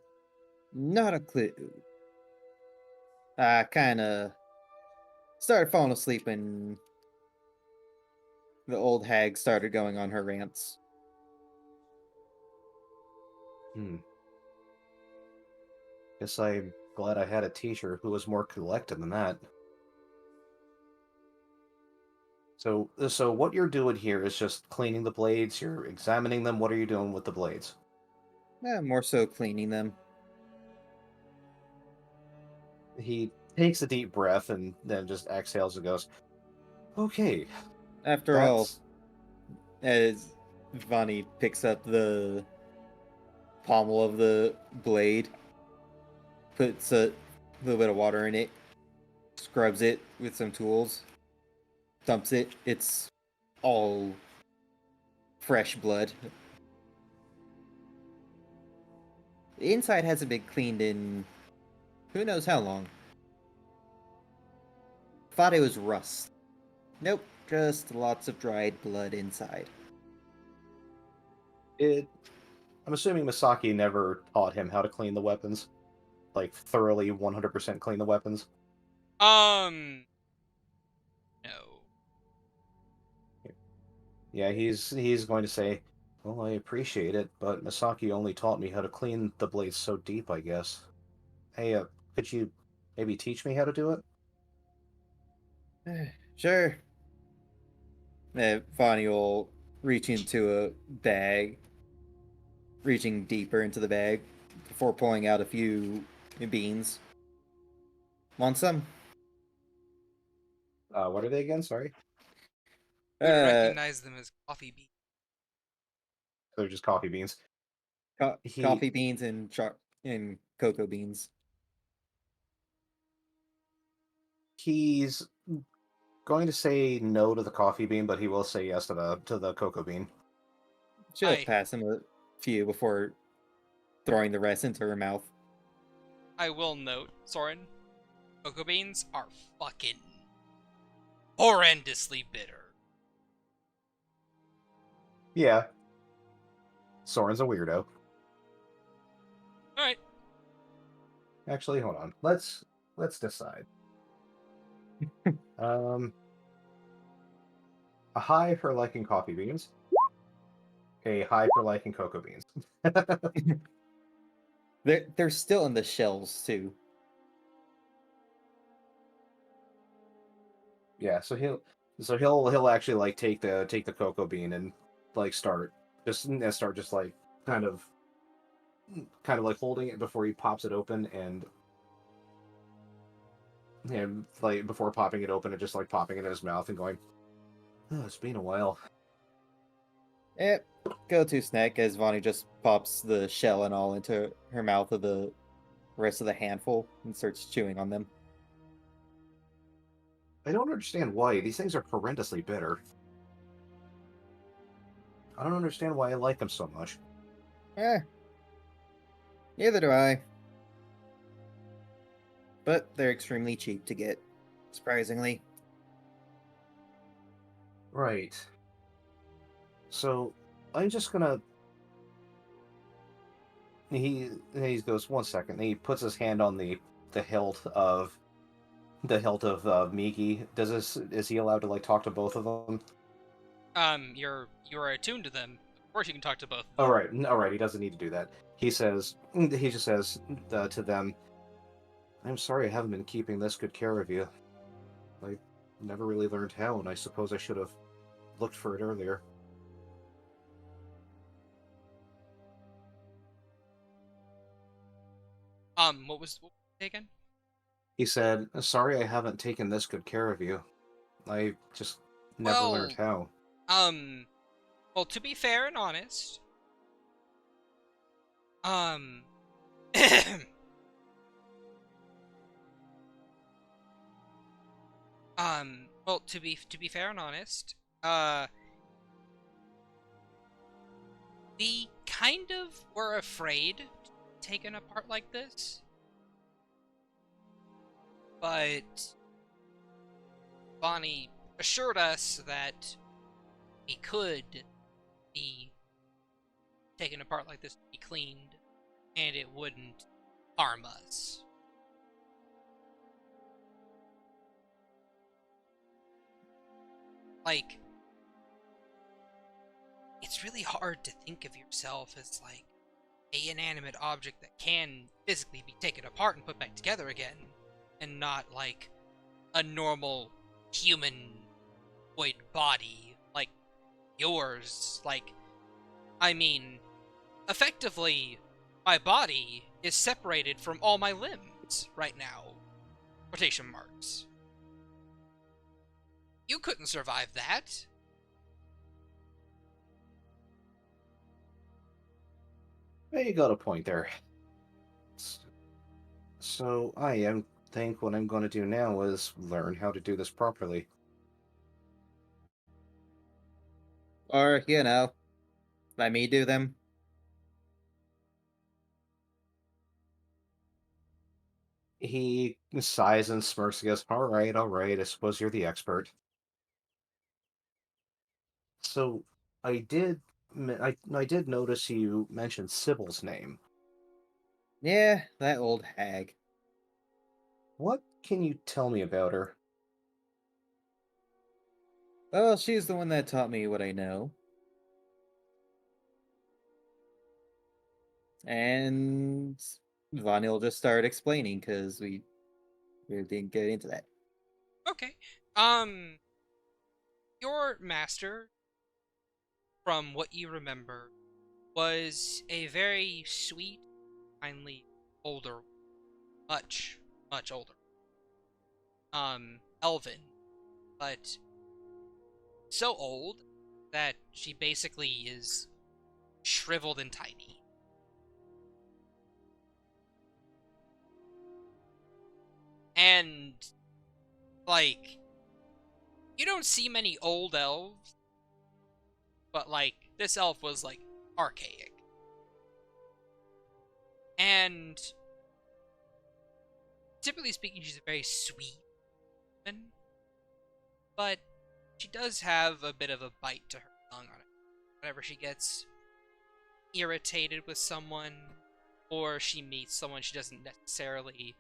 Not a clue. I kind of started falling asleep when the old hag started going on her rants. Guess I'm glad I had a teacher who was more collected than that. So what you're doing here is just cleaning the blades. You're examining them. What are you doing with the blades? More so cleaning them. He takes a deep breath and then just exhales and goes, "Okay." After all, as Vani picks up the pommel of the blade, puts a little bit of water in it, scrubs it with some tools, dumps it. It's all fresh blood. The inside hasn't been cleaned in who knows how long. Thought it was rust. Nope, just lots of dried blood inside. I'm assuming Misaki never taught him how to clean the weapons, like thoroughly 100% clean the weapons. No. Yeah, he's going to say, "Well, I appreciate it, but Misaki only taught me how to clean the blades so deep, I guess. Hey, could you maybe teach me how to do it?" Sure. Vonnie will reach into a bag, reaching deeper into the bag before pulling out a few beans. Want some? What are they again? Sorry, You would Uh, recognize them as coffee beans. they're just coffee beans. He coffee beans and cocoa beans. he's going to say no to the coffee bean, but he will say yes to the cocoa bean. She'll I pass him a few before throwing the rest into her mouth. I will note, Soren, cocoa beans are fucking horrendously bitter. Yeah, Soren's a weirdo. Alright. Actually, hold on. Let's decide. A high for liking coffee beans. A high for liking cocoa beans. They're still in the shells too. Yeah, so he'll actually like take the cocoa bean and like start just like kind of like holding it before he pops it open and like before popping it open and just like popping it in his mouth and going, "Oh, it's been a while." Go-to snack as Vonnie just pops the shell and all into her mouth of the rest of the handful and starts chewing on them. I don't understand why. These things are horrendously bitter. I don't understand why I like them so much. Neither do I. But they're extremely cheap to get, surprisingly. Right. So I'm just gonna. He goes 1 second. And he puts his hand on the hilt of Miki. Is he allowed to like talk to both of them? You are attuned to them. Of course you can talk to both of them. All right. He doesn't need to do that. He just says to them, "I'm sorry I haven't been keeping this good care of you. I never really learned how, and I suppose I should have looked for it earlier." What was it again? He said, "Sorry I haven't taken this good care of you. I just never learned how." Well, to be fair and honest, well, to be fair and honest, we kind of were afraid to be taken apart like this, but Bonnie assured us that we could be taken apart like this to be cleaned, and it wouldn't harm us. Like, it's really hard to think of yourself as like an inanimate object that can physically be taken apart and put back together again, and not like a normal humanoid body like yours. Like, I mean, effectively, my body is separated from all my limbs right now. Quotation marks. You couldn't survive that. Well, you got a point there. So I am think what I'm going to do now is learn how to do this properly. Or, let me do them. He sighs and smirks and goes, all right, I suppose you're the expert. So, I did notice you mentioned Sybil's name. Yeah, that old hag. What can you tell me about her? Well, she's the one that taught me what I know. And Vonnie will just start explaining because we didn't get into that. Okay. Your master, from what you remember, was a very sweet, kindly, older, much, much older. Elven, but so old that she basically is shriveled and tiny. And, like, you don't see many old elves, but, like, this elf was, like, archaic. And, typically speaking, she's a very sweet woman, but she does have a bit of a bite to her tongue on it. Whenever she gets irritated with someone, or she meets someone she doesn't necessarily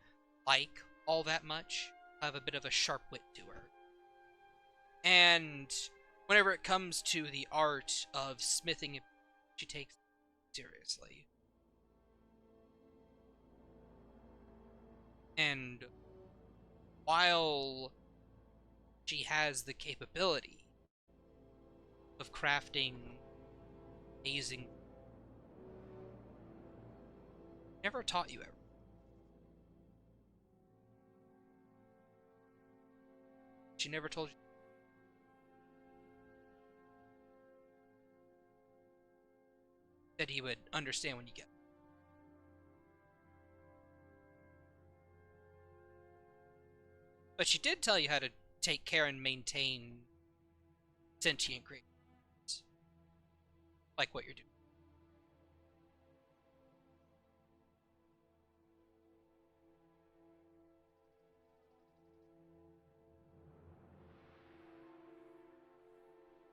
like all that much, have a bit of a sharp wit to her. And whenever it comes to the art of smithing, she takes it seriously. And while she has the capability of crafting amazing, never taught you ever. She never told you. That he would understand when you get. But she did tell you how to take care and maintain sentient creatures. Like what you're doing.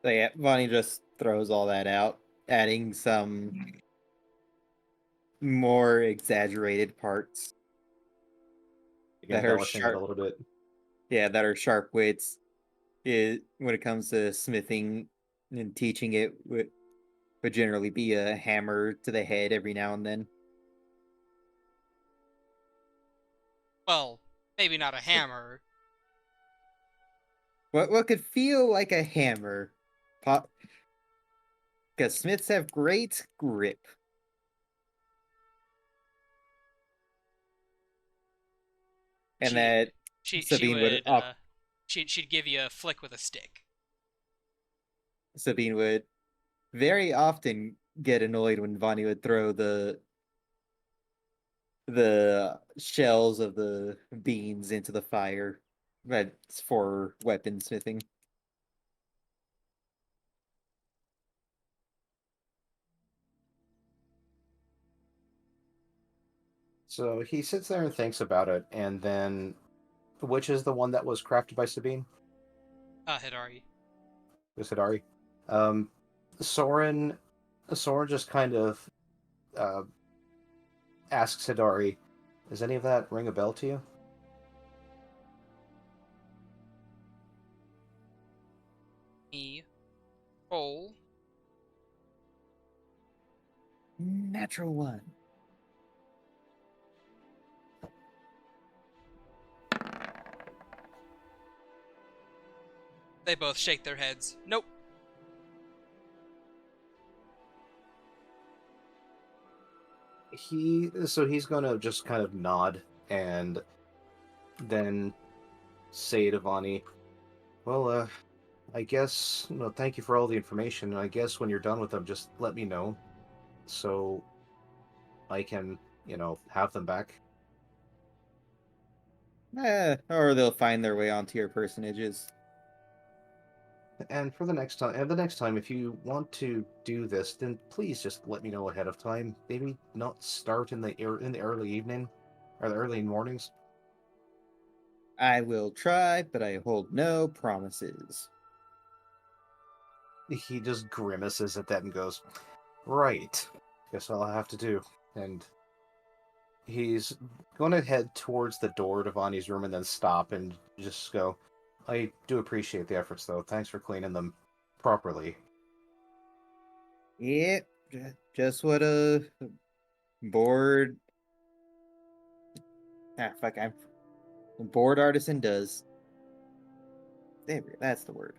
So yeah, Vonnie just throws all that out, adding some more exaggerated parts that are Embellishing it a sharp. little bit. Yeah, that are sharp wits. When it comes to smithing and teaching it, would generally be a hammer to the head every now and then. Well, maybe not a hammer. What could feel like a hammer, because smiths have great grip. And that Sabine would she'd give you a flick with a stick. Sabine would very often get annoyed when Vonnie would throw the shells of the beans into the fire. That's for weaponsmithing. So he sits there and thinks about it, and then, which is the one that was crafted by Sabine? Hidari. Was Hidari? Um, Soren, Soren just kind of uh, asks Hidari, "Does any of that ring a bell to you?" Roll. Natural one. They both shake their heads. Nope. He's gonna just kind of nod and then say to Vonnie, "Well, I guess, thank you for all the information. And I guess when you're done with them, just let me know so I can, have them back." Or they'll find their way onto your personages. And for the next time, if you want to do this, then please just let me know ahead of time. Maybe not start in the early evening or the early mornings. I will try, but I hold no promises. He just grimaces at that and goes, "Right, guess I'll have to do." And he's going to head towards the door to Vani's room and then stop and just go, "I do appreciate the efforts, though. Thanks for cleaning them properly." Yep, just what a bored... I'm a bored artisan does. That's the word.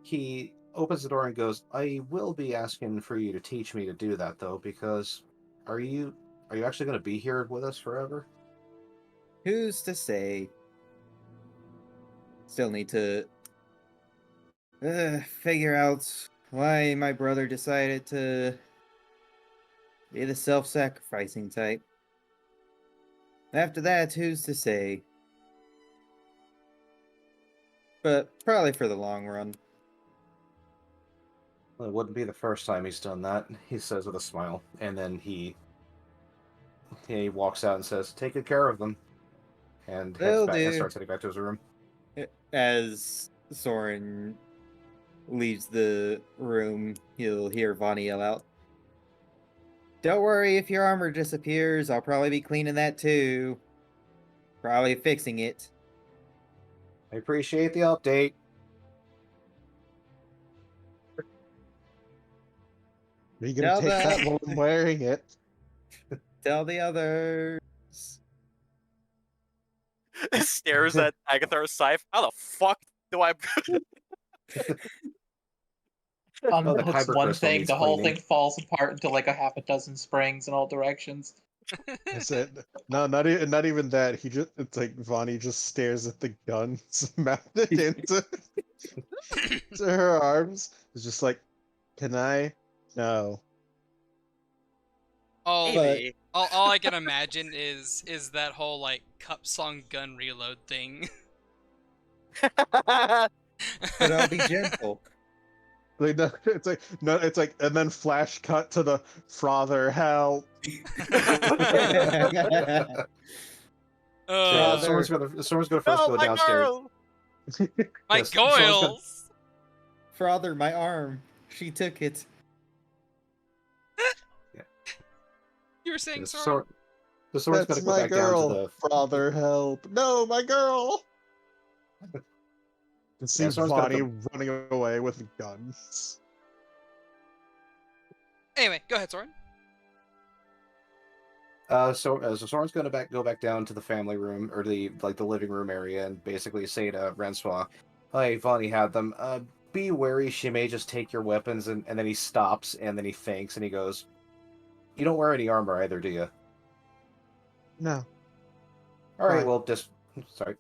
He opens the door and goes, "I will be asking for you to teach me to do that, though, because are you actually going to be here with us forever?" Who's to say? Still need to figure out why my brother decided to be the self-sacrificing type. After that, who's to say? But probably for the long run. Well, it wouldn't be the first time he's done that, he says with a smile, and then he walks out and says, "Take good care of them," and heads Will back and do. starts heading back to his room. As Soren leaves the room, he'll hear Vani yell out, "Don't worry if your armor disappears, I'll probably be cleaning that too. Probably fixing it." I appreciate the update. Are you gonna Tell take that them. while I'm wearing it? Tell the others. Stares at Agathar's scythe. How the fuck do I? Oh, the Unhooks kyber one crystal thing, needs the whole cleaning. thing falls apart into like a half a dozen springs in all directions. I said, no, not even that. It's like Vani just stares at the guns mounted into to her arms. It's just like, can I? No. All, Maybe. all I can imagine is that whole like cup song gun reload thing. But I'll be gentle. Like no, it's like no, it's like, and then flash cut to the father help. So Father. Soren's gonna first No, go my downstairs. girl. My Yes, Soren's gonna, goils! Father, my arm. She took it. You were saying, yes, Soren? the Soren's That's gonna go my back down to girl. the. Father help. No, my girl. And see Yeah, Soren's gonna Vani running away with guns. Anyway, go ahead, Soren. So Soren's gonna go back down to the family room or the living room area and basically say to Francois, "Hey, Vonnie had them. Be wary. She may just take your weapons." And then he stops and then he thinks and he goes, "You don't wear any armor either, do you?" No. All right. Why? Well, just sorry.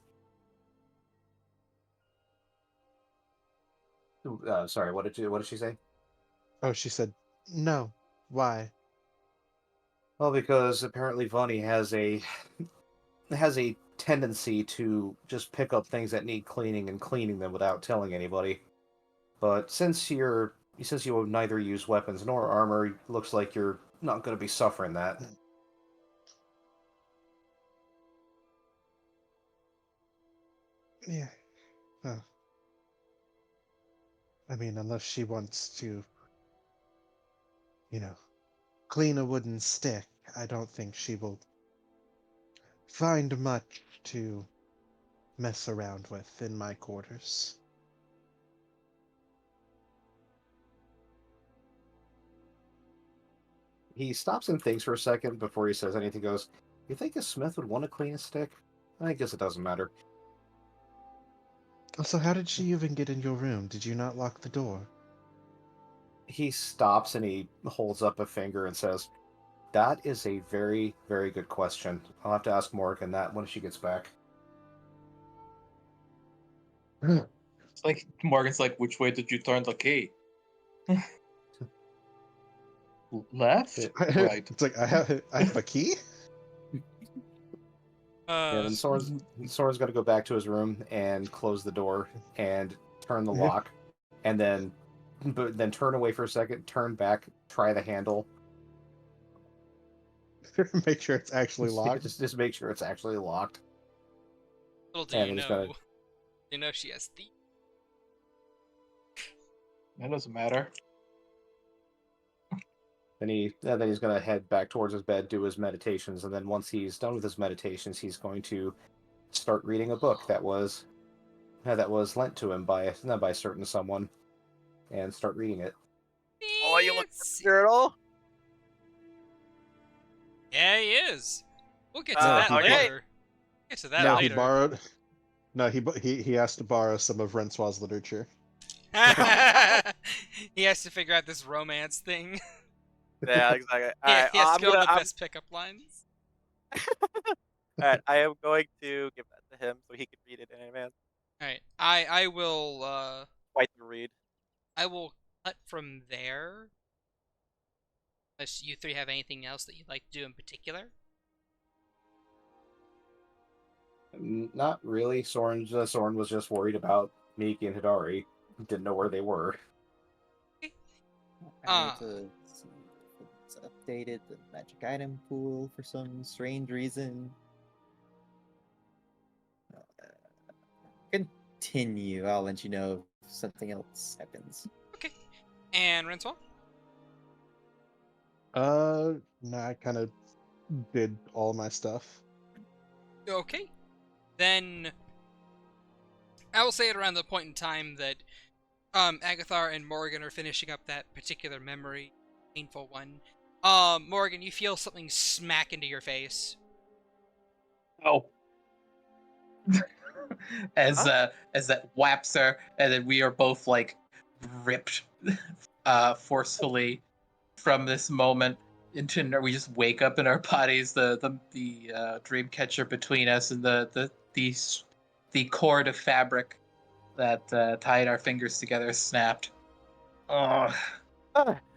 Sorry. What did she say? Oh, she said, no. Why? Well, because apparently Vonnie has a tendency to just pick up things that need cleaning and cleaning them without telling anybody. But since you neither use weapons nor armor, looks like you're not going to be suffering that. Yeah. Oh. I mean, unless she wants to, clean a wooden stick, I don't think she will find much to mess around with in my quarters. He stops and thinks for a second before he says anything. Goes, "You think a smith would want to clean a stick? I guess it doesn't matter." Also, how did she even get in your room? Did you not lock the door? He stops and he holds up a finger and says, "That is a very, very good question. I'll have to ask Morgan that when she gets back." It's like Morgan's like, which way did you turn the key? Left? Right. It's like I have a key. Yeah, then Soren's got to go back to his room and close the door and turn the lock, and then turn away for a second, turn back, try the handle. Make sure it's actually locked. just make sure it's actually locked. Little do And you he's know, gonna- you know she has teeth. That doesn't matter. Then he's gonna head back towards his bed, do his meditations, and then once he's done with his meditations, he's going to start reading a book that was lent to him by a certain someone, and start reading it. Oh, you look Fancy. turtle. Yeah, he is. We'll get to Uh, that okay. later. Get to that No, later. he borrowed. No, he asked to borrow some of Rensoir's literature. He has to figure out this romance thing. Yeah, exactly. Yeah, Alright, he has to go with the I'm- best pickup lines. Alright, I am going to give that to him so he can read it in advance. Alright, I will Quite the read. I will cut from there. Unless you three have anything else that you'd like to do in particular. Not really. Soren was just worried about Miki and Hidari. Didn't know where they were. I need to see if it's updated the magic item pool for some strange reason. Continue. I'll let you know if something else happens. Okay. And Rincewind? No, I kind of did all my stuff. Okay. Then I will say it around the point in time that Agathar and Morgan are finishing up that particular memory, painful one. Morgan, you feel something smack into your face. Oh. As that whaps her, and then we are both like ripped forcefully from this moment into we just wake up in our bodies. The dream catcher between us and the cord of fabric that tied our fingers together snapped. Oh,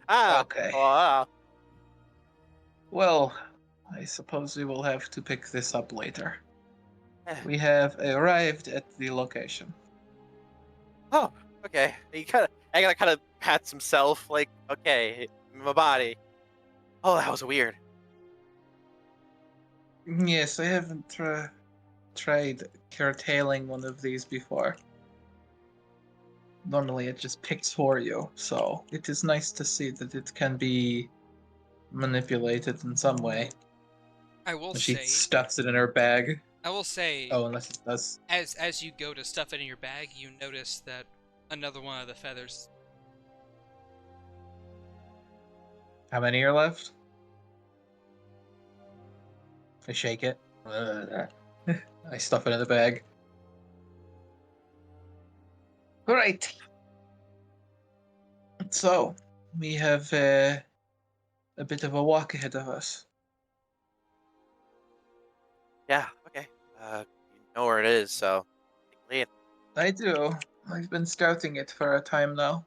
okay. Well, I suppose we will have to pick this up later. We have arrived at the location. Oh, okay. I gotta kind of pats himself, like, okay, my body. Oh, that was weird. Yes, I haven't tried curtailing one of these before. Normally it just picks for you, so it is nice to see that it can be manipulated in some way. I will She say, stuffs it in her bag. Oh, unless it does. as you go to stuff it in your bag, you notice that another one of the feathers. How many are left? I shake it. I stuff it in the bag. Alright. So, we have a bit of a walk ahead of us. Yeah, okay. You know where it is, so leave. I do. I've been scouting it for a time now.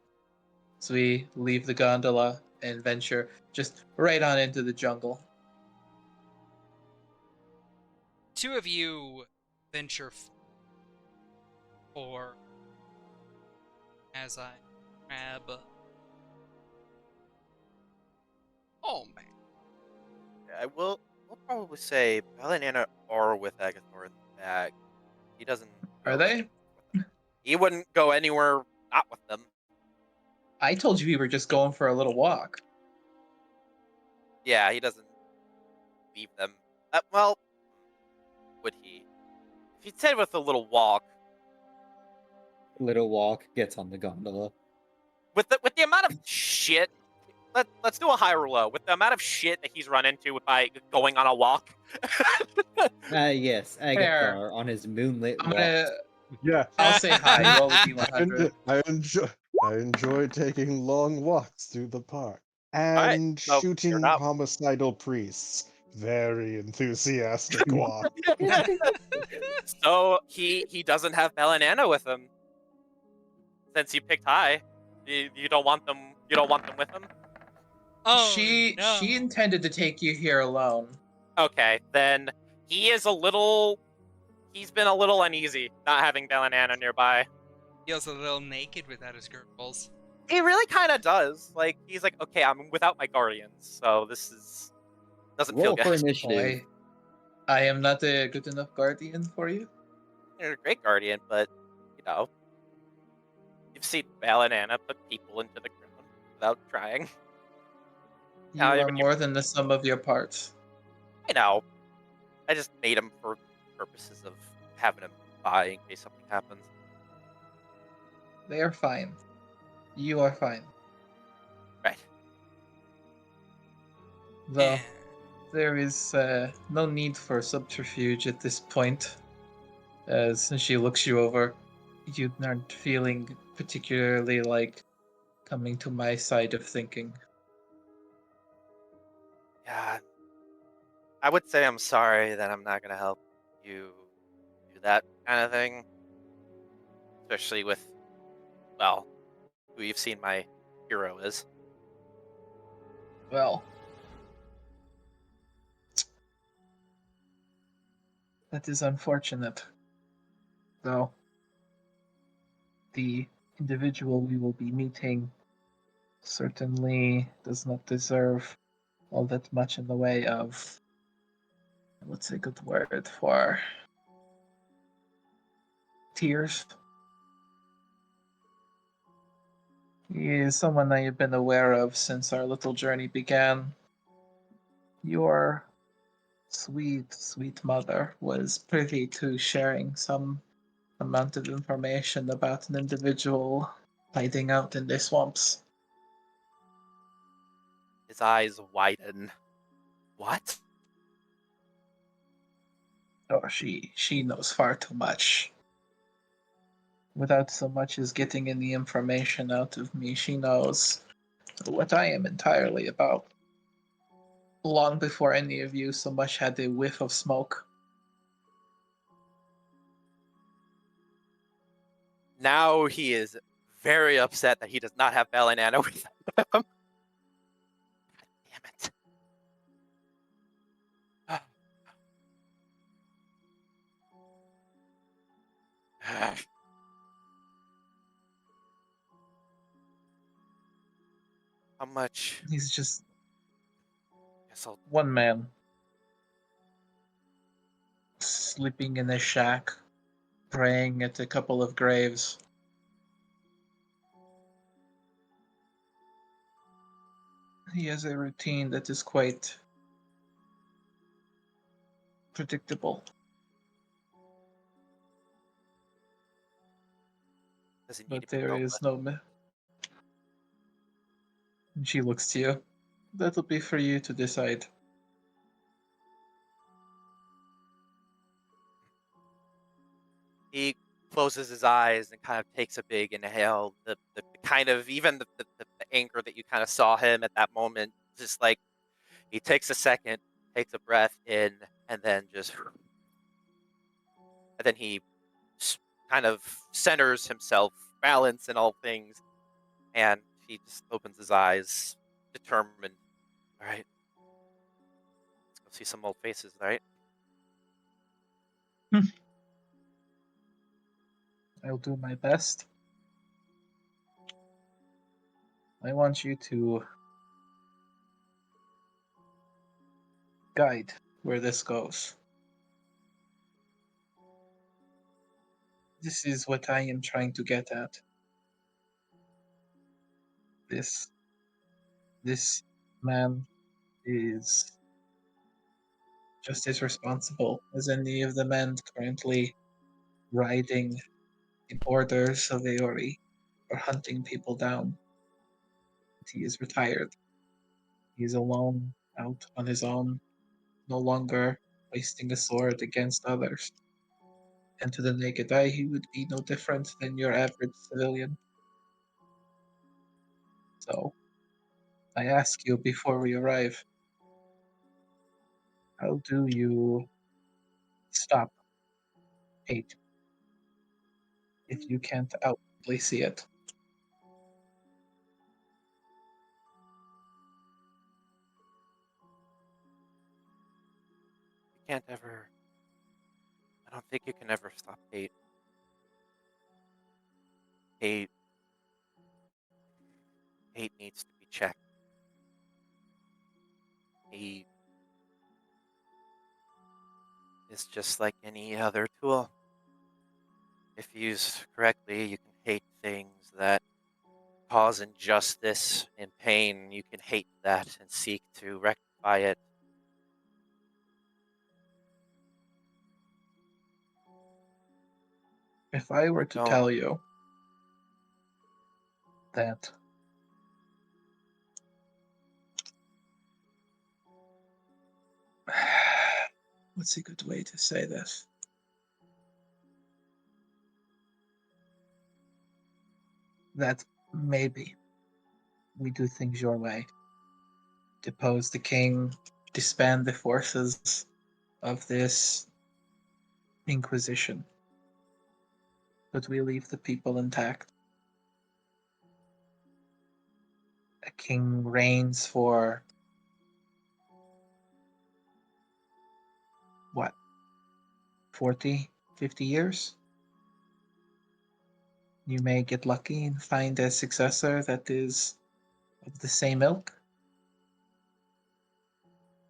So we leave the gondola and venture just right on into the jungle. Two of you venture for as I grab. Oh man. We'll probably say Vaelyn and Anna are with Agathor in the bag. He doesn't. Are they? He wouldn't go anywhere not with them. I told you we were just going for a little walk. Yeah, he doesn't leave them. Well, would he? If he said with a little walk, Little walk gets on the gondola. with the amount of shit. Let's do a high or low. With the amount of shit that he's run into by going on a walk. Yes, Fair. Agathar on his moonlit I'm walk. gonna. Yeah, I'll say hi. Roll a D100. I enjoy taking long walks through the park right, and so shooting you're not- homicidal priests. Very enthusiastic walk. So he doesn't have Belle and Anna with him. Since he picked high, you don't want them. You don't want them with him. Oh she no. intended to take you here alone. Okay, then he is a little. He's been a little uneasy not having Vaelyn nearby. Feels a little naked without his girls. He really kind of does. Like, he's like, okay, I'm without my guardians, so this doesn't feel Roll for good. initiative. I am not a good enough guardian for you. You're a great guardian, but you know, you've seen Vaelyn put people into the ground without trying. You are more than the sum of your parts. I know. I just made him for purposes of having him by in case something happens. They are fine. You are fine. Right. Though Yeah. there is no need for subterfuge at this point. As she looks you over, you aren't feeling particularly like coming to my side of thinking. Yeah. I would say I'm sorry that I'm not gonna help you do that kind of thing. Especially with, well, who you've seen my hero is. Well, that is unfortunate. Though the individual we will be meeting certainly does not deserve all that much in the way of, what's a good word for, tears. He is someone I have been aware of since our little journey began. Your sweet, sweet mother was privy to sharing some amount of information about an individual hiding out in the swamps. His eyes widen. What? Oh, she knows far too much. Without so much as getting any information out of me, she knows what I am entirely about. Long before any of you so much had a whiff of smoke. Now he is very upset that he does not have Vaelyn with him. Damn it. How much? He's just Guess I'll one man, sleeping in a shack, praying at a couple of graves. He has a routine that is quite predictable. Does he need But to be there dealt is with? no. She looks to you. That'll be for you to decide. He closes his eyes and kind of takes a big inhale. The kind of, even the anger that you kind of saw him at that moment, just like he takes a second, takes a breath in, and then he kind of centers himself, balance in all things, and he just opens his eyes, determined. All right, let's go see some old faces, right? I'll do my best. I want you to guide where this goes. This is what I am trying to get at. This man is just as responsible as any of the men currently riding in orders of Aori or hunting people down. He is retired. He is alone, out on his own, no longer wasting a sword against others. And to the naked eye, he would be no different than your average civilian. So, I ask you before we arrive, how do you stop hate if you can't outwardly see it? You can't ever think you can ever stop hate. Hate needs to be checked. Hate is just like any other tool. If used correctly, you can hate things that cause injustice and pain. You can hate that and seek to rectify it. If I were to Don't. tell you that what's a good way to say this? That maybe we do things your way. Depose the king, disband the forces of this Inquisition. But we leave the people intact. A king reigns for what? 40, 50 years? You may get lucky and find a successor that is of the same ilk.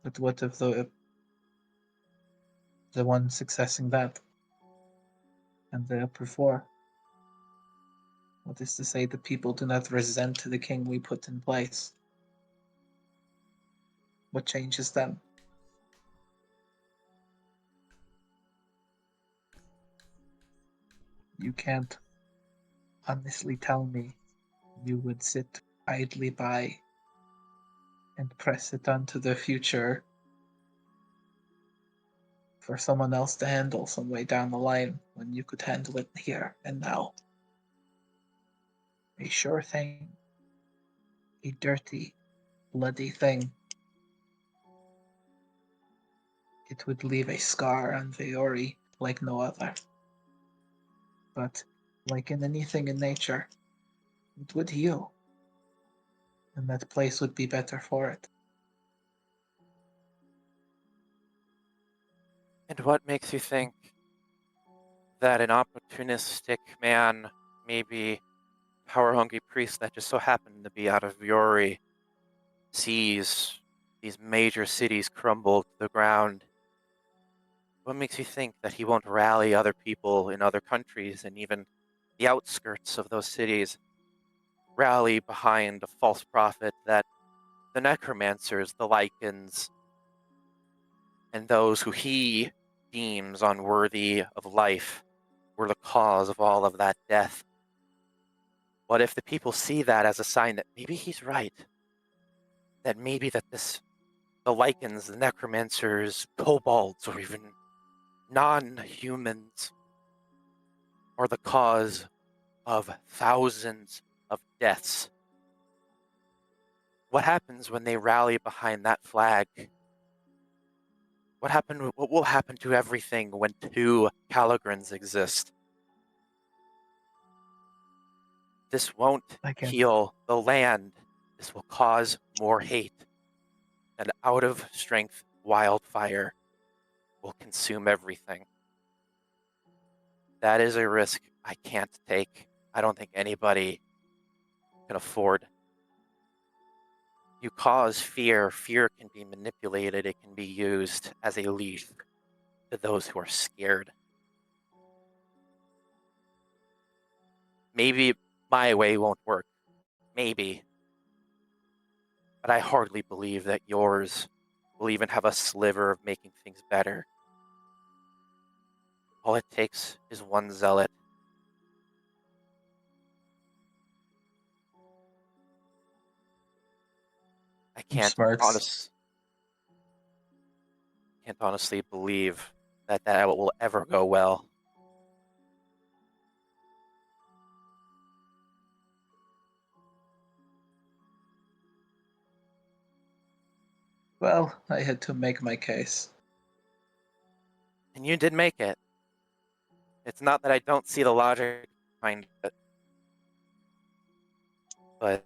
But what of the one successing that? And the upper four? What is to say the people do not resent the king we put in place? What changes then? You can't honestly tell me you would sit idly by and press it onto the future for someone else to handle some way down the line when you could handle it here and now. A sure thing. A dirty, bloody thing. It would leave a scar on Veori like no other. But, like in anything in nature, it would heal. And that place would be better for it. And what makes you think that an opportunistic man, maybe power-hungry priest that just so happened to be out of Viore, sees these major cities crumble to the ground? What makes you think that he won't rally other people in other countries and even the outskirts of those cities, rally behind a false prophet that the necromancers, the lichens, and those who he deems unworthy of life were the cause of all of that death? What if the people see that as a sign that maybe he's right? That maybe that the lichens, the necromancers, kobolds, or even non-humans are the cause of thousands of deaths? What happens when they rally behind that flag? What will happen to everything when two ch-ldr-ns exist? This won't I can heal the land. This will cause more hate. An out of strength wildfire will consume everything. That is a risk I can't take. I don't think anybody can afford. You cause fear. Fear can be manipulated. It can be used as a leash to those who are scared. Maybe my way won't work. Maybe. But I hardly believe that yours will even have a sliver of making things better. All it takes is one zealot. I can't smarts. honestly believe that will ever go well. Well, I had to make my case. And you did make it. It's not that I don't see the logic behind it, but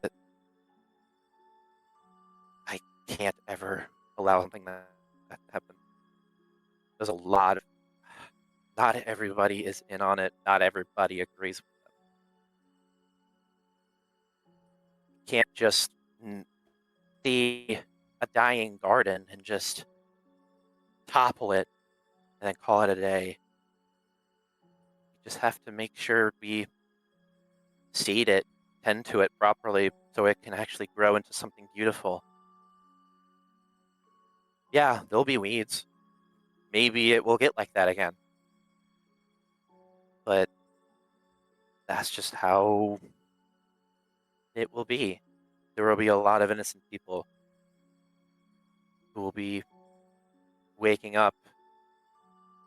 I can't ever allow something that happen. There's a lot not everybody is in on it. Not everybody agrees with them. You can't just see a dying garden and just topple it and then call it a day. You just have to make sure we seed it, tend to it properly so it can actually grow into something beautiful. Yeah, there'll be weeds. Maybe it will get like that again. But that's just how it will be. There will be a lot of innocent people who will be waking up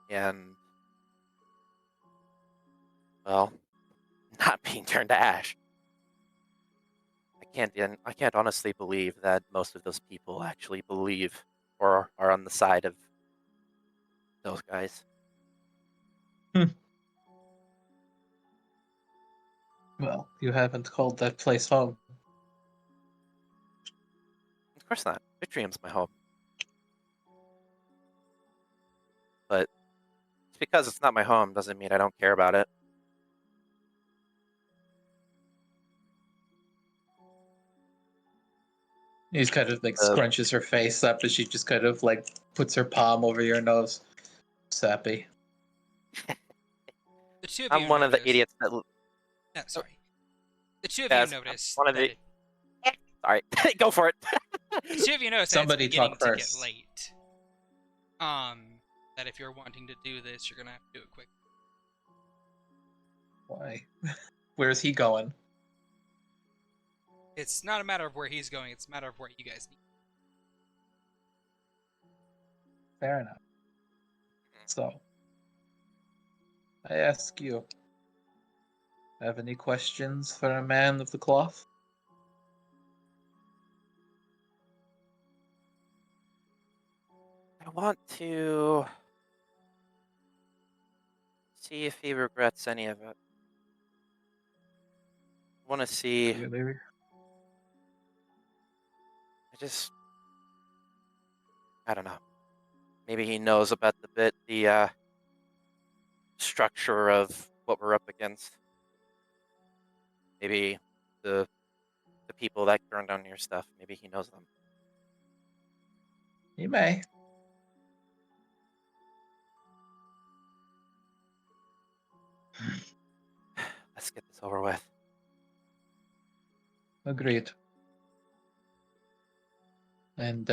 and, well, not being turned to ash. I can't honestly believe that most of those people actually believe or are on the side of those guys. Well, you haven't called that place home. Of course not. Vitrium's my home. But just because it's not my home doesn't mean I don't care about it. He kind of like Uh, scrunches her face up as she just kind of like puts her palm over your nose. Sappy. The two of you I'm one of the notice. idiots that. No, sorry. The two of Yes, you I'm notice one of that the. Sorry, go for it. the two of you notice that Somebody it's beginning talk to get first. late. That if you're wanting to do this, you're gonna have to do it quick. Why? Where's he going? It's not a matter of where he's going; it's a matter of where you guys need. Fair enough. So, I ask you, have any questions for a man of the cloth? I want to see if he regrets any of it. I want to see. Clearly. I don't know. Maybe he knows about the structure of what we're up against. Maybe the people that burned down your stuff. Maybe he knows them. You may. Let's get this over with. Agreed. And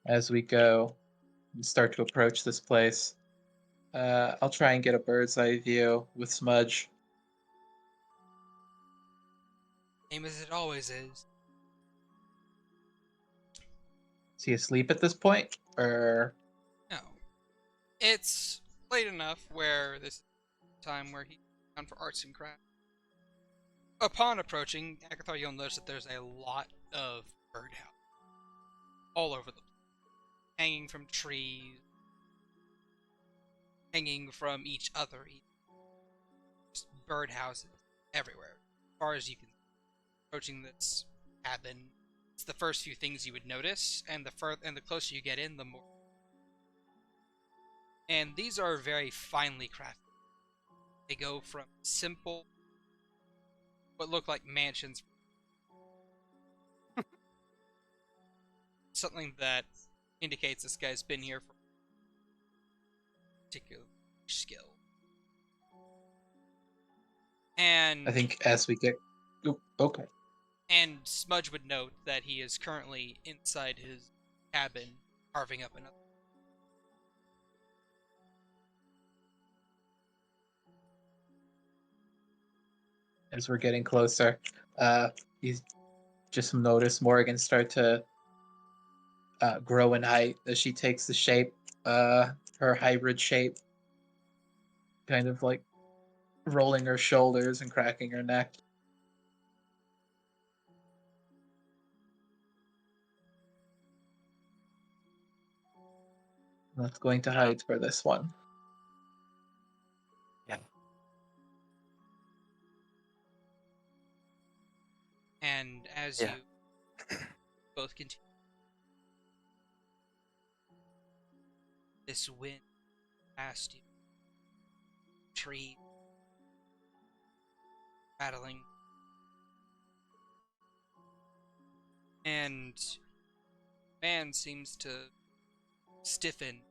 as we go and start to approach this place, I'll try and get a bird's eye view with Smudge. Same as it always is. Is he asleep at this point? Or No, it's late enough where this is the time where he's down for arts and crafts. Upon approaching Agathar, you'll notice that there's a lot of birdhouse all over the place, hanging from trees, hanging from each other. Just birdhouses everywhere, as far as you can see. Approaching this cabin, it's the first few things you would notice, and the closer you get in, the more. And these are very finely crafted. They go from simple, what look like mansions, something that indicates this guy's been here for particular skill. And I think as we get. Oop, okay. And Smudge would note that he is currently inside his cabin carving up another. As we're getting closer, you just notice Morgan start to grow in height as she takes the shape, her hybrid shape, kind of like rolling her shoulders and cracking her neck. Not going to hide for this one. Yeah. And as Yeah. you both continue, this wind past you, tree rattling. And man seems to stiffen.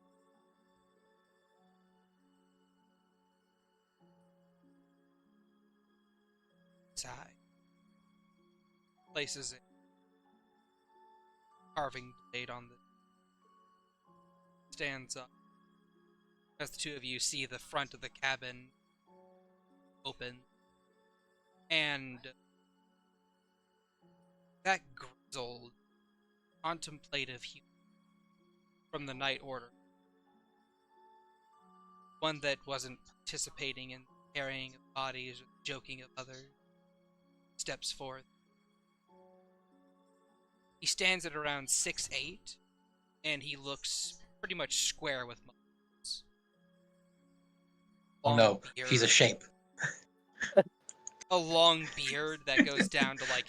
Sigh. Places a carving blade on the stands up. As the two of you see the front of the cabin open, and that grizzled, contemplative human from the Night Order, one that wasn't participating in carrying of bodies or joking of others, steps forth. He stands at around 6'8", and he looks pretty much square with muscles. Oh no, he's a shape. A long beard that goes down to like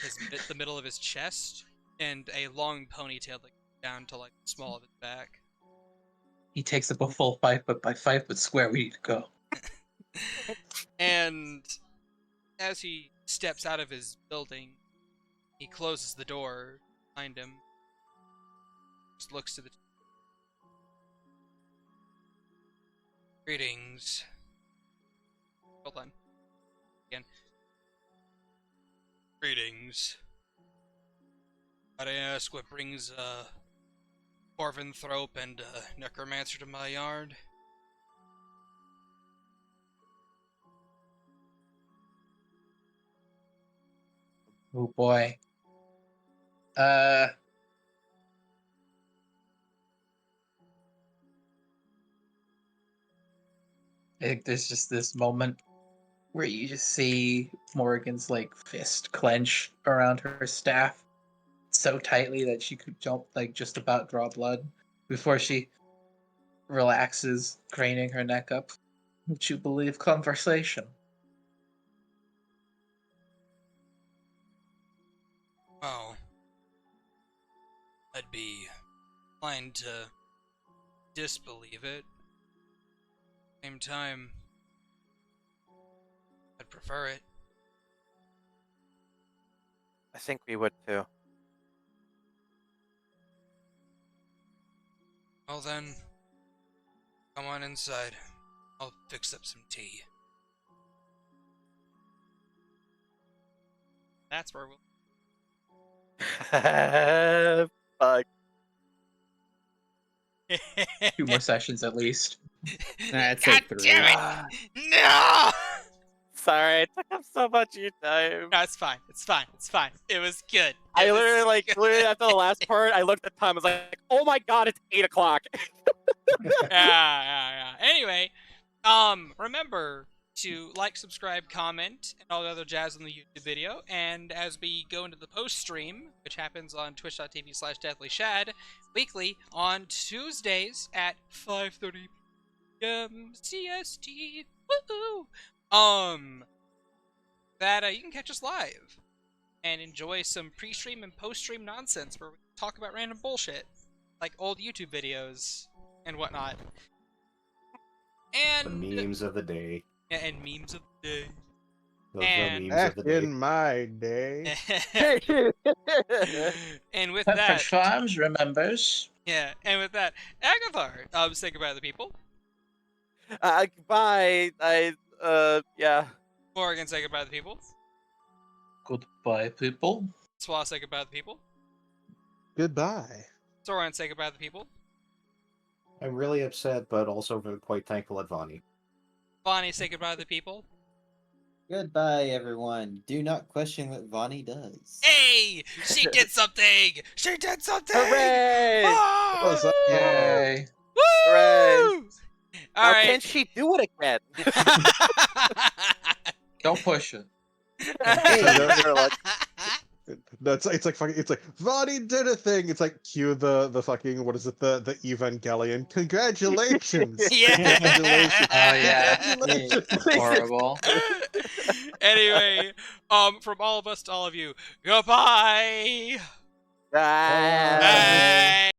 the middle of his chest, and a long ponytail that goes down to like the small of his back. He takes up a full 5'5" square. We need to go. And as he steps out of his building, he closes the door behind him. Just looks to the greetings. Hold on. Again. Greetings. Might I ask what brings Corvanthrope and Necromancer to my yard? Oh boy. I think there's just this moment where you just see Morgan's like fist clench around her staff so tightly that she could jump like just about draw blood before she relaxes, craning her neck up. Would you believe conversation? Oh. I'd be inclined to disbelieve it. Same time, I'd prefer it. I think we would too. Well then, come on inside. I'll fix up some tea. That's where we'll... Fuck. 2 more sessions at least. That's God like 3. damn it! No! Sorry, it took up so much of your time. No, it's fine. It's fine. It's fine. It was good. I It was literally, good. literally after the last part, I looked at the time. I was like, "Oh my god, it's 8 o'clock." Yeah. Anyway, remember to like, subscribe, comment, and all the other jazz on the YouTube video. And as we go into the post stream, which happens on twitch.tv/deathlyshad, weekly on Tuesdays at 5:30 p.m. CST. Woohoo! That you can catch us live and enjoy some pre-stream and post-stream nonsense where we talk about random bullshit, like old YouTube videos and whatnot. The And memes of the day. yeah, and memes of the day. The And- memes of Back the day. in my day. And with Pepperidge that, Farms remembers. yeah, and with that, Agathar, say goodbye to the people. Goodbye. Yeah. Morgan, say goodbye to the people. Goodbye, people. Swa, say goodbye to the people. Goodbye. Soren, say goodbye to the people. I'm really upset, but also quite thankful at Vani. Bonnie, say goodbye to the people. Goodbye, everyone. Do not question what Vonnie does. Hey! She did something! She did something! Hooray! Ah! What's up? Yay. Woo! Hooray! Now, Alright. can she do it again? Don't push it. That's it's like fucking it's like Vonnie did a thing. It's like cue the fucking what is it the Evangelion? Congratulations! Yeah. Congratulations! Oh yeah. Congratulations! Horrible. Anyway, from all of us to all of you, goodbye! Bye. Bye!